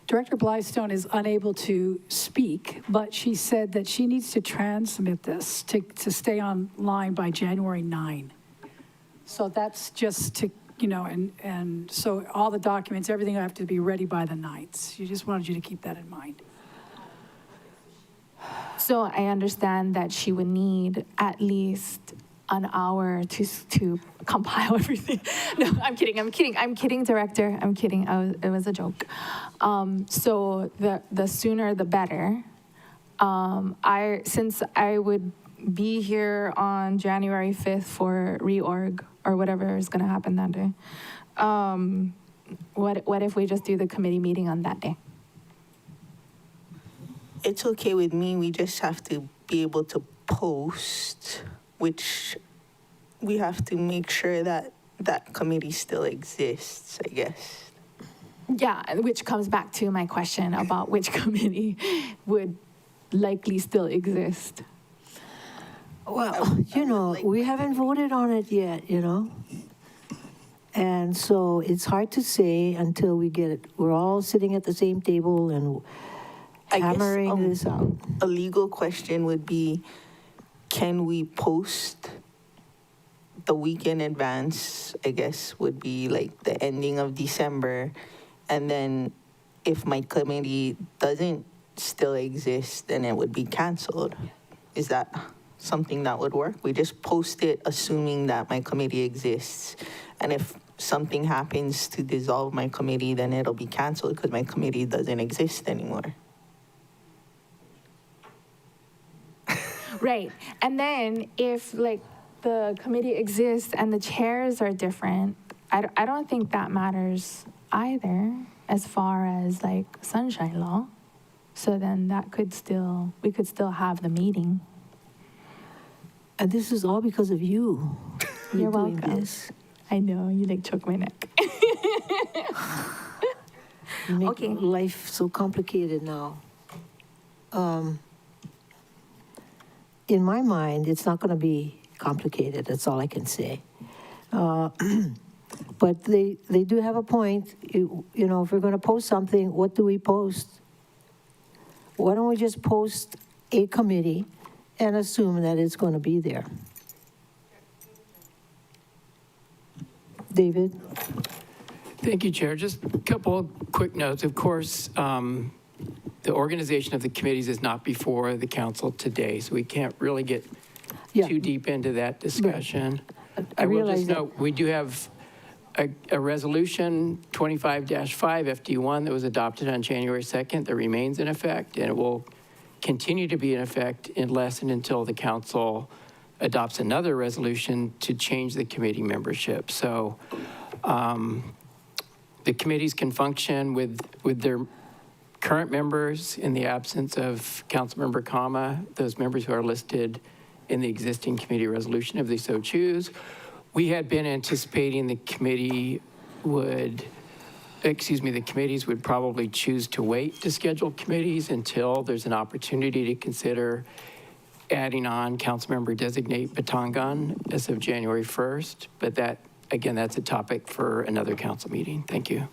Director Blystone is unable to speak, but she said that she needs to transmit this to stay online by January 9. So that's just to, and so all the documents, everything will have to be ready by the 9th. She just wanted you to keep that in mind. So I understand that she would need at least an hour to compile everything. No, I'm kidding, Director. I'm kidding. It was a joke. So the sooner the better. Since I would be here on January 5th for reorg or whatever is going to happen that day. What if we just do the committee meeting on that day? It's okay with me. We just have to be able to post, which we have to make sure that that committee still exists, I guess. Yeah, which comes back to my question about which committee would likely still exist. Well, we haven't voted on it yet, And so it's hard to say until we get it. We're all sitting at the same table and hammering this out. A legal question would be, can we post the week in advance, I guess, would be like the ending of December. And then if my committee doesn't still exist, then it would be canceled. Is that something that would work? We just post it assuming that my committee exists. And if something happens to dissolve my committee, then it'll be canceled because my committee doesn't exist anymore. Right. And then if the committee exists and the chairs are different, I don't think that matters either as far as sunshine law. So then we could still have the meeting. And this is all because of you. You're welcome. This. I know, you choke my neck. You make life so complicated now. In my mind, it's not going to be complicated. That's all I can say. But they do have a point. If we're going to post something, what do we post? Why don't we just post a committee and assume that it's going to be there? David? Thank you, Chair. Just a couple of quick notes. Of course, the organization of the committees is not before the council today, so we can't really get too deep into that discussion. Right. I will just note, we do have a resolution 25-5 FD1 that was adopted on January 2nd that remains in effect, and it will continue to be in effect unless and until the council adopts another resolution to change the committee membership. So the committees can function with their current members in the absence of Councilmember Kama, those members who are listed in the existing committee resolution if they so choose. We had been anticipating the committees would probably choose to wait to schedule committees until there's an opportunity to consider adding on Councilmember Designate Batangan as of January 1st. But that, again, that's a topic for another council meeting. Thank you.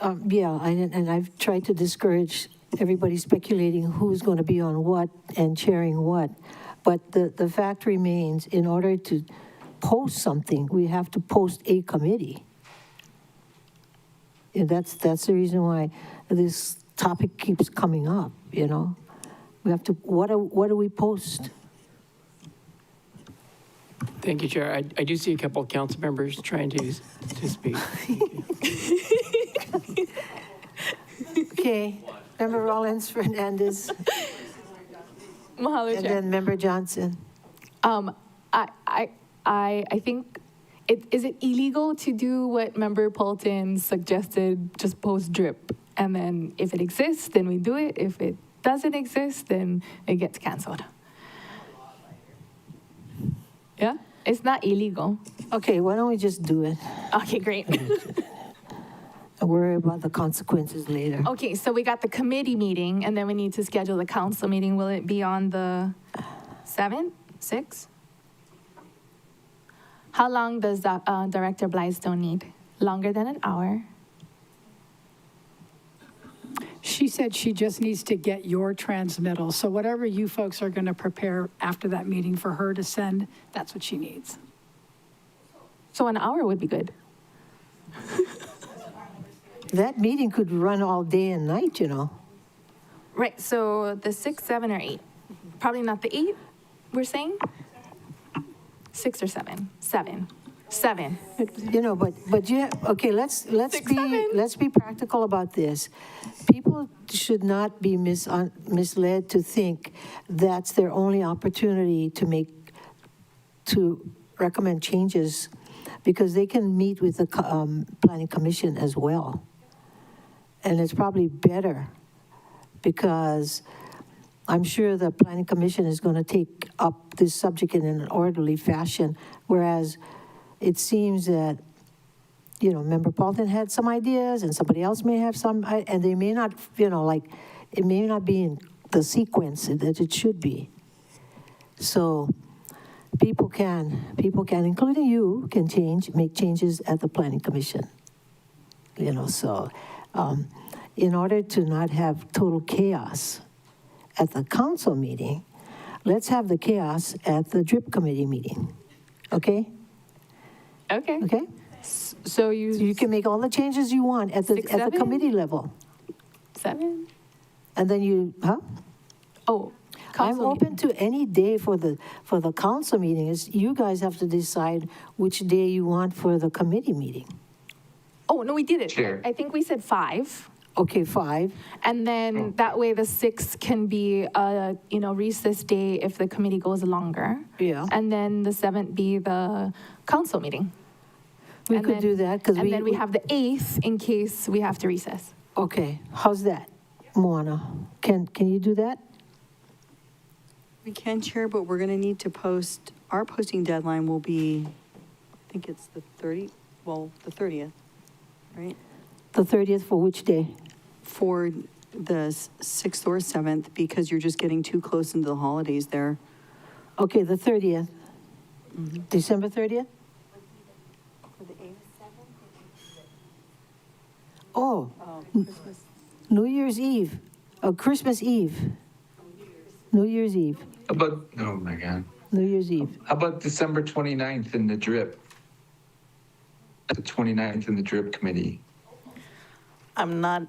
And I've tried to discourage everybody speculating who's going to be on what and chairing what. But the fact remains, in order to post something, we have to post a committee. And that's the reason why this topic keeps coming up, We have to, what do we post? Thank you, Chair. I do see a couple of council members trying to speak. Okay, Member Rollins Fernandez, Mahalo, and Chair. then Member Johnson. I think, is it illegal to do what Member Polton suggested, just post drip? And then if it exists, then we do it. If it doesn't exist, then it gets canceled. Yeah, it's not illegal. Okay, why don't we just do it? Okay, great. And worry about the consequences later. Okay, so we got the committee meeting, and then we need to schedule the council meeting. Will it be on the 7th, 6th? How long does Director Blystone need? Longer than an hour? She said she just needs to get your transmittal. So whatever you folks are going to prepare after that meeting for her to send, that's what she needs. So an hour would be good. That meeting could run all day and night, you know. Right, so the 6, 7, or 8? Probably not the 8, we're saying? 6 or 7? 7. 7. You know, but you have, okay, let's 6, be 7. let's be practical about this. People should not be misled to think that's their only opportunity to recommend changes, because they can meet with the Planning Commission as well. And it's probably better, because I'm sure the Planning Commission is going to take up this subject in an orderly fashion, whereas it seems that, you know, Member Paulton had some ideas and somebody else may have some, and they may not, you know, like, it may not be in the sequence that it should be. So people can, including you, can make changes at the Planning Commission. You know, so in order to not have total chaos at the council meeting, let's have the chaos at the DRIP committee meeting, okay? Okay. Okay? So you can make all the changes you want at the 6, at the 7? committee level. 7? And then you, Oh, I'm council open to any day for the council meeting. You guys have to decide which day you want for the committee meeting. Oh, no, we did it. Chair. I think we said 5. Okay, 5. And then that way the 6th can be a, recess day if the committee goes longer. Yeah. And then the 7th be the council meeting. We And could then- do that, because And then we have the 8th in case we have to recess. Okay, how's that, Moana? Can you do that? We can, Chair, but we're going to need to post, our posting deadline will be, I think it's the 30th, right? The 30th for which day? For the 6th or 7th, because you're just getting too close into the holidays there. Okay, the 30th. December 30th? Oh, New Year's Eve, Christmas Eve. New Year's Eve, How about, oh my God. New Year's Eve. How about December 29th in the DRIP? The 29th in the DRIP committee. I'm not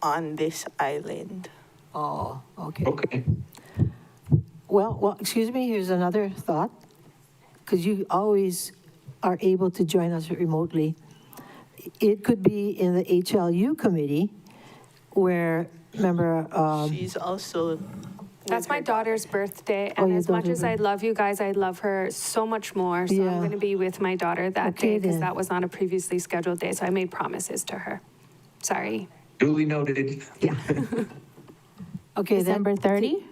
on this island. Oh, okay. Okay. Well, excuse me, here's another thought, because you always are able to join us remotely. It could be in the HLU committee where, remember, She's also. That's my daughter's birthday, Oh, and your as much daughter's as I love you guys, I love her so much more. So Yeah. I'm going to be with my daughter that Okay, day because then. that was not a previously scheduled day. So I made promises to her. Sorry. Duly noted. okay, then December 30?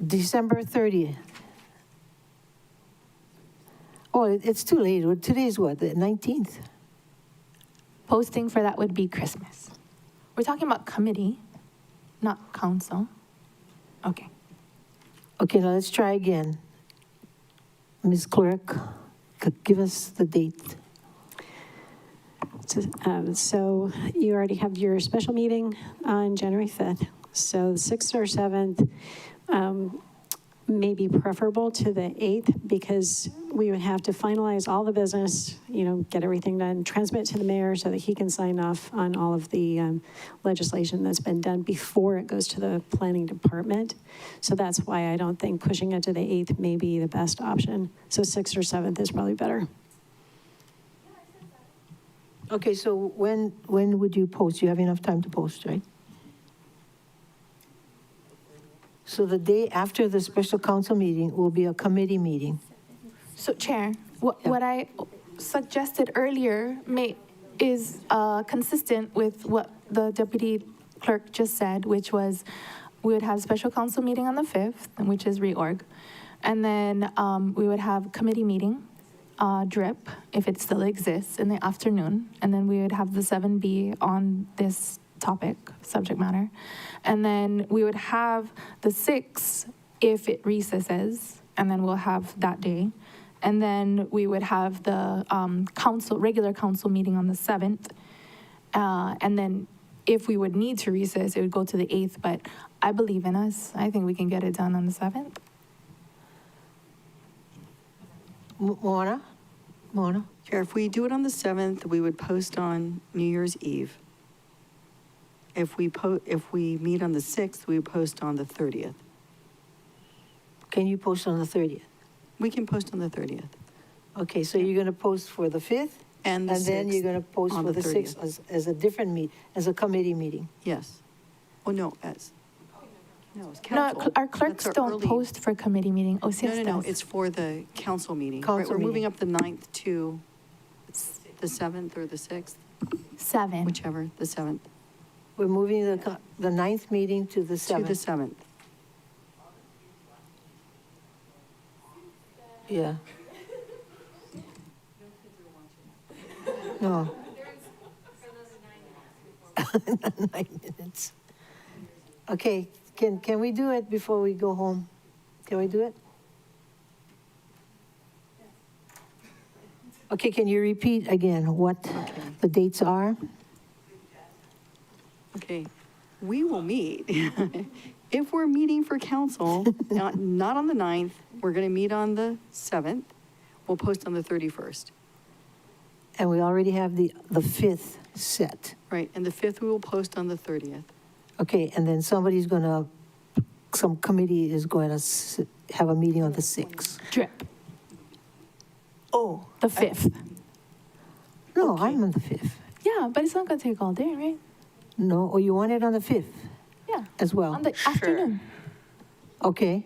December 30th. Oh, it's too late. Today's what, the 19th? Posting for that would be Christmas. We're talking about committee, not council. Okay. Okay, now let's try again. Ms. Clerk, give us the date. So you already have your special meeting on January 5th. So the 6th or 7th, may be preferable to the 8th because we would have to finalize all the business, get everything done, transmit it to the mayor so that he can sign off on all of the legislation that's been done before it goes to the planning department. So that's why I don't think pushing it to the 8th may be the best option. So 6th or 7th is probably better. Okay, so when would you post? You have enough time to post, right? So the day after the special council meeting will be a committee meeting. So Chair, what I suggested earlier is consistent with what the deputy clerk just said, which was we would have special council meeting on the 5th, which is reorg. And then we would have committee meeting, DRIP, if it still exists, in the afternoon. And then we would have the 7B on this topic, subject matter. And then we would have the 6th if it recesses, and then we'll have that day. And then we would have the regular council meeting on the 7th. And then if we would need to recess, it would go to the 8th, but I believe in us. I think we can get it done on the 7th. Mona? Chair, if we do it on the 7th, we would post on New Year's Eve. If we meet on the 6th, we would post on the 30th. Can you post on the 30th? We can post on the 30th. Okay, so you're going to post for the 5th? And the 6th. And then you're going to post on for the 30th. 6th as a different as a committee meeting? Yes. Oh, no, as No, council. our clerks That's our don't early- post for committee meeting. OCS No, does. it's for the council meeting. Council Right, we're moving meeting. up the 9th to the 7th or the 6th, 7. whichever, the 7th, We're moving the 9th meeting to the to the 7th. 7th. Yeah. No. 9 minutes. Okay, can we do it before we go home? Can we do it? Okay, can you repeat again what the dates are? Okay, we will meet. If we're meeting for council, not on the 9th, we're going to meet on the 7th. We'll post on the 31st. And we already have the 5th set. Right, and the 5th we will post on the 30th. Okay, and then some committee is going to have a meeting on the 6th. DRIP, Oh. the 5th. No, I'm on the 5th. Yeah, but it's not going to take all day, right? No, or you want it on the 5th Yeah, as well? on the afternoon. Okay.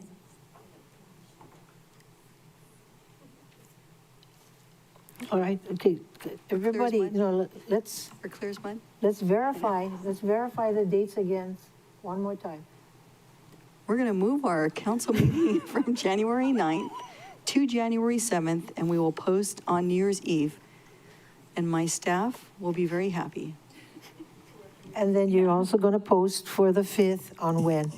All right, okay, everybody, mind? let's For Claire's mind? verify the dates again, one more time. We're going to move our council meeting from January 9th to January 7th, and we will post on New Year's Eve. And my staff will be very happy. And then you're also going to post for the 5th on when?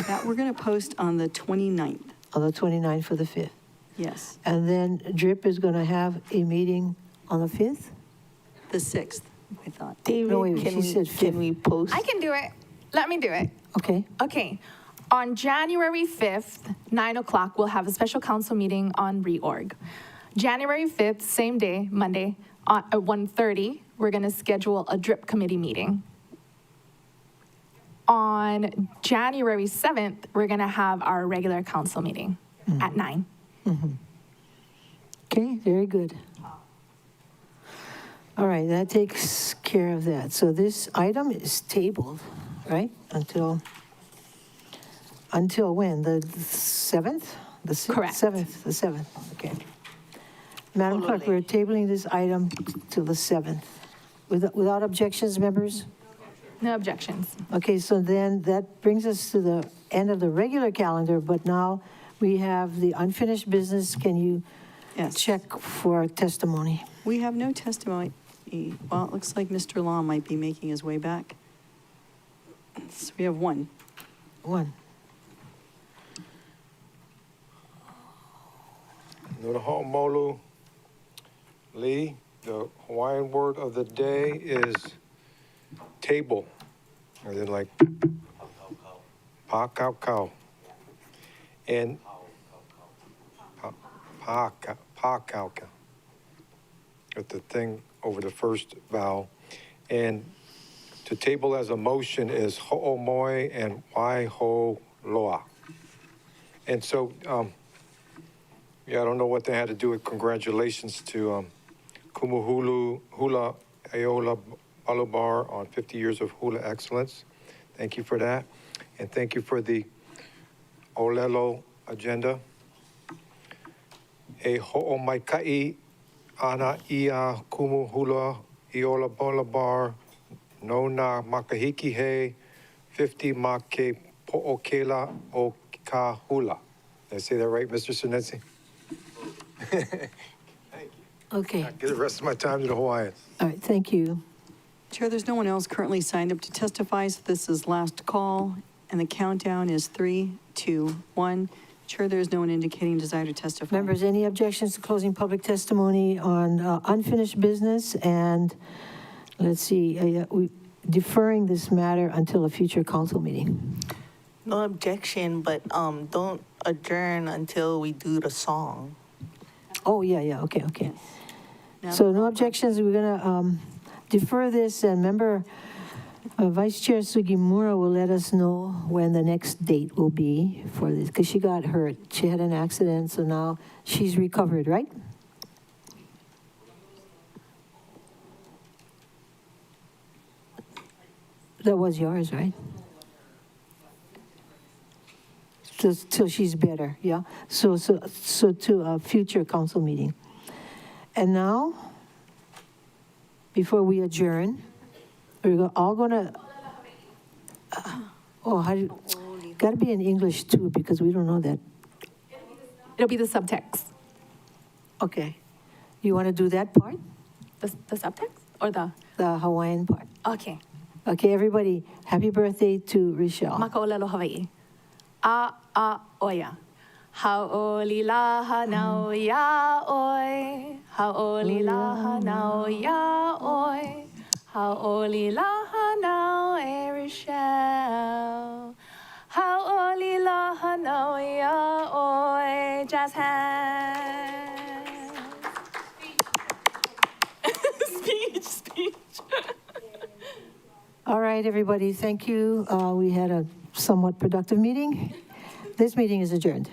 That we're going to post on the 29th. On the 29th for the 5th. Yes, And then DRIP is going to have a meeting on the 5th? the 6th, I thought. No, wait, she said 5th. we post? I can do it. Let me do it. Okay, Okay. On January 5th, 9 o'clock, we'll have a special council meeting on reorg. January 5th, same day, Monday, at 1:30, we're going to schedule a DRIP committee meeting. On January 7th, we're going to have our regular council meeting at 9. okay, very good. All right, that takes care of that. So this item is tabled, right? Until when? The 7th? The 6th? Correct. 7th, the 7th, okay. Madam Clerk, we're tabling this item till the 7th. Without objections, members? No objections. Okay, so then that brings us to the end of the regular calendar, but now we have the unfinished business. Can you Yes. check for testimony? We have no testimony. Well, it looks like Mr. Law might be making his way back. So we have one. One. Nuna Ho'omolu Lee, the Hawaiian word of the day is table, as in like pa kau kau. and Pakauka, with the thing over the first vowel. And to table as a motion is ho'omoi and waiho-loa. And so, yeah, I don't know what they had to do with congratulations to Kumuhulu Hula Aola Balubar on 50 years of hula excellence. Thank you for that. And thank you for the Olelo agenda. E ho'omaikai ana ia Kumuhula Iola Balubar no na makahiki he 50 ma ke po'okela o ka hula. Did I say that right, Mr. Sunetsi? Okay. Give the rest of my time to the Hawaiians. All right, thank you. Chair, there's no one else currently signed up to testify, so this is last call, and the countdown is 3, 2, 1. Chair, there is no one indicating desire to testify. Members, any objections to closing public testimony on unfinished business? And let's see, we deferring this matter until a future council meeting. No objection, but don't adjourn until we do the song. Oh, yeah, okay. So no objections, we're gonna defer this, and member Vice Chair Sugimura will let us know when the next date will be for this, because she got hurt. She had an accident, so now she's recovered, right? That was yours, right? Till she's better, yeah? So to a future council meeting. And now, before we adjourn, we're all gonna, gotta be in English too, because we don't know that. It'll be the subtext. Okay. You wanna do that part? The subtext or the? The Hawaiian part. Okay. Okay, everybody, happy birthday to Rochelle. Maka'olelo Hawaii. A oya. Ha'olilaha nau ya oi. Ha'olilaha nau ya oi. Ha'olilaha nau e Rochelle. Ha'olilaha nau ya oi. Jazz hands. Speech. All right, everybody, thank you. We had a somewhat productive meeting. This meeting is adjourned.